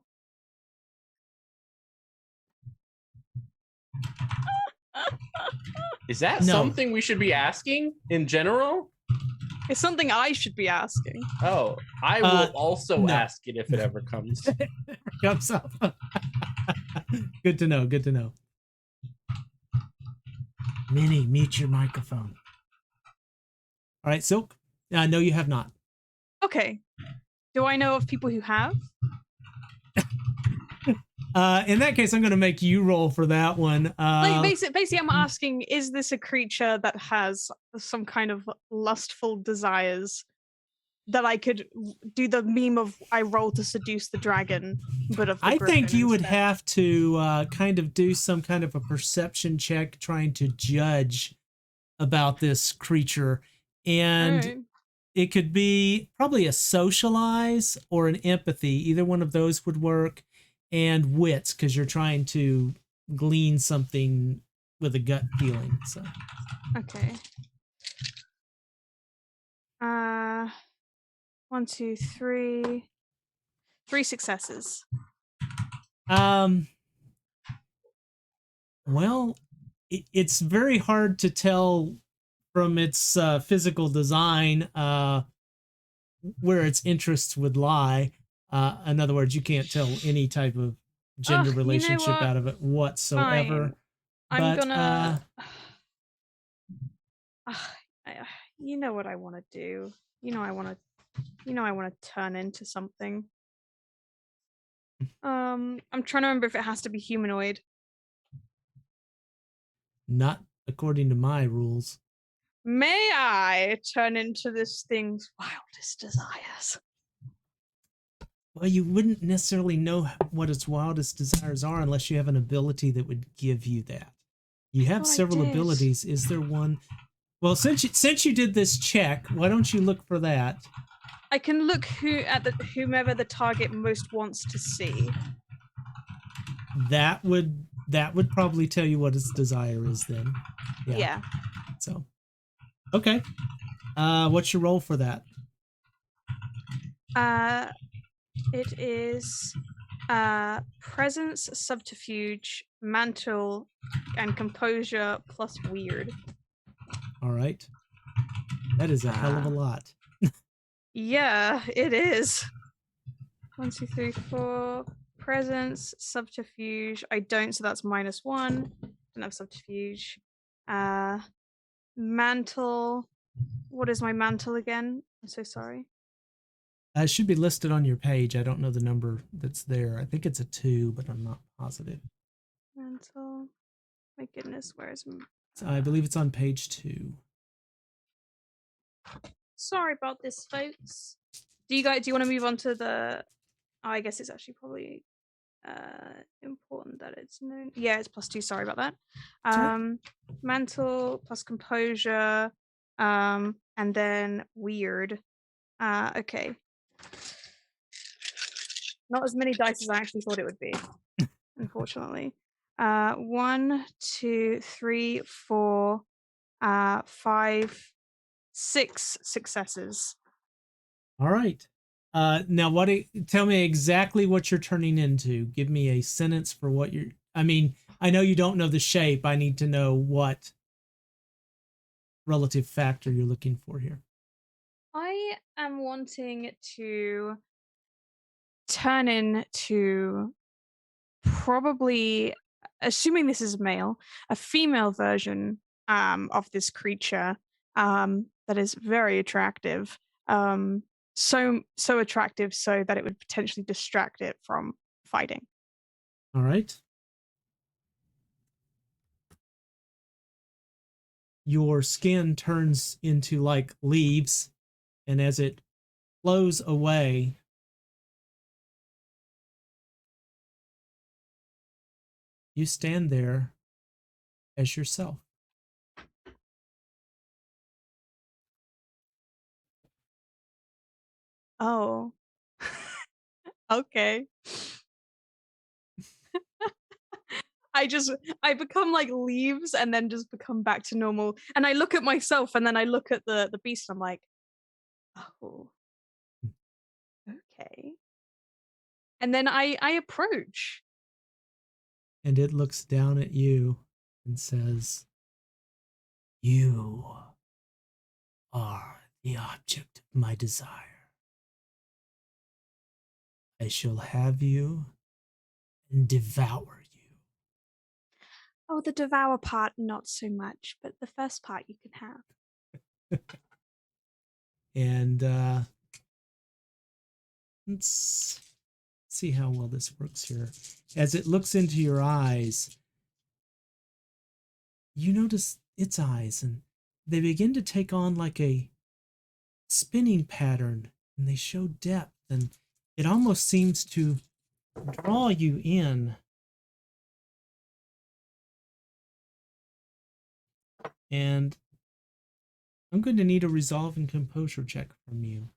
S5: Is that something we should be asking in general?
S7: It's something I should be asking.
S5: Oh, I will also ask it if it ever comes.
S1: Comes up. Good to know. Good to know. Minnie, mute your microphone. All right, Silk. No, you have not.
S7: Okay. Do I know of people who have?
S1: In that case, I'm going to make you roll for that one.
S7: Basically, I'm asking, is this a creature that has some kind of lustful desires that I could do the meme of I roll to seduce the dragon, but of the
S1: I think you would
S7: instead?
S1: have to kind of do some kind of a perception check trying to judge about this creature. And it could be probably a socialize or an empathy. Either one of those would work. And wits, because you're trying to glean something with a gut feeling. So,
S7: okay. 1, 2, 3. 3 successes.
S1: Well, it's very hard to tell from its physical design where its interests would lie. In other words, you can't tell any type of gender relationship out of it whatsoever.
S7: Fine. I'm gonna. You know what I want to do. I want to turn into something. I'm trying to remember if it has to be humanoid.
S1: Not according to my rules.
S7: May I turn into this thing's wildest desires?
S1: Well, you wouldn't necessarily know what its wildest desires are unless you have an ability that would give you that. You have several abilities. Is there one? Well, since you did this check, why don't you look for that?
S7: I can look whomever the target most wants to see.
S1: That would probably tell you what its desire is then.
S7: Yeah.
S1: So, okay. What's your roll for that?
S7: It is Presence, subterfuge, mantle, and composure plus weird.
S1: All right. That is a hell of a lot.
S7: Yeah, it is. 1, 2, 3, 4. Presence, subterfuge. I don't, so that's -1. Don't have subterfuge. Mantle. What is my mantle again? I'm so sorry.
S1: It should be listed on your page. I don't know the number that's there. I think it's a 2, but I'm not positive.
S7: Mantle. My goodness, where is
S1: I believe it's on page 2.
S7: Sorry about this, folks. Do you want to move on to the I guess it's actually probably important that it's known. Yeah, it's +2. Sorry about that.
S1: Sorry.
S7: Mantle plus composure, and then weird. Okay. Not as many dice as I actually thought it would be, unfortunately. 1, 2, 3, 4, 5, 6 successes.
S1: All right. Now, tell me exactly what you're turning into. Give me a sentence for what you're. I mean, I know you don't know the shape. I need to know what relative factor you're looking for here.
S7: I am wanting to turn into probably, assuming this is male, a female version of this creature that is very attractive. So attractive so that it would potentially distract it from fighting.
S1: All right. Your skin turns into like leaves, and as it flows away, you stand there as yourself.
S7: Oh. Okay. I become like leaves and then just become back to normal. And I look at myself and then I look at the beast and I'm like, oh, okay. And then I approach.
S1: And it looks down at you and says, "You are the object of my desire. I shall have you and devour you."
S7: Oh, the devour part, not so much, but the first part you can have.
S1: And let's see how well this works here. As it looks into your eyes, you notice its eyes, and they begin to take on like a spinning pattern, and they show depth, and it almost seems to draw you in. And I'm going to need a resolve and composure check from you.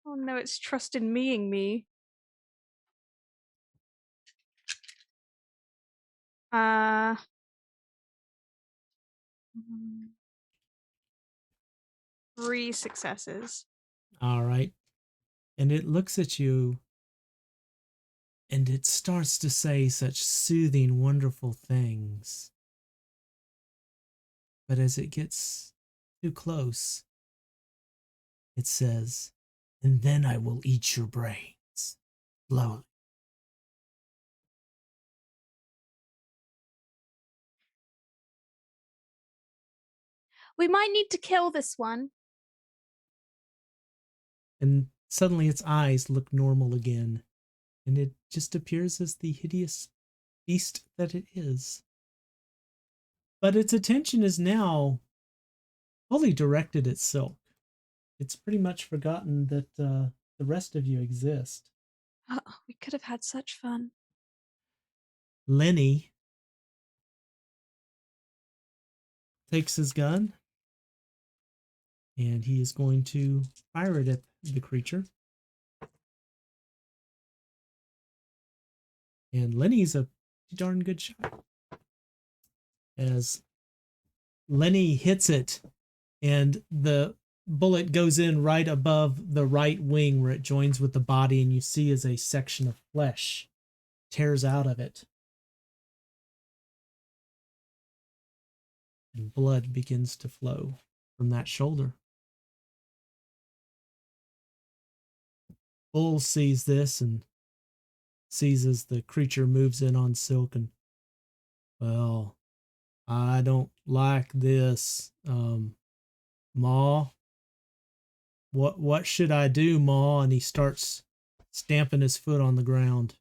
S7: Oh no, it's trust in meing me. 3 successes.
S1: All right. And it looks at you and it starts to say such soothing, wonderful things. But as it gets too close, it says, "And then I will eat your brains slowly."
S7: We might need to kill this one.
S1: And suddenly its eyes look normal again, and it just appears as the hideous beast that it is. But its attention is now fully directed at Silk. It's pretty much forgotten that the rest of you exist.
S7: We could have had such fun.
S1: Lenny takes his gun and he is going to fire it at the creature. And Lenny's a darn good shot. As Lenny hits it, and the bullet goes in right above the right wing where it joins with the body, and you see as a section of flesh tears out of it. And blood begins to flow from that shoulder. Bull sees this and sees as the creature moves in on Silk and, well, I don't like this. Ma, what should I do, Ma? And he starts stamping his foot on the ground,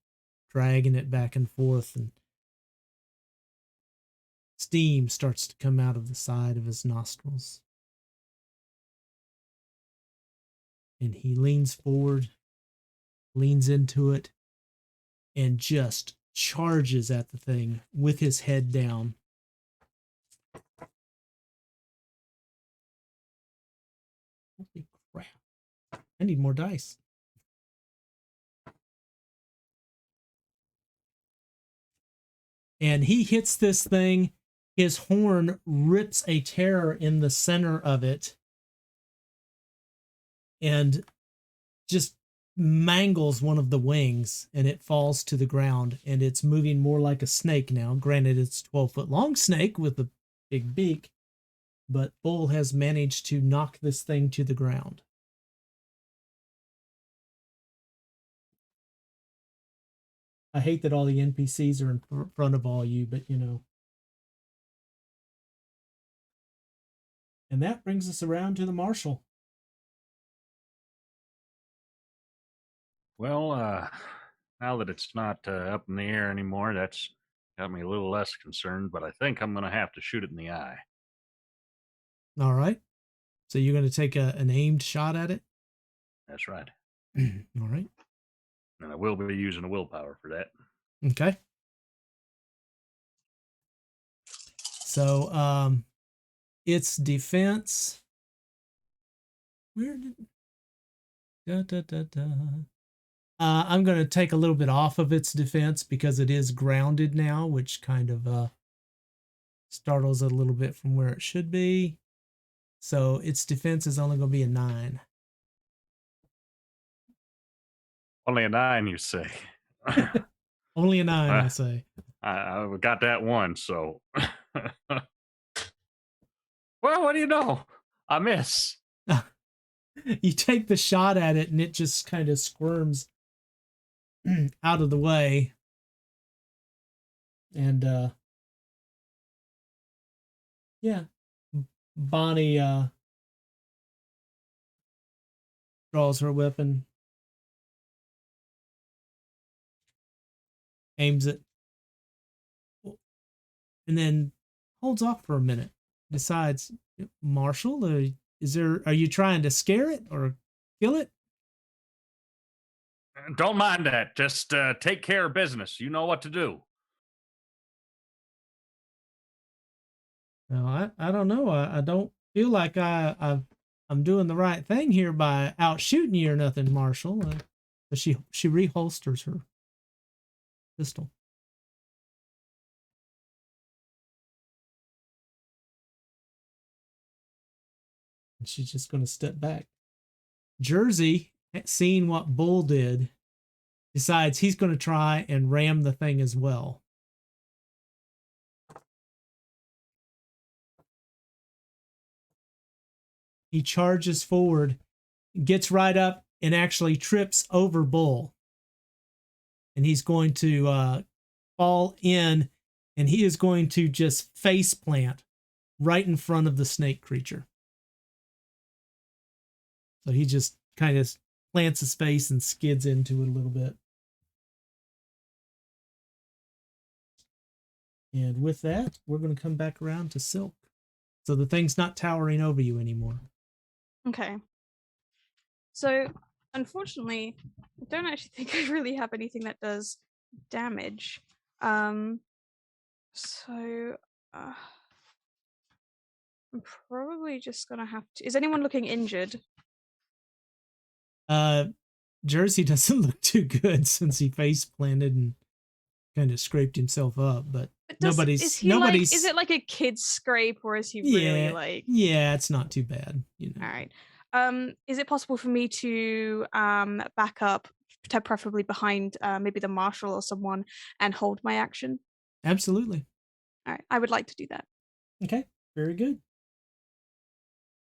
S1: dragging it back and forth, and steam starts to come out of the side of his nostrils. And he leans forward, leans into it, and just charges at the thing with his head down. Holy crap. I need more dice. And he hits this thing. His horn rips a tear in the center of it and just mangles one of the wings, and it falls to the ground, and it's moving more like a snake now. Granted, it's a 12-foot long snake with a big beak, but Bull has managed to knock this thing to the ground. I hate that all the NPCs are in front of all you, but you know. And that brings us around to the marshal.
S6: Well, now that it's not up in the air anymore, that's got me a little less concerned, but I think I'm going to have to shoot it in the eye.
S1: All right. So you're going to take an aimed shot at it?
S6: That's right.
S1: All right.
S6: And I will be using a willpower for that.
S1: Okay. So, its defense. Where did... I'm going to take a little bit off of its defense because it is grounded now, which kind of startles it a little bit from where it should be. So its defense is only going to be a 9.
S6: Only a 9, you say?
S1: Only a 9, I say.
S6: I got that one, so. Well, what do you know? I miss.
S1: You take the shot at it, and it just kind of squirms out of the way. And, yeah. Bonnie draws her weapon, aims it, and then holds off for a minute. Decides, Marshall, are you trying to scare it or kill it?
S6: Don't mind that. Just take care of business. You know what to do.
S1: Well, I don't know. I don't feel like I'm doing the right thing here by out shooting you or nothing, Marshall. But she reholsters her pistol. And she's just going to step back. Jersey, seeing what Bull did, decides he's going to try and ram the thing as well. He charges forward, gets right up, and actually trips over Bull. And he's going to fall in, and he is going to just face plant right in front of the snake creature. So he just kind of plants his face and skids into it a little bit. And with that, we're going to come back around to Silk. So the thing's not towering over you anymore.
S7: Okay. So, unfortunately, I don't actually think I really have anything that does damage. I'm probably just gonna have to. Is anyone looking injured?
S1: Jersey doesn't look too good since he face planted and kind of scraped himself up, but nobody's.
S7: Is it like a kid's scrape, or is he really like?
S1: Yeah, it's not too bad. You know.
S7: All right. Is it possible for me to back up preferably behind maybe the marshal or someone, and hold my action?
S1: Absolutely.
S7: All right, I would like to do that.
S1: Okay, very good.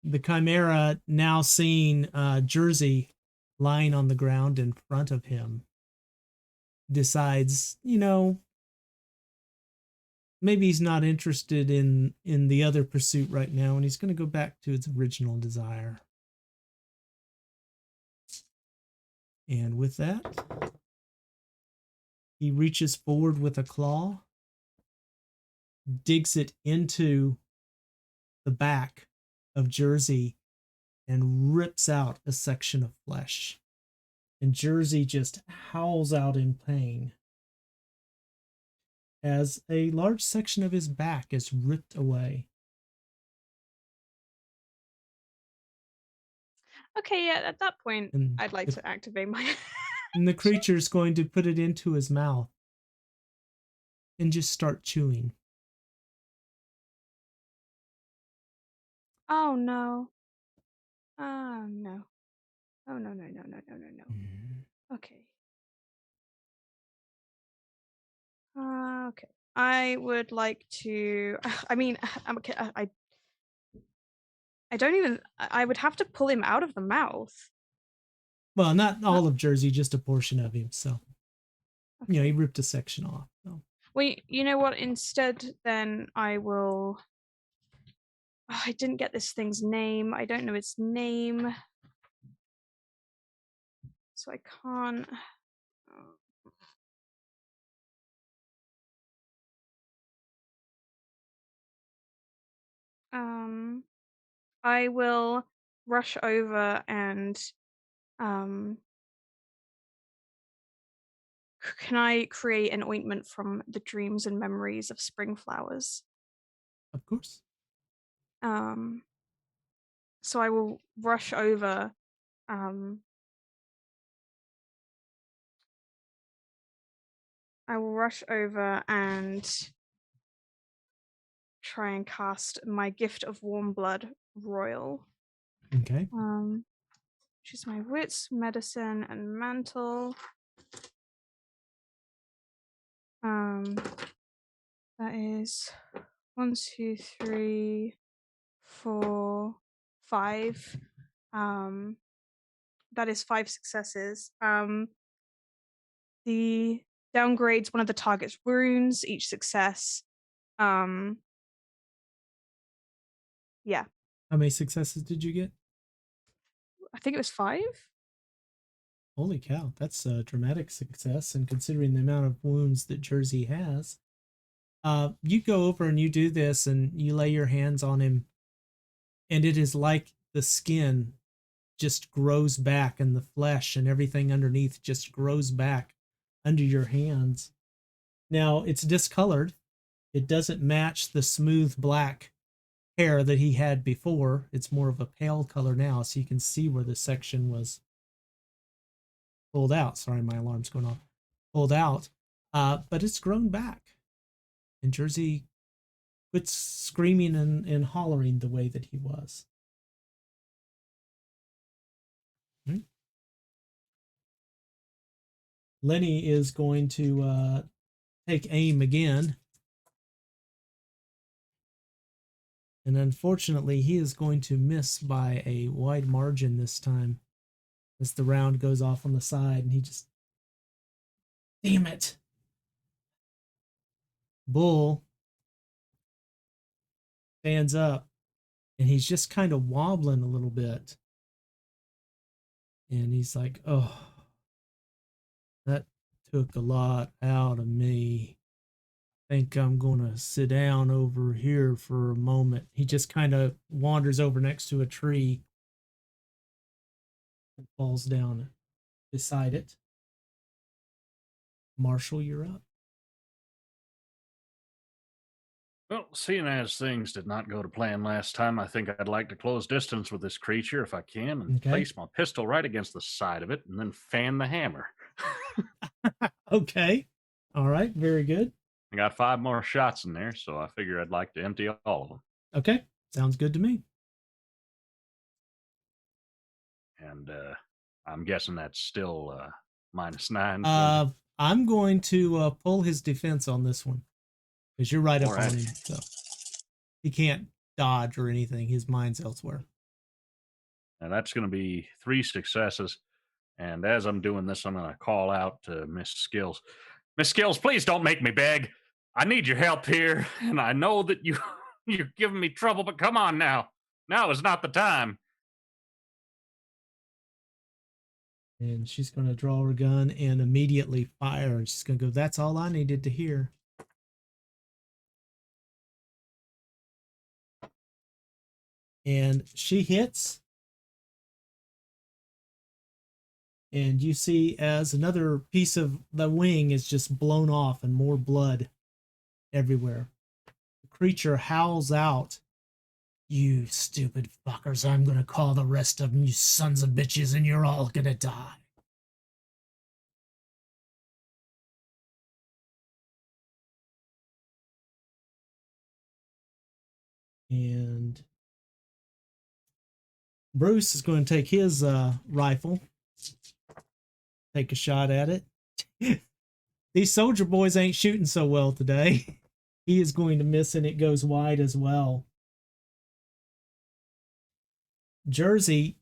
S1: The Chimera, now seeing Jersey lying on the ground in front of him, decides, maybe he's not interested in the other pursuit right now, and he's going to go back to its original desire. And with that, he reaches forward with a claw, digs it into the back of Jersey, and rips out a section of flesh. And Jersey just howls out in pain as a large section of his back is ripped away.
S7: Okay, yeah, at that point,
S1: And
S7: I'd like to activate my.
S1: And the creature's going to put it into his mouth and just start chewing.
S7: Oh no. Oh no. Oh no, no, no, no, no, no, no. Okay. Okay. I would like to. I mean, I'm okay. I don't even. I would have to pull him out of the mouth.
S1: Well, not all of Jersey, just a portion of him. So,
S7: Okay.
S1: he ripped a section off. So.
S7: Well, you know what? Instead, then I will. I didn't get this thing's name. I don't know its name. So I can't. I will rush over and can I create an ointment from the dreams and memories of spring flowers?
S1: Of course.
S7: So I will rush over and try and cast my Gift of Warm Blood Royal.
S1: Okay.
S7: Which is my wits, medicine, and mantle. That is 1, 2, 3, 4, 5. That is 5 successes. The downgrades one of the target's runes, each success. Yeah.
S1: How many successes did you get?
S7: I think it was 5.
S1: Holy cow, that's a dramatic success, and considering the amount of wounds that Jersey has. You go over and you do this, and you lay your hands on him, and it is like the skin just grows back, and the flesh and everything underneath just grows back under your hands. Now, it's discolored. It doesn't match the smooth black hair that he had before. It's more of a pale color now, so you can see where the section was pulled out. Sorry, my alarm's going off. Pulled out. But it's grown back. And Jersey quits screaming and hollering the way that he was. Lenny is going to take aim again. And unfortunately, he is going to miss by a wide margin this time as the round goes off on the side, and he just... Damn it! Bull stands up, and he's just kind of wobbling a little bit. And he's like, oh, that took a lot out of me. I think I'm going to sit down over here for a moment. He just kind of wanders over next to a tree and falls down beside it. Marshall, you're up.
S6: Well, seeing as things did not go to plan last time, I think I'd like to close distance with this creature if I can, and
S1: Okay.
S6: place my pistol right against the side of it and then fan the hammer.
S1: Okay. All right. Very good.
S6: I got 5 more shots in there, so I figure I'd like to empty all of them.
S1: Okay. Sounds good to me.
S6: And I'm guessing that's still -9.
S1: I'm going to pull his defense on this one because you're right up on
S6: Alright.
S1: him, so he can't dodge or anything. His mind's elsewhere.
S6: And that's going to be 3 successes. And as I'm doing this, I'm going to call out to Miss Skills. Miss Skills, please don't make me beg. I need your help here, and I know that you're giving me trouble, but come on now. Now is not the time.
S1: And she's going to draw her gun and immediately fire. And she's going to go, that's all I needed to hear. And she hits. And you see as another piece of the wing is just blown off and more blood everywhere. The creature howls out, "You stupid fuckers, I'm going to call the rest of them, you sons of bitches, and you're all going to die." And Bruce is going to take his rifle, take a shot at it. These soldier boys ain't shooting so well today. He is going to miss, and it goes wide as well. Jersey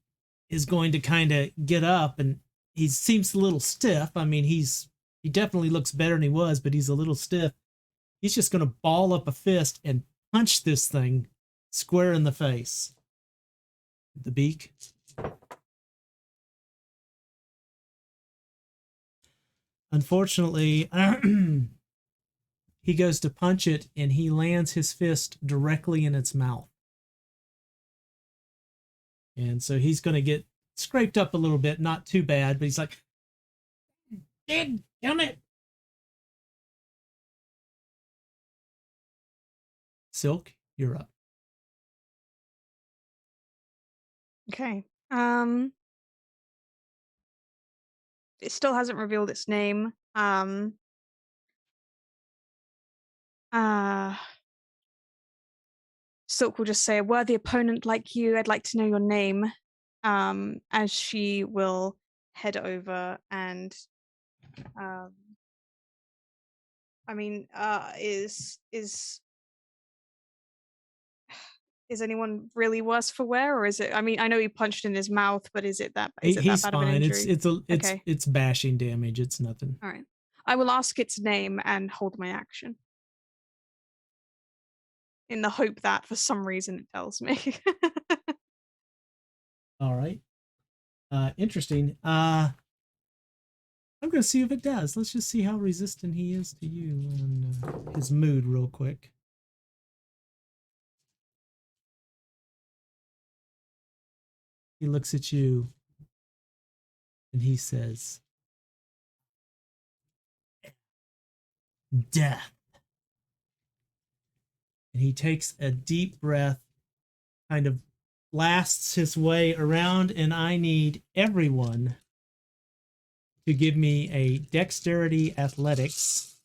S1: is going to kind of get up, and he seems a little stiff. I mean, he definitely looks better than he was, but he's a little stiff. He's just going to ball up a fist and punch this thing square in the face. The beak. Unfortunately, he goes to punch it and he lands his fist directly in its mouth. And so he's going to get scraped up a little bit, not too bad, but he's like, "Damn it." Silk, you're up.
S7: Okay. It still hasn't revealed its name. Silk will just say, "A worthy opponent like you, I'd like to know your name." As she will head over and is anyone really worse for wear, or is it? I mean, I know he punched in his mouth, but is it that
S1: He's
S7: bad of an
S1: fine.
S7: injury?
S1: It's
S7: Okay.
S1: it's bashing damage. It's nothing.
S7: All right. I will ask its name and hold my action in the hope that for some reason it tells me.
S1: All right. Interesting. I'm going to see if it does. Let's just see how resistant he is to you and his mood real quick. He looks at you and he says, "Death." And he takes a deep breath, kind of blasts his way around, and I need everyone to give me a dexterity athletics.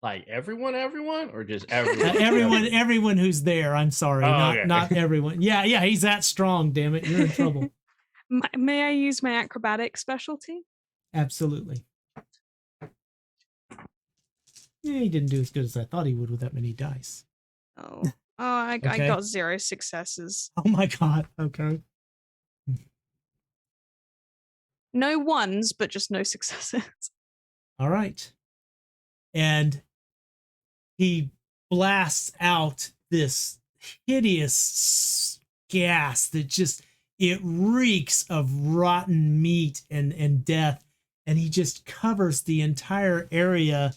S5: Like everyone, or just everyone?
S1: Everyone who's there. I'm sorry,
S5: Oh,
S1: not
S5: okay.
S1: everyone. Yeah, he's that strong. Damn it, you're in trouble.
S7: May I use my acrobatic specialty?
S1: Absolutely. Yeah, he didn't do as good as I thought he would with that many dice.
S7: Oh, I
S1: Okay.
S7: got 0 successes.
S1: Oh my god. Okay.
S7: No ones, but just no successes.
S1: All right. And he blasts out this hideous gas that just, it reeks of rotten meat and death. And he just covers the entire area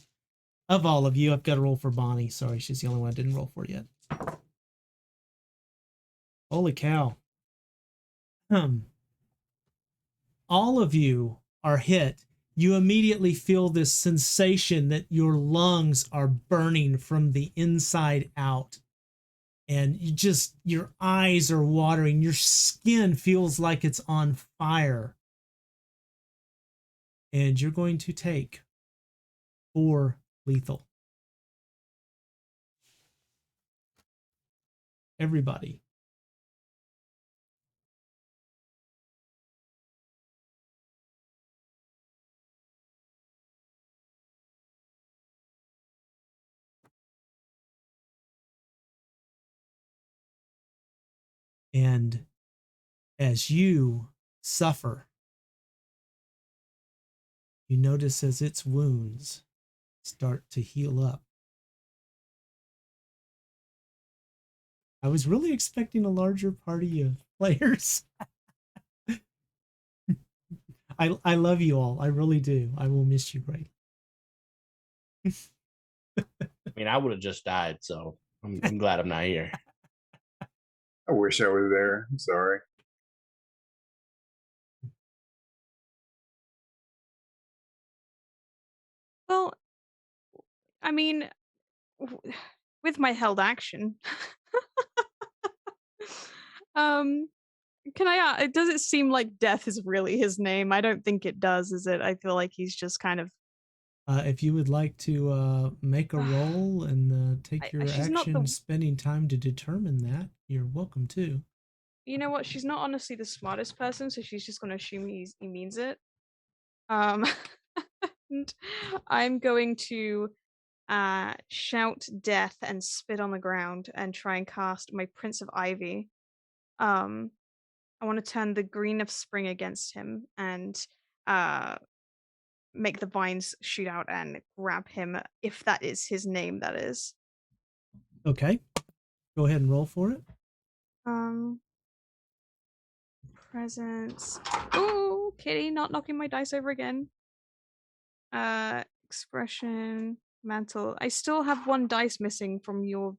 S1: of all of you. I've got to roll for Bonnie. Sorry, she's the only one I didn't roll for yet. Holy cow. All of you are hit. You immediately feel this sensation that your lungs are burning from the inside out. And your eyes are watering. Your skin feels like it's on fire. And you're going to take 4 lethal. Everybody. And as you suffer, you notice as its wounds start to heal up. I was really expecting a larger party of players. I love you all. I really do. I will miss you greatly.
S5: I mean, I would have just died, so I'm glad I'm not here.
S3: I wish I was there. I'm sorry.
S7: Well, I mean, with my held action, um, can I? Does it seem like death is really his name? I don't think it does. Is it? I feel like he's just kind of.
S1: If you would like to make a roll and take your
S7: She's not the.
S1: action, spending time to determine that, you're welcome to.
S7: You know what? She's not honestly the smartest person, so she's just gonna assume he means it. And I'm going to shout death and spit on the ground and try and cast my Prince of Ivy. I want to turn the green of spring against him and make the vines shoot out and grab him, if that is his name, that is.
S1: Okay. Go ahead and roll for it.
S7: Presence. Ooh, Kitty, not knocking my dice over again. Expression, mantle. I still have one dice missing from your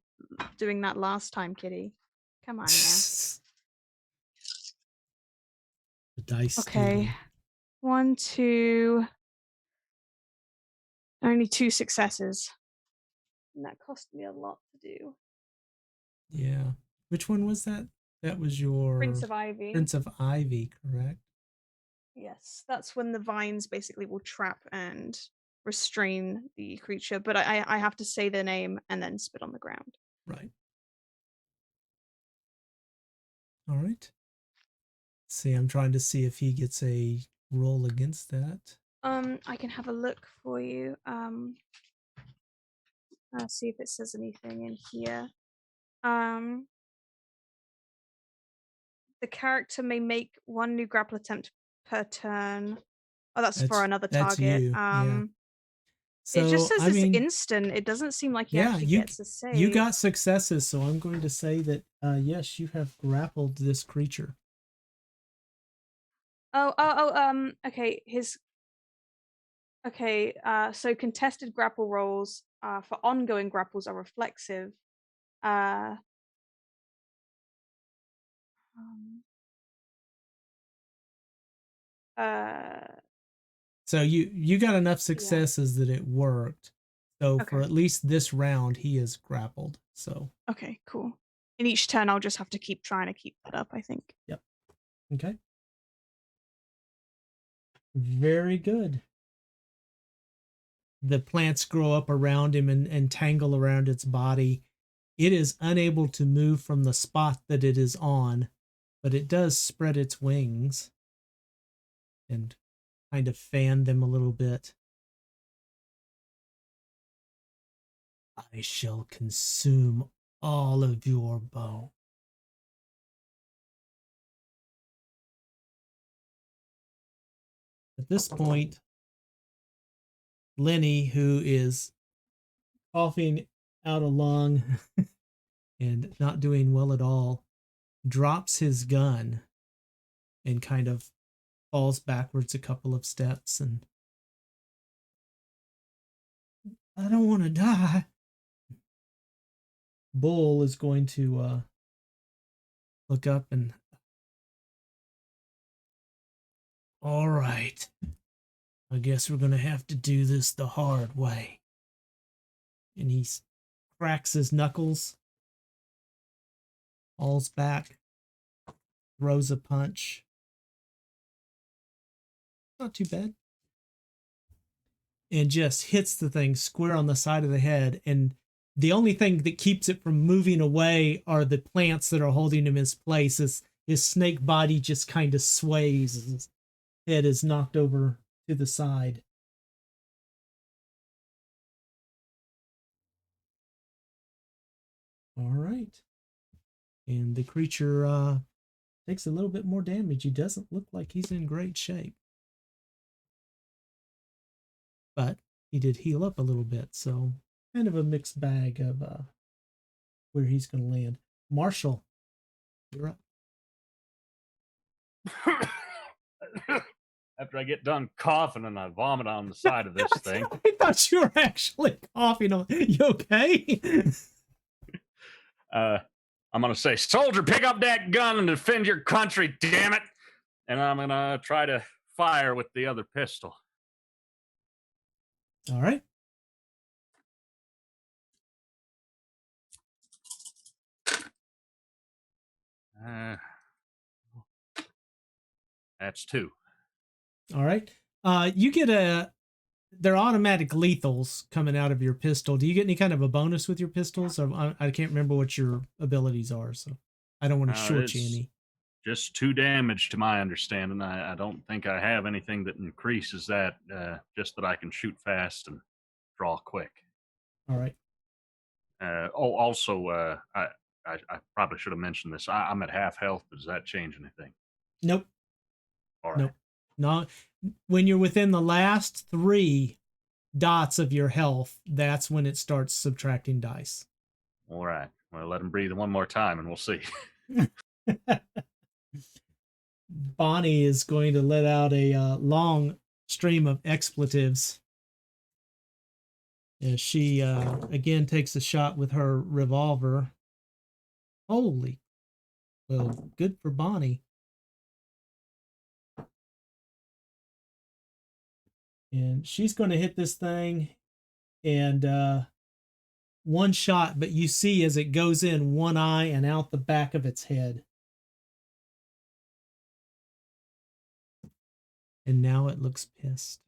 S7: doing that last time, Kitty. Come on now.
S1: The dice.
S7: Okay.
S1: Stealing.
S7: 1, 2. Only 2 successes. And that cost me a lot to do.
S1: Yeah. Which one was that? That was your
S7: Prince of Ivy.
S1: Prince of Ivy, correct?
S7: Yes, that's when the vines basically will trap and restrain the creature. But I have to say their name and then spit on the ground.
S1: Right. All right. See, I'm trying to see if he gets a roll against that.
S7: I can have a look for you. See if it says anything in here. The character may make 1 new grapple attempt per turn. Oh, that's for another
S1: that's
S7: target.
S1: You. Yeah. So,
S7: it just says
S1: I mean,
S7: it's instant. It doesn't seem like he actually gets a save.
S1: You got successes, so I'm going to say that yes, you have grappled this creature.
S7: Okay. So contested grapple rolls for ongoing grapples are reflexive.
S1: So you got enough successes that it worked. So for at least this round, he is grappled. So
S7: okay, cool. In each turn, I'll just have to keep trying to keep that up, I think.
S1: Yep. Okay. Very good. The plants grow up around him and tangle around its body. It is unable to move from the spot that it is on, but it does spread its wings and kind of fan them a little bit. I shall consume all of your bone. At this point, Lenny, who is coughing out a lung and not doing well at all, drops his gun and kind of falls backwards a couple of steps. And I don't want to die. Bull is going to look up and, all right, I guess we're going to have to do this the hard way. And he cracks his knuckles, falls back, throws a punch. Not too bad. And just hits the thing square on the side of the head. And the only thing that keeps it from moving away are the plants that are holding him in place. His snake body just kind of sways as his head is knocked over to the side. All right. And the creature takes a little bit more damage. He doesn't look like he's in great shape. But he did heal up a little bit, so kind of a mixed bag of where he's going to land. Marshall, you're up.
S6: After I get done coughing and I vomit on the side of this thing.
S1: I thought you were actually coughing on. You okay?
S6: I'm going to say, soldier, pick up that gun and defend your country, damn it. And I'm going to try to fire with the other pistol.
S1: All right.
S6: That's 2.
S1: All right. You get they're automatic lethals coming out of your pistol. Do you get any kind of a bonus with your pistols? I can't remember what your abilities are, so I don't want to short you any.
S6: Just 2 damage to my understanding. I don't think I have anything that increases that, just that I can shoot fast and draw quick.
S1: All right.
S6: Also, I probably should have mentioned this. I'm at half health, but does that change anything?
S1: Nope.
S6: All right.
S1: Nope. No. When you're within the last 3 dots of your health, that's when it starts subtracting dice.
S6: All right. Well, let him breathe one more time and we'll see.
S1: Bonnie is going to let out a long stream of expletives as she again takes a shot with her revolver. Holy, well, good for Bonnie. And she's going to hit this thing, and one shot, but you see as it goes in one eye and out the back of its head. And now it looks pissed.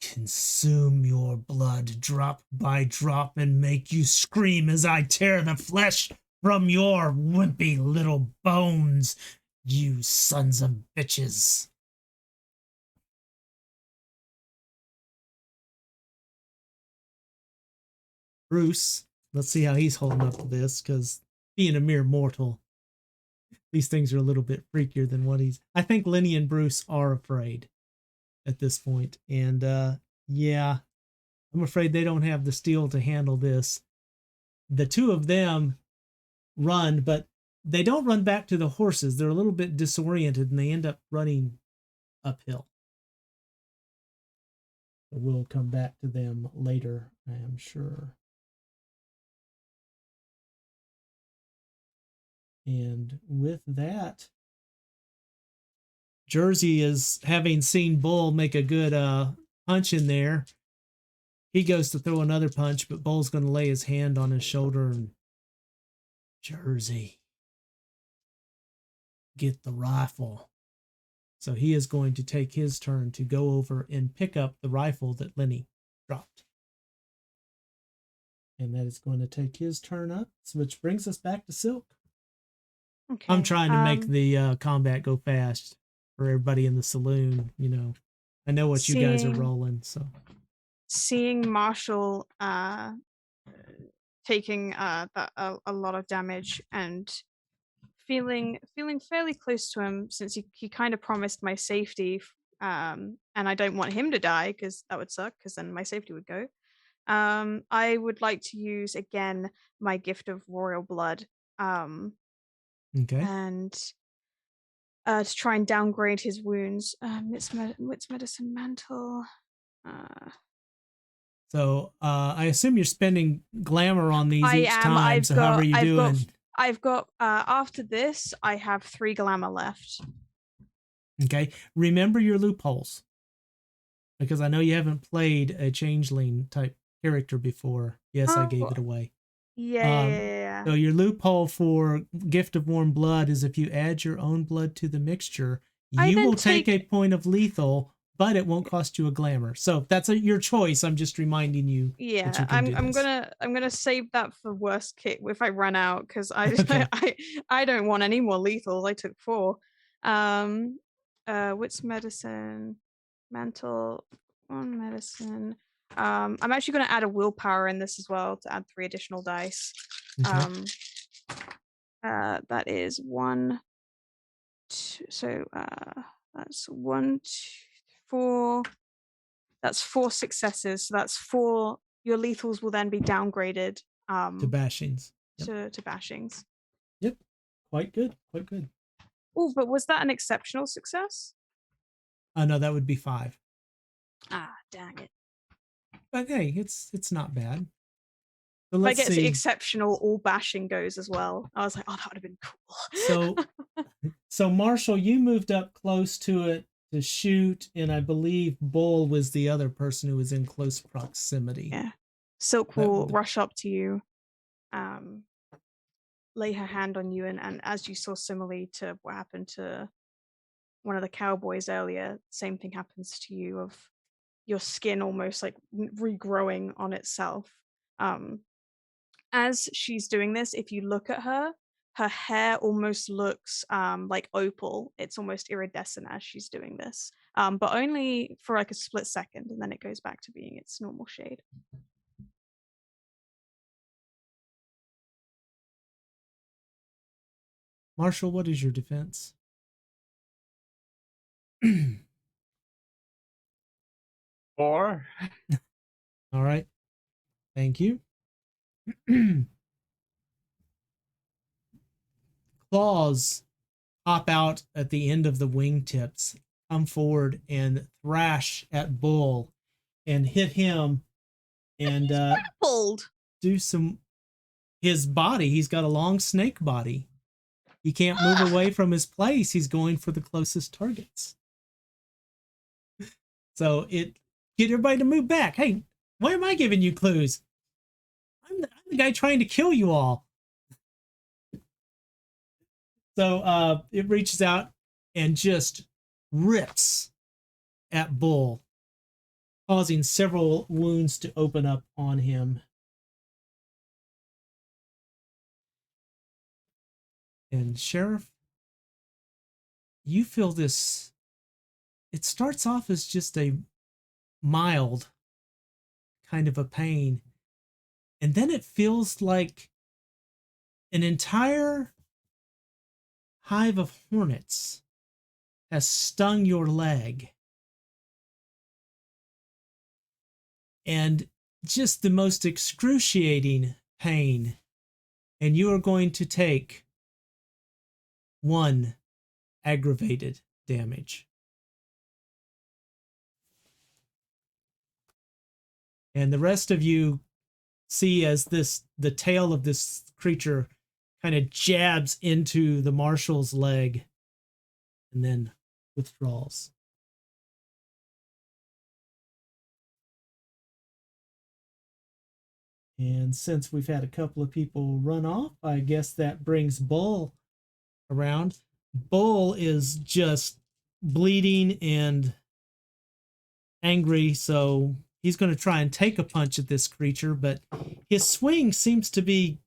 S1: Consume your blood drop by drop and make you scream as I tear the flesh from your wimpy little bones, you sons of bitches. Bruce, let's see how he's holding up to this, because being a mere mortal, these things are a little bit freakier than what he's... I think Lenny and Bruce are afraid at this point. And yeah, I'm afraid they don't have the steel to handle this. The 2 of them run, but they don't run back to the horses. They're a little bit disoriented and they end up running uphill. We'll come back to them later, I am sure. And with that, Jersey is, having seen Bull make a good punch in there. He goes to throw another punch, but Bull's going to lay his hand on his shoulder and, Jersey, get the rifle. So he is going to take his turn to go over and pick up the rifle that Lenny dropped. And that is going to take his turn up, which brings us back to Silk.
S7: Okay.
S1: I'm trying to make the combat go fast for everybody in the saloon. You know, I know what you guys are rolling. So
S7: seeing Marshall taking a lot of damage and feeling fairly close to him, since he kind of promised my safety, and I don't want him to die because that would suck, because then my safety would go. I would like to use again my gift of royal blood.
S1: Okay.
S7: And to try and downgrade his wounds. Wits medicine mantle.
S1: So I assume you're spending glamour on these each time. So how are you doing?
S7: I've got after this, I have 3 glamour left.
S1: Okay. Remember your loopholes, because I know you haven't played a changeling type character before. Yes, I gave it away.
S7: Yeah.
S1: So your loophole for Gift of Warm Blood is if you add your own blood to the mixture, you will take a point of lethal, but it won't cost you a glamour. So that's your choice. I'm just reminding you.
S7: Yeah,
S1: that you can do this.
S7: I'm gonna save that for worst kick if I run out, because
S1: Okay.
S7: I don't want any more lethals. I took 4. Wits medicine mantle. 1 medicine. I'm actually going to add a willpower in this as well to add 3 additional dice.
S1: Okay.
S7: That is 1, 2, so that's 1, 2, 4. That's 4 successes. So that's 4. Your lethals will then be downgraded
S1: To bashings.
S7: to bashings.
S1: Yep. Quite good. Quite good.
S7: Oh, but was that an exceptional success?
S1: No, that would be 5.
S7: Ah, dang it.
S1: But hey, it's not bad. So
S7: If I
S1: let's
S7: get to
S1: see.
S7: exceptional, all bashing goes as well. I was like, oh, that would have been cool.
S1: So Marshall, you moved up close to it to shoot, and I believe Bull was the other person who was in close proximity.
S7: Yeah. Silk will rush up to you, lay her hand on you, and as you saw similarly to what happened to one of the cowboys earlier, same thing happens to you, of your skin almost like regrowing on itself. As she's doing this, if you look at her hair almost looks like opal. It's almost iridescent as she's doing this, but only for like a split second, and then it goes back to being its normal shade.
S1: Marshall, what is your defense?
S6: 4.
S1: All right. Thank you. Claws pop out at the end of the wingtips, come forward and thrash at Bull and hit him and
S7: Grappled.
S1: do some his body. He's got a long snake body. He can't move away from his place. He's going for the closest targets. So get everybody to move back. Hey, why am I giving you clues? I'm the guy trying to kill you all. So it reaches out and just rips at Bull, causing several wounds to open up on him. And Sheriff, you feel this. It starts off as just a mild kind of a pain, and then it feels like an entire hive of hornets has stung your leg. And just the most excruciating pain. And you are going to take 1 aggravated damage. And the rest of you see as the tail of this creature kind of jabs into the marshal's leg and then withdraws. And since we've had a couple of people run off, I guess that brings Bull around. Bull is just bleeding and angry, so he's going to try and take a punch at this creature, but his swing seems to be...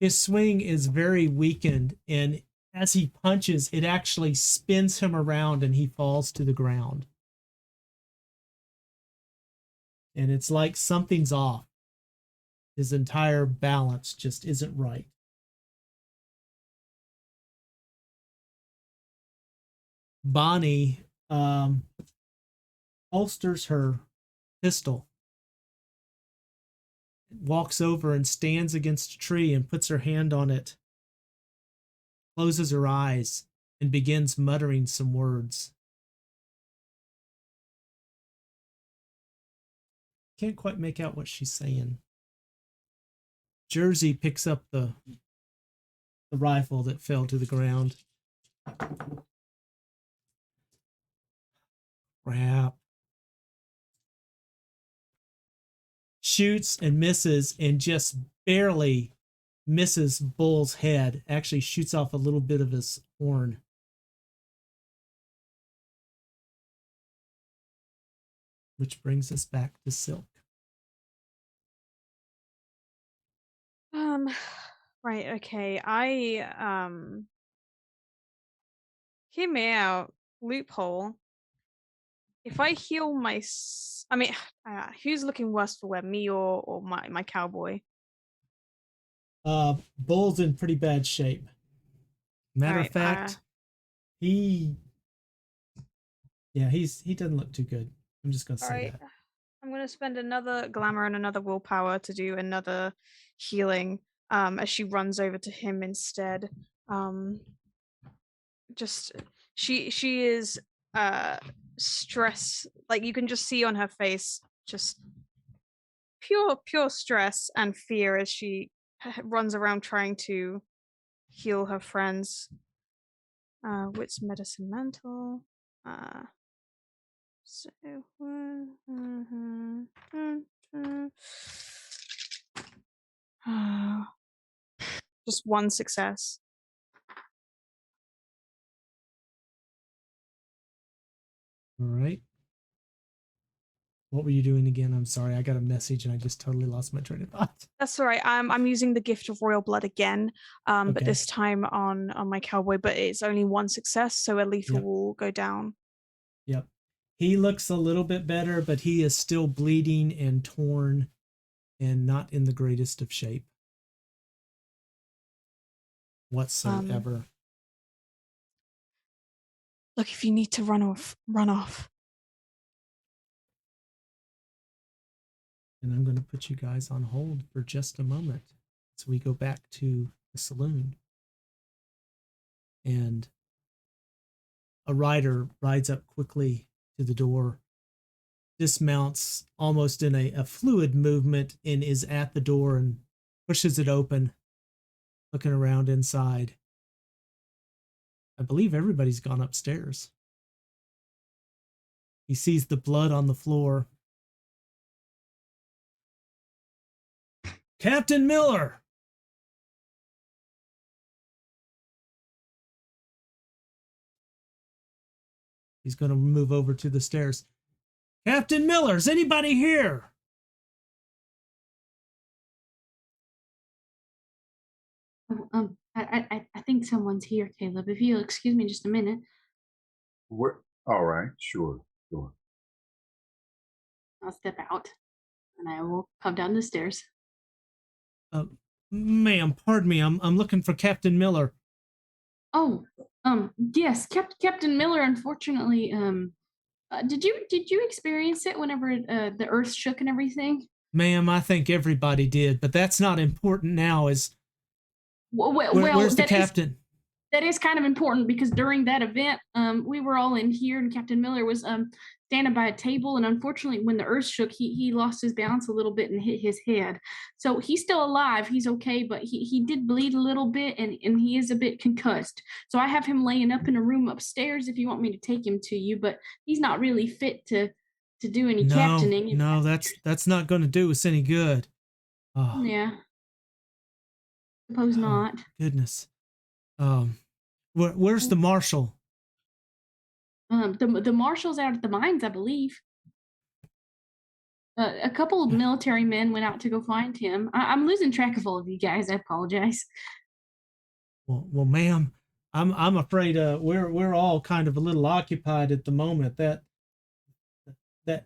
S1: His swing is very weakened, and as he punches, it actually spins him around and he falls to the ground. And it's like something's off. His entire balance just isn't right. Bonnie holsters her pistol, walks over and stands against a tree and puts her hand on it, closes her eyes, and begins muttering some words. Can't quite make out what she's saying. Jersey picks up the rifle that fell to the ground. Crap. Shoots and misses and just barely misses Bull's head. Actually shoots off a little bit of his horn. Which brings us back to Silk.
S7: Right, okay. Hear me out. Loophole. if I heal I mean, who's looking worse for wear, me or my cowboy?
S1: Bull's in pretty bad shape. Matter of
S7: Alright,
S1: fact, he doesn't look too good. I'm just gonna say
S7: alright.
S1: that.
S7: I'm gonna spend another glamour and another willpower to do another healing. As she runs over to him instead. Just she is stress, like you can just see on her face, just pure stress and fear as she runs around trying to heal her friends. Wits, medicine, mental. So just one success.
S1: All right. What were you doing again? I'm sorry. I got a message and I just totally lost my train of thought.
S7: That's all right. I'm using the gift of royal blood again, but
S1: Okay.
S7: this time on my cowboy. But it's only one success, so a lethal
S1: Yep.
S7: will go down.
S1: Yep. He looks a little bit better, but he is still bleeding and torn and not in the greatest of shape whatsoever.
S7: Look, if you need to run off, run off.
S1: And I'm going to put you guys on hold for just a moment as we go back to the saloon. And a rider rides up quickly to the door, dismounts almost in a fluid movement, and is at the door and pushes it open, looking around inside. I believe everybody's gone upstairs. He sees the blood on the floor. Captain Miller! He's going to move over to the stairs. Captain Miller, is anybody here?
S4: I think someone's here, Caleb. If you'll excuse me just a minute.
S3: All right, sure.
S4: I'll step out and I will come down the stairs.
S1: Ma'am, pardon me. I'm looking for Captain Miller.
S4: Oh, yes, Captain Miller. Unfortunately, did you experience it whenever the earth shook and everything?
S1: Ma'am, I think everybody did, but that's not important now. Where's the captain?
S4: That is kind of important because during that event, we were all in here and Captain Miller was standing by a table, and unfortunately when the earth shook, he lost his balance a little bit and hit his head. So he's still alive, he's okay, but he did bleed a little bit and he is a bit concussed. So I have him laying up in a room upstairs if you want me to take him to you, but he's not really fit to do any captaining.
S1: No, that's not going to do us any good. Oh.
S4: Yeah. Suppose not.
S1: Goodness. Where's the marshal?
S4: The marshal's out at the mines, I believe. A couple of military men went out to go find him. I'm losing track of all of you guys. I apologize.
S1: Well, ma'am, I'm afraid we're all kind of a little occupied at the moment. That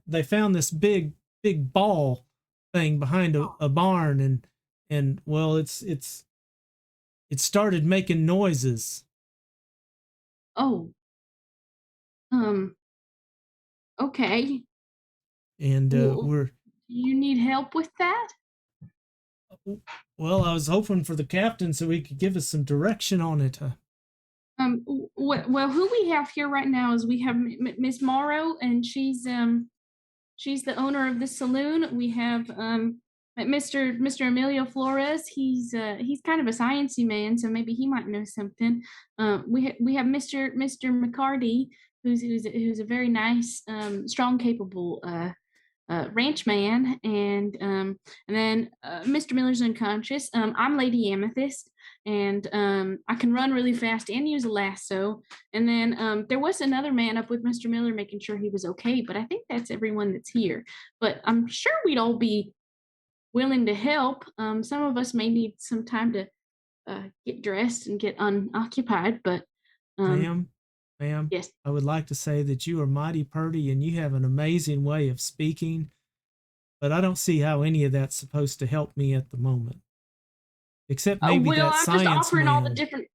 S1: they found this big ball thing behind a barn, and well, it started making noises.
S4: Oh. Okay.
S1: And
S4: Do you need help with that?
S1: Well, I was hoping for the captain so he could give us some direction on it.
S4: Well, who we have here right now is we have Miss Morrow, and she's the owner of the saloon. We have Mr. Emilio Flores. He's kind of a sciencey man, so maybe he might know something. We have Mr. McCarty, who's a very nice, strong, capable ranchman, and then Mr. Miller's unconscious. I'm Lady Amethyst, and I can run really fast and use a lasso. And then there was another man up with Mr. Miller making sure he was okay, but I think that's everyone that's here. But I'm sure we'd all be willing to help. Some of us may need some time to get dressed and get unoccupied, but
S1: Ma'am, Ma'am,
S4: Yes.
S1: I would like to say that you are mighty purty and you have an amazing way of speaking, but I don't see how any of that's supposed to help me at the moment. Except maybe
S4: Well,
S1: that
S4: I'm just
S1: science
S4: offering all the
S1: man.
S4: different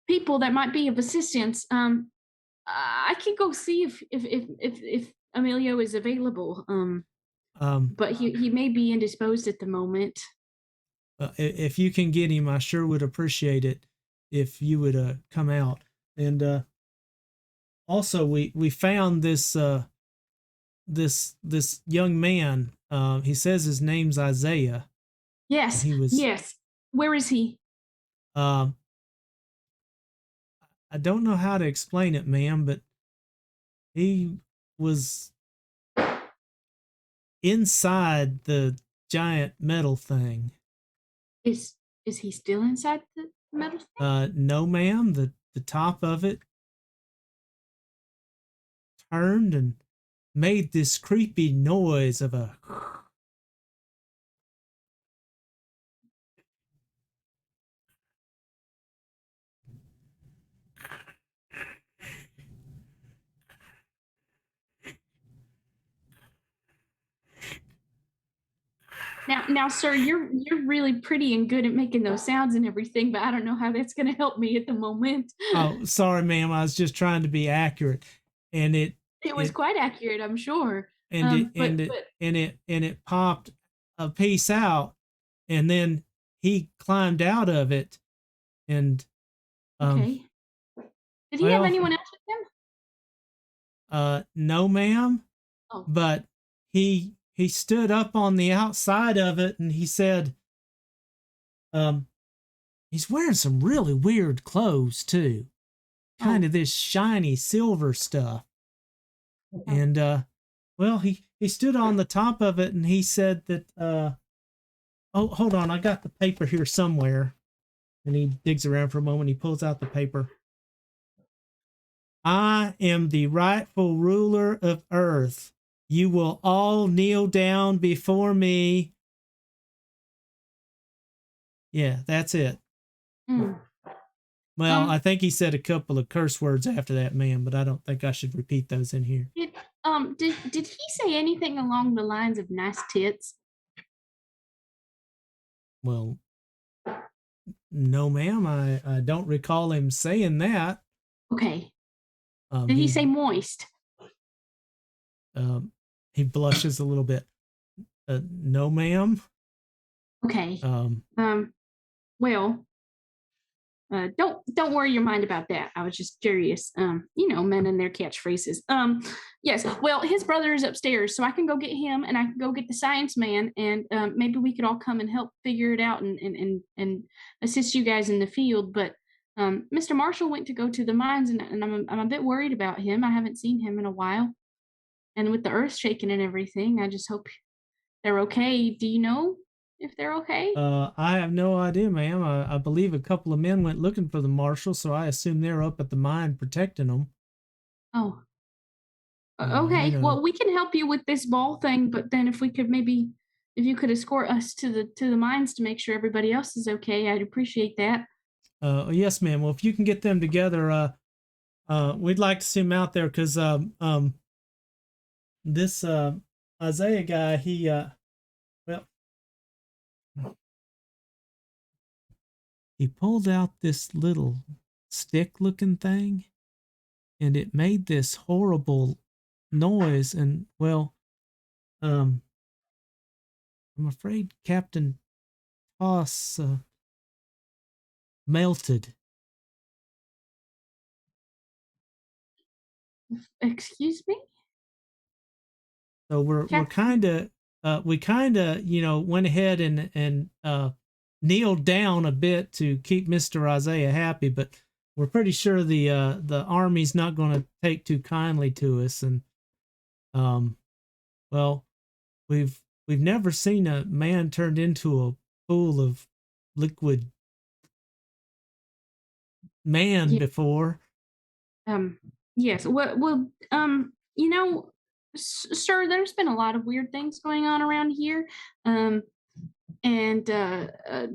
S4: people that might be of assistance. I can go see if Emilio is available. But he may be indisposed at the moment.
S1: If you can get him, I sure would appreciate it if you would come out. And also, we found this this young man. He says his name's Isaiah.
S4: Yes.
S1: He was.
S4: Yes. Where is he?
S1: I don't know how to explain it, ma'am, but he was inside the giant metal thing.
S4: Is he still inside the metal thing?
S1: No, ma'am. The top of it turned and made this creepy noise of a.
S4: Now, sir, you're really pretty and good at making those sounds and everything, but I don't know how that's going to help me at the moment.
S1: Oh, sorry, ma'am. I was just trying to be accurate, and
S4: it was quite accurate, I'm sure.
S1: And it popped a piece out, and then he climbed out of it, and
S4: okay. Did he have anyone else with him?
S1: No, ma'am.
S4: Oh.
S1: But he stood up on the outside of it, and he said, he's wearing some really weird clothes too, kind of this shiny silver stuff. Okay. And well, he stood on the top of it, and he said that oh, hold on, I got the paper here somewhere. And he digs around for a moment. He pulls out the paper. I am the rightful ruler of Earth. You will all kneel down before me. Yeah, that's it.
S4: Mm.
S1: Well, I think he said a couple of curse words after that, ma'am, but I don't think I should repeat those in here.
S4: Did he say anything along the lines of nice tits?
S1: Well, no, ma'am. I don't recall him saying that.
S4: Okay. Did he say moist?
S1: He blushes a little bit. No, ma'am.
S4: Okay. Well, don't worry your mind about that. I was just curious. Men and their catchphrases. Yes. Well, his brother is upstairs, so I can go get him, and I can go get the science man, and maybe we could all come and help figure it out and assist you guys in the field. But Mr. Marshall went to go to the mines, and I'm a bit worried about him. I haven't seen him in a while, and with the earth shaking and everything, I just hope they're okay. Do you know if they're okay?
S1: I have no idea, ma'am. I believe a couple of men went looking for the marshal, so I assume they're up at the mine protecting them.
S4: Oh. Okay. Well, we can help you with this ball thing, but then if you could escort us to the mines to make sure everybody else is okay, I'd appreciate that.
S1: Yes, ma'am. Well, if you can get them together, we'd like to see them out there, because this Isaiah guy, he pulled out this little stick-looking thing, and it made this horrible noise. And well, I'm afraid Captain Toss melted.
S4: Excuse me?
S1: So we kind of went ahead and kneeled down a bit to keep Mr. Isaiah happy, but we're pretty sure the army's not going to take too kindly to us. And well, we've never seen a man turned into a pool of liquid man before.
S4: Yes. Well, sir, there's been a lot of weird things going on around here. and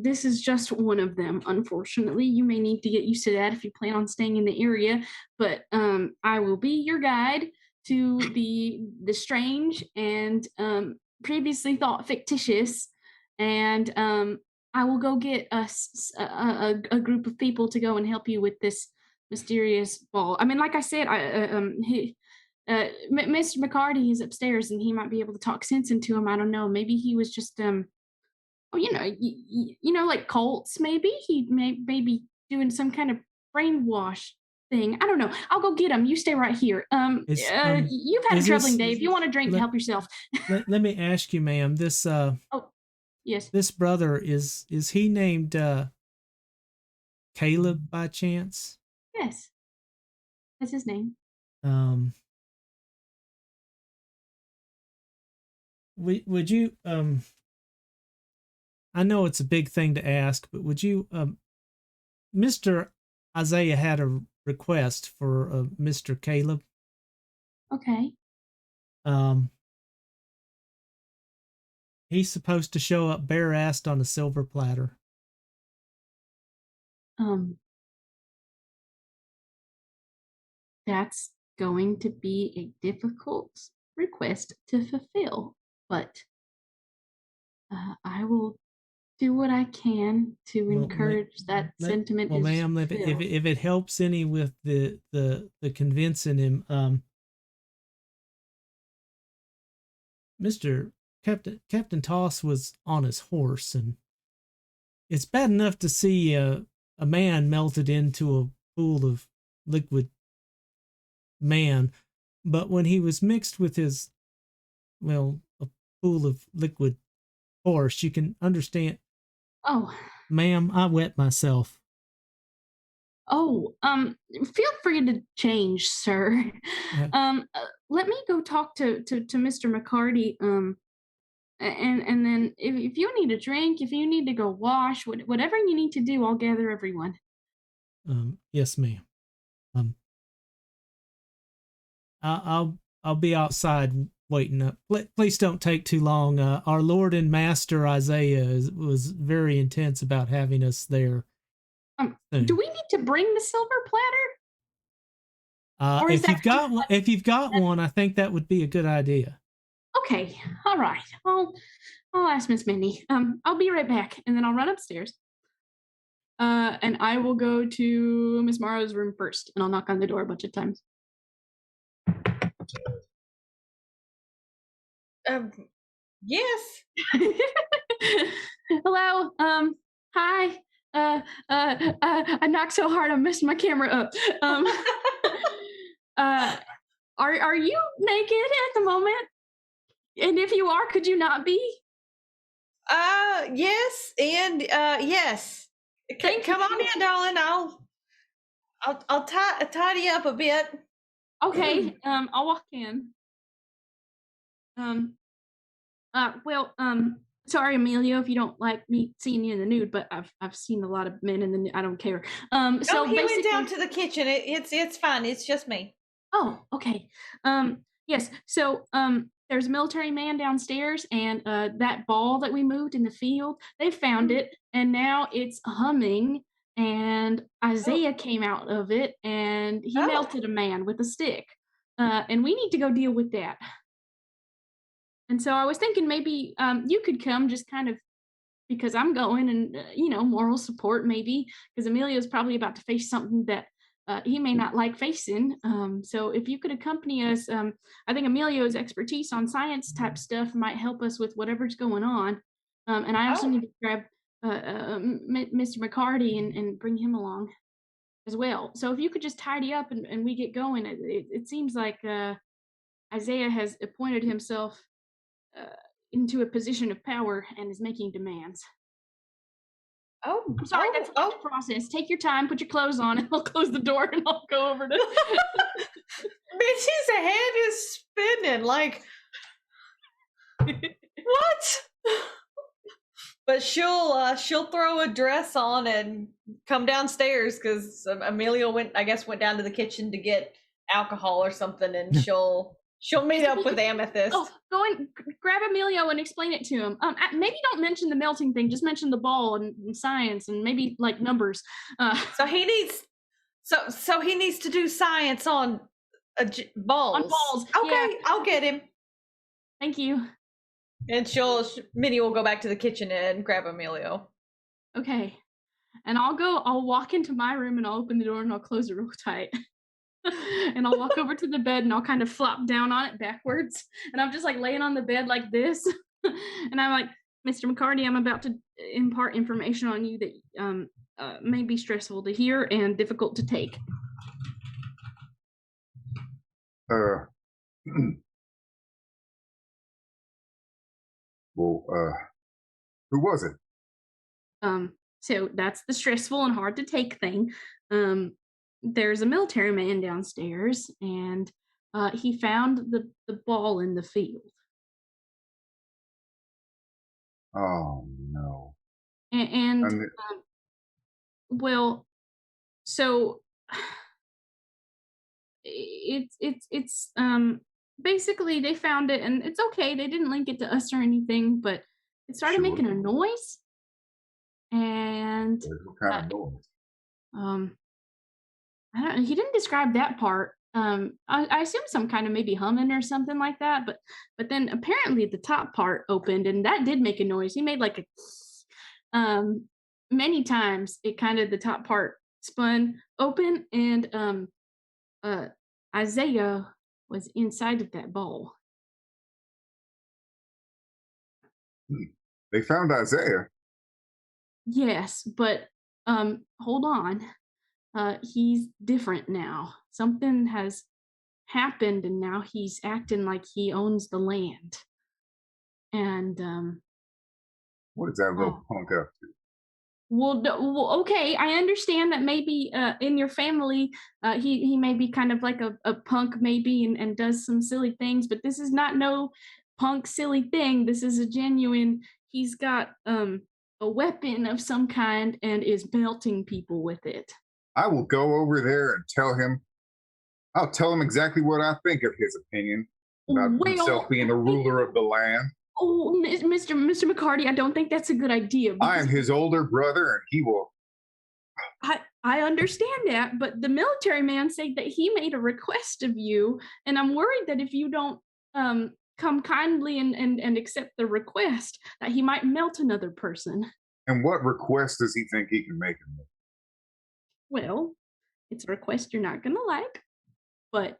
S4: this is just one of them, unfortunately. You may need to get used to that if you plan on staying in the area, but I will be your guide to the strange and previously thought fictitious, and I will go get us a group of people to go and help you with this mysterious ball. I mean, like I said, Mr. McCarty is upstairs, and he might be able to talk sense into him. I don't know. Maybe he was just like cults. Maybe he may be doing some kind of brainwash thing. I don't know. I'll go get him. You stay right here. You've had a troubling day. If you want a drink, help yourself.
S1: let me ask you, ma'am. This
S4: Yes.
S1: This brother is he named Caleb by chance?
S4: Yes. That's his name.
S1: Would you I know it's a big thing to ask, but would you Mr. Isaiah had a request for Mr. Caleb.
S4: Okay.
S1: He's supposed to show up bare-assed on a silver platter.
S4: That's going to be a difficult request to fulfill, but I will do what I can to encourage that sentiment.
S1: Well, ma'am, if it helps any with the convincing him, Captain Toss was on his horse, and it's bad enough to see a man melted into a pool of liquid man, but when he was mixed with a pool of liquid horse, you can understand.
S4: Oh,
S1: ma'am, I wet myself.
S4: Oh, feel free to change, sir.
S1: Yeah.
S4: Let me go talk to Mr. McCarty. And then if you need a drink, if you need to go wash, whatever you need to do, I'll gather everyone.
S1: Yes, ma'am. I'll be outside waiting up. Please don't take too long. Our Lord and Master Isaiah was very intense about having us there.
S4: Do we need to bring the silver platter?
S1: If you've got one, I think that would be a good idea.
S4: Okay, all right. I'll ask Miss Minnie. I'll be right back, and then I'll run upstairs. And I will go to Miss Morrow's room first, and I'll knock on the door a bunch of times.
S2: Yes.
S4: Hello. Hi. I knocked so hard I messed my camera up. Are you naked at the moment? And if you are, could you not be?
S2: Yes, and yes. Come on in, darling. I'll tidy up a bit.
S4: Okay. I'll walk in. Sorry, Emilio, if you don't like me seeing you in the nude, but I've seen a lot of men in the nude. I don't care. So
S2: he went down to the kitchen. It's fine. It's just me.
S4: Oh, okay. Yes. So there's a military man downstairs, and that ball that we moved in the field, they found it, and now it's humming. And Isaiah came out of it, and he melted a man with a stick. And we need to go deal with that. And so I was thinking maybe you could come, just kind of because I'm going, and moral support maybe, because Emilio's probably about to face something that he may not like facing. So if you could accompany us, I think Emilio's expertise on science type stuff might help us with whatever's going on. And I also need to grab Mr. McCarty and bring him along as well. So if you could just tidy up and we get going, it seems like Isaiah has appointed himself into a position of power and is making demands. I'm sorry, that's a process. Take your time, put your clothes on, and I'll close the door and I'll go over to
S2: Bitch's head is spinning like what? But she'll throw a dress on and come downstairs because Amelia went down to the kitchen to get alcohol or something, and she'll She'll meet up with Amethyst.
S4: Oh, go and grab Emilio and explain it to him. Maybe don't mention the melting thing. Just mention the ball and science and maybe like numbers.
S2: So he needs to do science on balls.
S4: On balls.
S2: Okay,
S4: Yeah.
S2: I'll get him.
S4: Thank you.
S2: And Minnie will go back to the kitchen and grab Emilio.
S4: Okay. And I'll walk into my room and I'll open the door and I'll close it real tight. And I'll walk over to the bed and I'll kind of flop down on it backwards. And I'm just like laying on the bed like this. And I'm like, Mr. McCarty, I'm about to impart information on you that may be stressful to hear and difficult to take.
S3: Well, who was it?
S4: So that's the stressful and hard to take thing. There's a military man downstairs, and he found the ball in the field.
S3: Oh no!
S4: Well, so it's basically they found it, and it's okay. They didn't link it to us or anything, but it started making a noise. And
S3: what kind of noise?
S4: I don't know. He didn't describe that part. I assume some kind of maybe humming or something like that. But then apparently the top part opened, and that did make a noise. He made like a many times. It kind of the top part spun open, and Isaiah was inside of that ball.
S3: They found Isaiah.
S4: Yes, but hold on. He's different now. Something has happened, and now he's acting like he owns the land. And
S3: what is that little punk up to?
S4: Well, okay, I understand that maybe in your family, he may be kind of like a punk, maybe, and does some silly things. But this is not no punk silly thing. This is a genuine. He's got a weapon of some kind and is melting people with it.
S3: I will go over there and tell him. I'll tell him exactly what I think of his opinion about himself being the ruler of the land.
S4: Oh, Mr. McCarty, I don't think that's a good idea.
S3: I am his older brother, and he will.
S4: I understand that, but the military man said that he made a request of you, and I'm worried that if you don't come kindly and accept the request, that he might melt another person.
S3: And what request does he think he can make him?
S4: Well, it's a request you're not gonna like, but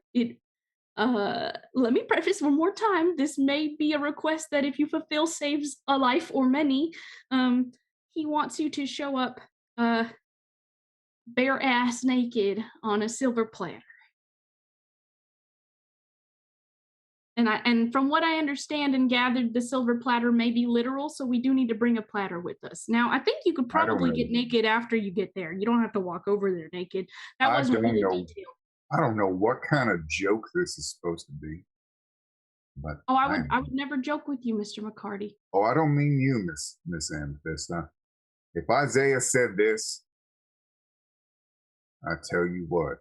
S4: let me preface one more time. This may be a request that if you fulfill saves a life or many. He wants you to show up bare ass naked on a silver platter. And from what I understand and gathered, the silver platter may be literal, so we do need to bring a platter with us. Now, I think you could probably get naked after you get there. You don't have to walk over there naked. That wasn't really detailed.
S3: I don't know what kind of joke this is supposed to be. But
S4: I would never joke with you, Mr. McCarty.
S3: Oh, I don't mean you, Miss Amethyst. If Isaiah said this, I tell you what.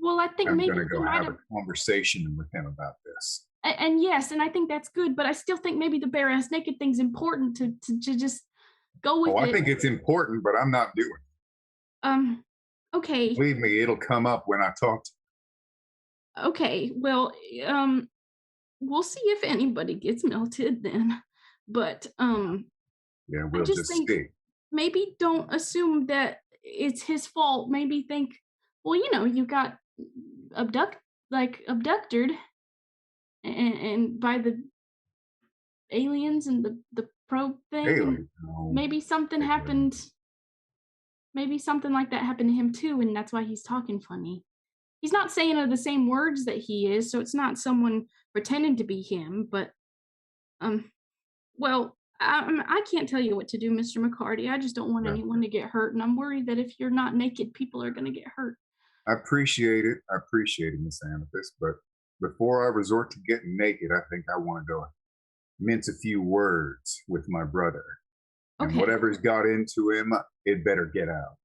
S4: Well, I think
S3: I'm
S4: maybe
S3: going to go have a conversation with him about this.
S4: And yes, and I think that's good, but I still think maybe the bare ass naked thing's important to just go with it.
S3: I think it's important, but I'm not doing it.
S4: Okay.
S3: Believe me, it'll come up when I talk to
S4: you. Okay, well, we'll see if anybody gets melted then. But
S3: yeah, we'll just see.
S4: Maybe don't assume that it's his fault. Maybe think, well, you got abducted and by the aliens and the probe thing. Maybe something happened. Maybe something like that happened to him too, and that's why he's talking funny. He's not saying the same words that he is, so it's not someone pretending to be him. But, well, I can't tell you what to do, Mr. McCarty. I just don't want anyone to get hurt, and I'm worried that if you're not naked, people are going to get hurt.
S3: I appreciate it, Miss Amethyst. But before I resort to getting naked, I think I want to go mince a few words with my brother. Okay. And whatever's got into him, it better get out.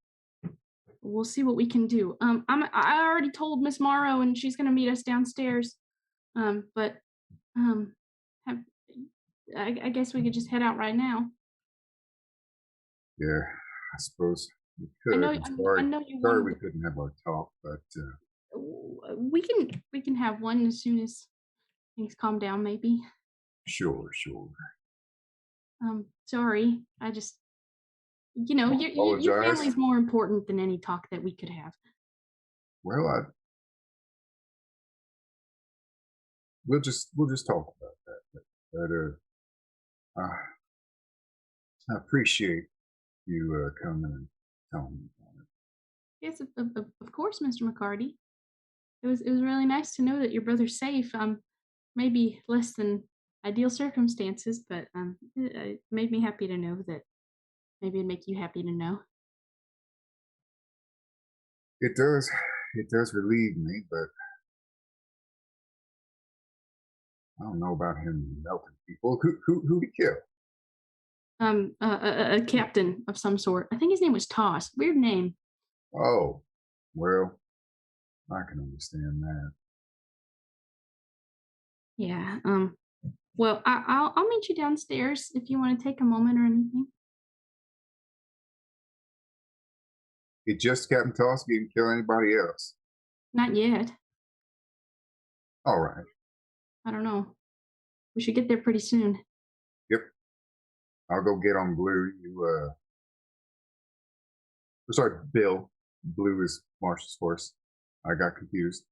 S4: We'll see what we can do. I already told Miss Morrow, and she's going to meet us downstairs. But have, I guess we could just head out right now.
S3: Yeah, I suppose we
S4: I
S3: could.
S4: know.
S3: I'm
S4: I
S3: sorry.
S4: know you
S3: Sorry we
S4: wanted.
S3: couldn't have our talk, but
S4: We can have one as soon as things calm down. Maybe.
S3: sure.
S4: Sorry. I just.
S3: I
S4: Your
S3: apologize.
S4: family's more important than any talk that we could have.
S3: Well, we'll just talk about that. But I appreciate you coming and telling me about it.
S4: Yes, of course, Mr. McCarty. It was really nice to know that your brother's safe. Maybe less than ideal circumstances, but it made me happy to know that. Maybe it'd make you happy to know.
S3: It does relieve me, but I don't know about him melting people. Who he killed?
S4: A captain of some sort. I think his name was Toss. Weird name.
S3: Oh, well, I can understand that.
S4: Yeah. Well, I'll meet you downstairs if you want to take a moment or anything.
S3: It just Captain Toss. He didn't kill anybody else.
S4: Not yet.
S3: All right.
S4: I don't know. We should get there pretty soon.
S3: Yep. I'll go get on Blue. Sorry, Bill. Blue is Marshall's horse. I got confused.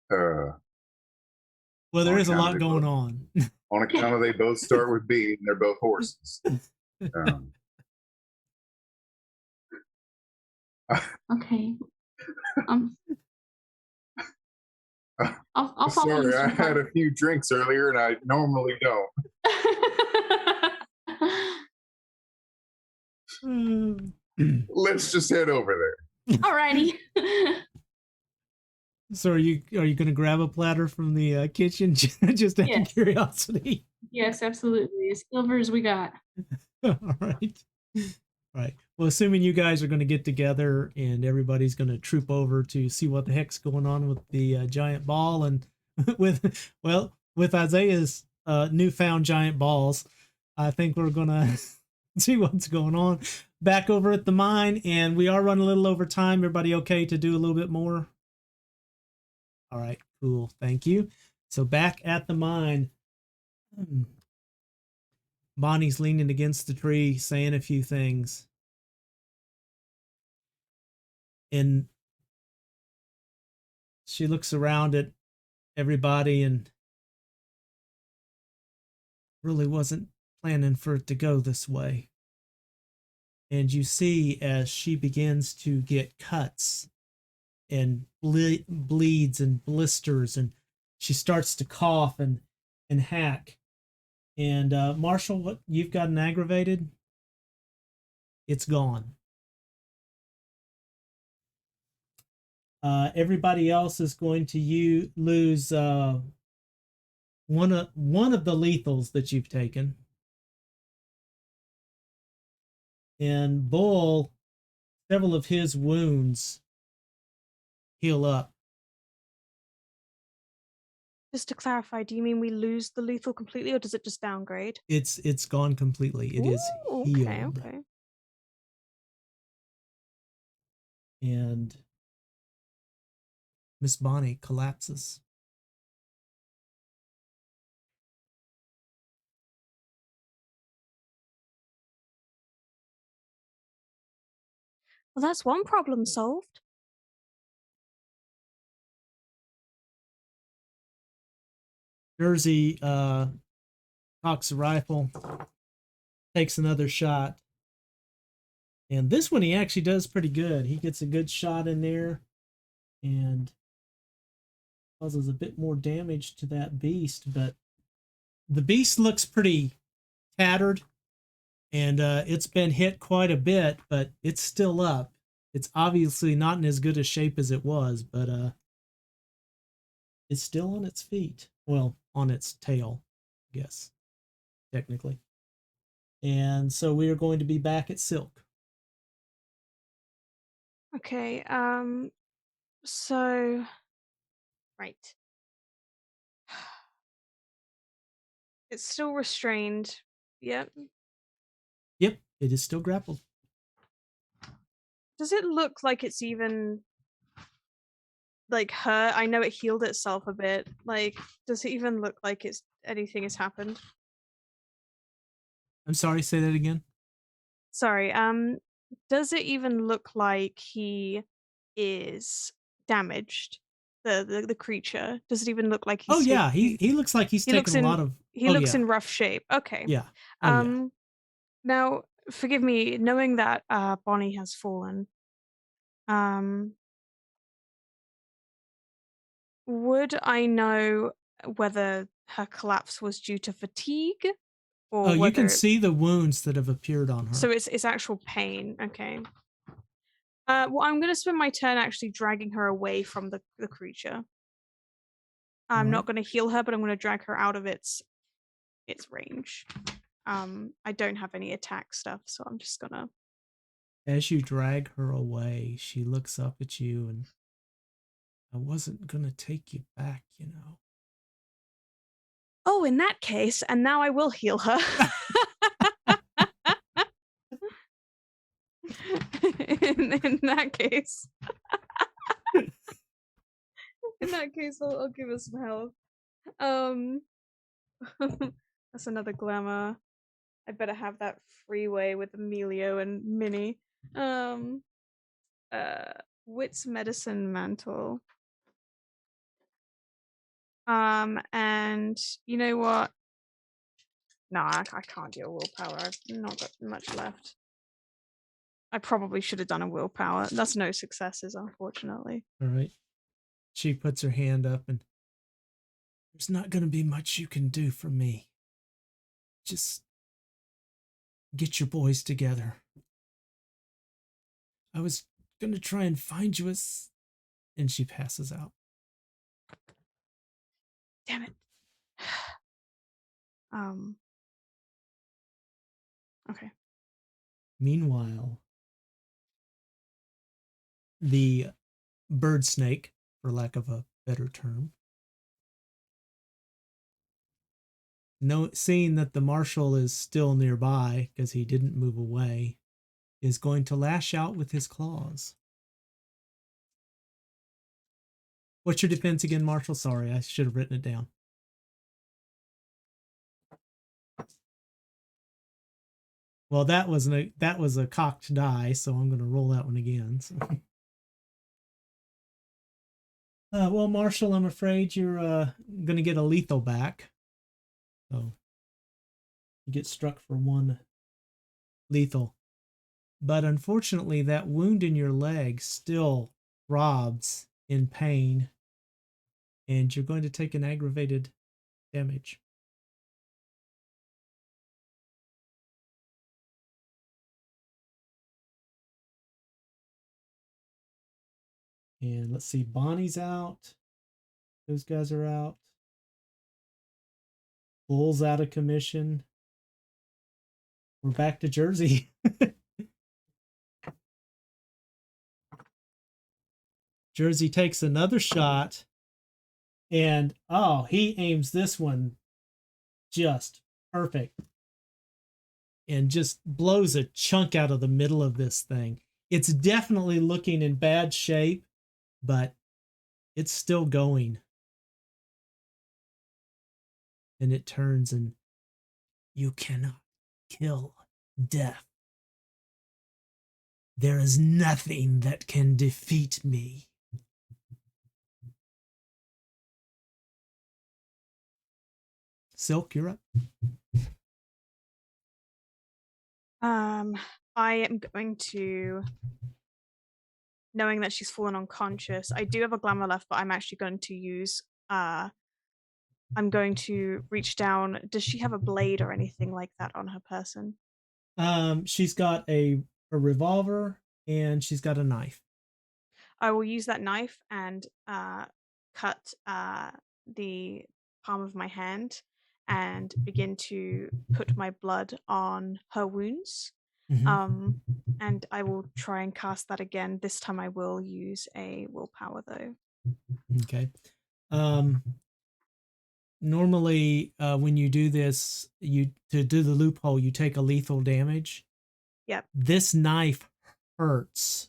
S1: Well, there is a lot going on.
S3: On account of they both start with B and they're both horses.
S4: Okay. I'll follow
S3: Sorry,
S4: you.
S3: I had a few drinks earlier and I normally don't. Let's just head over there.
S4: Alrighty.
S1: So are you going to grab a platter from the kitchen just out of curiosity?
S4: Yes, absolutely. As silver as we got.
S1: All right. Right. Well, assuming you guys are going to get together and everybody's going to troop over to see what the heck's going on with the giant ball and with Isaiah's newfound giant balls, I think we're going to see what's going on back over at the mine. And we are running a little over time. Everybody okay to do a little bit more? All right, cool. Thank you. So back at the mine, Bonnie's leaning against the tree, saying a few things. And she looks around at everybody and really wasn't planning for it to go this way. And you see as she begins to get cuts and bleeds and blisters, and she starts to cough and hack. And Marshall, what you've got an aggravated? It's gone. Everybody else is going to lose one of the lethals that you've taken. And Bull, several of his wounds heal up.
S7: Just to clarify, do you mean we lose the lethal completely, or does it just downgrade?
S1: It's gone completely. It is healed.
S7: Okay.
S1: And Miss Bonnie collapses.
S7: Well, that's one problem solved.
S1: Jersey cocks the rifle, takes another shot. And this one he actually does pretty good. He gets a good shot in there and causes a bit more damage to that beast. But the beast looks pretty tattered, and it's been hit quite a bit, but it's still up. It's obviously not in as good a shape as it was, but it's still on its feet. Well, on its tail, I guess, technically. And so we are going to be back at Silk.
S7: Okay, so right. It's still restrained. Yep.
S1: Yep, it is still grappled.
S7: Does it look like it's even like hurt? I know it healed itself a bit. Like, does it even look like it's anything has happened?
S1: I'm sorry, say that again.
S7: Sorry. Does it even look like he is damaged? The creature. Does it even look like he's?
S1: Oh yeah, he looks like he's
S7: he looks
S1: taken a
S7: in
S1: lot of.
S7: he
S1: oh,
S7: looks
S1: yeah.
S7: in rough shape. Okay.
S1: Yeah. Oh, yeah.
S7: Now forgive me, knowing that Bonnie has fallen. Would I know whether her collapse was due to fatigue or
S1: Oh, you
S7: whether
S1: can see the wounds that have appeared on her.
S7: so it's actual pain. Okay. Well, I'm gonna spend my turn actually dragging her away from the creature. I'm not gonna heal her, but I'm gonna drag her out of its range. I don't have any attack stuff, so I'm just gonna.
S1: As you drag her away, she looks up at you and I wasn't gonna take you back, you know.
S7: Oh, in that case, and now I will heal her. in that case. In that case, I'll give her some health. That's another glamour. I better have that freeway with Emilio and Minnie. Wits medicine mantle. And you know what? No, I can't do a willpower. I've not got much left. I probably should have done a willpower. That's no successes, unfortunately.
S1: All right. She puts her hand up and there's not going to be much you can do for me. Just get your boys together. I was going to try and find you as... And she passes out.
S7: Damn it. Okay.
S1: Meanwhile, the bird snake, for lack of a better term, seeing that the marshal is still nearby because he didn't move away, is going to lash out with his claws. What's your defense again, Marshall? Sorry, I should have written it down. Well, that was a cocked die, so I'm going to roll that one again. So. Well, Marshall, I'm afraid you're going to get a lethal back. So you get struck for 1 lethal. But unfortunately, that wound in your leg still throbs in pain, and you're going to take an aggravated damage. And let's see, Bonnie's out. Those guys are out. Bull's out of commission. We're back to Jersey. Jersey takes another shot, and he aims this one just perfect and just blows a chunk out of the middle of this thing. It's definitely looking in bad shape, but it's still going. And it turns and you cannot kill death. There is nothing that can defeat me. Silk, you're up.
S7: I am going to, knowing that she's fallen unconscious, I do have a glamour left, but I'm actually going to use, I'm going to reach down. Does she have a blade or anything like that on her person?
S1: She's got a revolver and she's got a knife.
S7: I will use that knife and cut the palm of my hand and begin to put my blood on her wounds.
S1: Mm-hmm.
S7: And I will try and cast that again. This time I will use a willpower though.
S1: Okay. normally when you do this, to do the loophole, you take a lethal damage.
S7: Yep.
S1: This knife hurts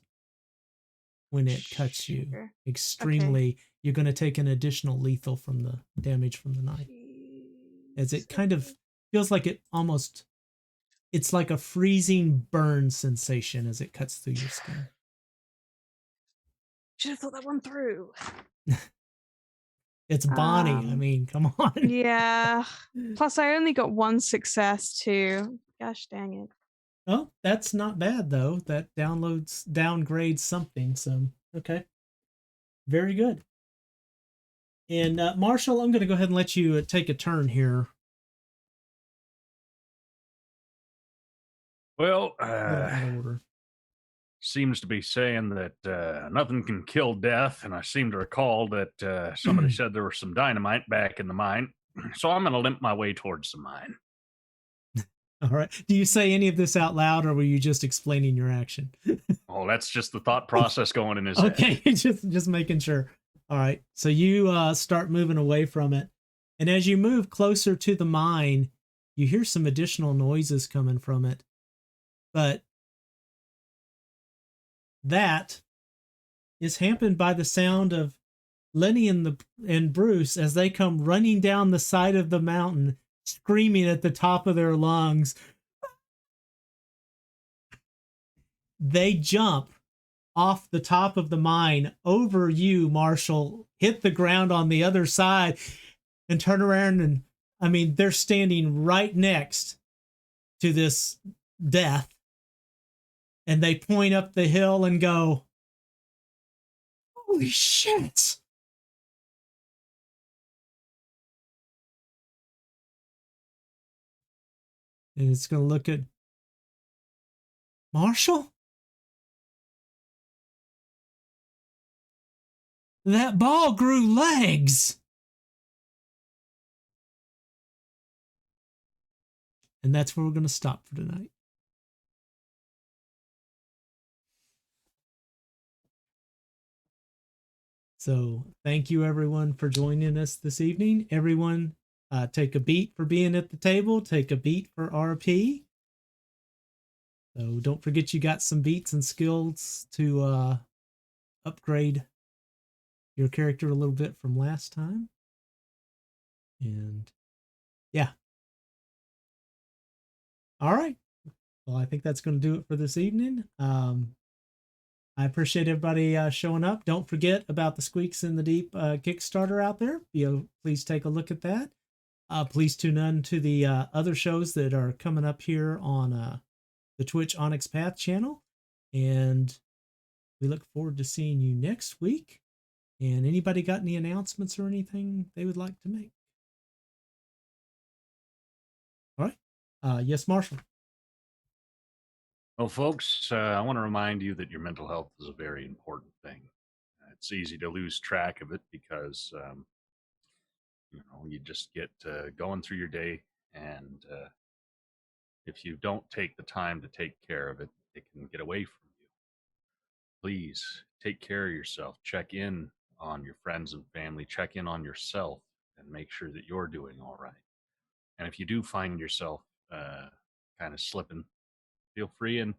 S1: when it cuts you
S7: Sure.
S1: extremely. You're going to take an additional lethal from the damage from the knife, as it kind of feels like it's like a freezing burn sensation as it cuts through your skin.
S7: Should have thought that one through.
S1: It's Bonnie. I mean, come on.
S7: Yeah. Plus, I only got one success too. Gosh dang it.
S1: Oh, that's not bad though. That downgrades something. So okay, very good. And Marshall, I'm going to go ahead and let you take a turn here.
S6: Well,
S1: A little out of order.
S6: seems to be saying that nothing can kill death, and I seem to recall that somebody said there was some dynamite back in the mine, so I'm going to limp my way towards the mine.
S1: All right. Do you say any of this out loud, or were you just explaining your action?
S6: Oh, that's just the thought process going in his head.
S1: Okay, just making sure. All right. So you start moving away from it, and as you move closer to the mine, you hear some additional noises coming from it, but that is hampered by the sound of Lenny and Bruce as they come running down the side of the mountain, screaming at the top of their lungs. They jump off the top of the mine over you, Marshall, hit the ground on the other side, and turn around. And I mean, they're standing right next to this death, and they point up the hill and go, "Holy shit!" And it's going to look at Marshall. That ball grew legs. And that's where we're going to stop for tonight. So thank you, everyone, for joining us this evening. Everyone, take a beat for being at the table. Take a beat for RP. So don't forget you got some beats and skills to upgrade your character a little bit from last time. And yeah. All right. Well, I think that's going to do it for this evening. I appreciate everybody showing up. Don't forget about the Squeaks in the Deep Kickstarter out there. Please take a look at that. Please tune in to the other shows that are coming up here on the Twitch Onyx Path channel. And we look forward to seeing you next week. And anybody got any announcements or anything they would like to make? All right. Yes, Marshall.
S6: Well, folks, I want to remind you that your mental health is a very important thing. It's easy to lose track of it because, you just get going through your day, and if you don't take the time to take care of it, it can get away from you. Please take care of yourself. Check in on your friends and family. Check in on yourself and make sure that you're doing all right. And if you do find yourself kind of slipping, feel free and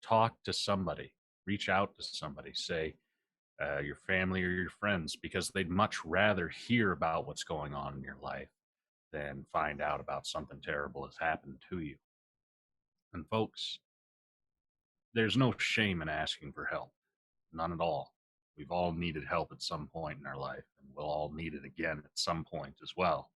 S6: talk to somebody. Reach out to somebody. Say your family or your friends, because they'd much rather hear about what's going on in your life than find out about something terrible has happened to you. And folks, there's no shame in asking for help. None at all. We've all needed help at some point in our life, and we'll all need it again at some point as well.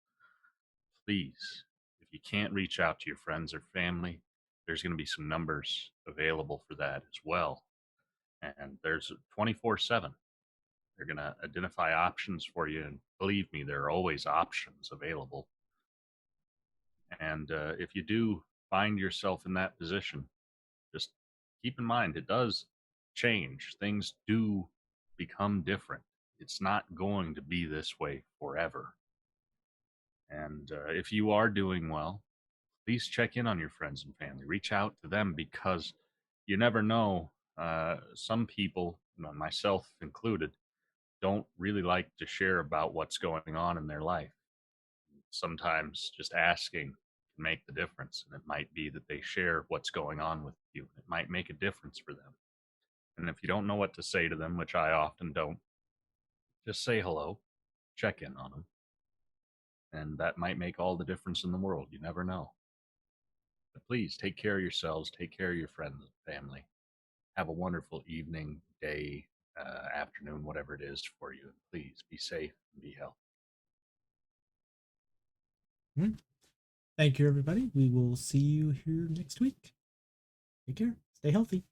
S6: Please, if you can't reach out to your friends or family, there's going to be some numbers available for that as well. And there's 24/7. They're going to identify options for you. And believe me, there are always options available. And if you do find yourself in that position, just keep in mind it does change. Things do become different. It's not going to be this way forever. And if you are doing well, please check in on your friends and family. Reach out to them, because you never know. Some people, myself included, don't really like to share about what's going on in their life. sometimes just asking can make the difference. And it might be that they share what's going on with you. It might make a difference for them. And if you don't know what to say to them, which I often don't, just say hello, check in on them. And that might make all the difference in the world. You never know. But please take care of yourselves, take care of your friends and family. Have a wonderful evening, day, afternoon, whatever it is for you. Please be safe and be healthy.
S1: Thank you, everybody. We will see you here next week. Take care. Stay healthy.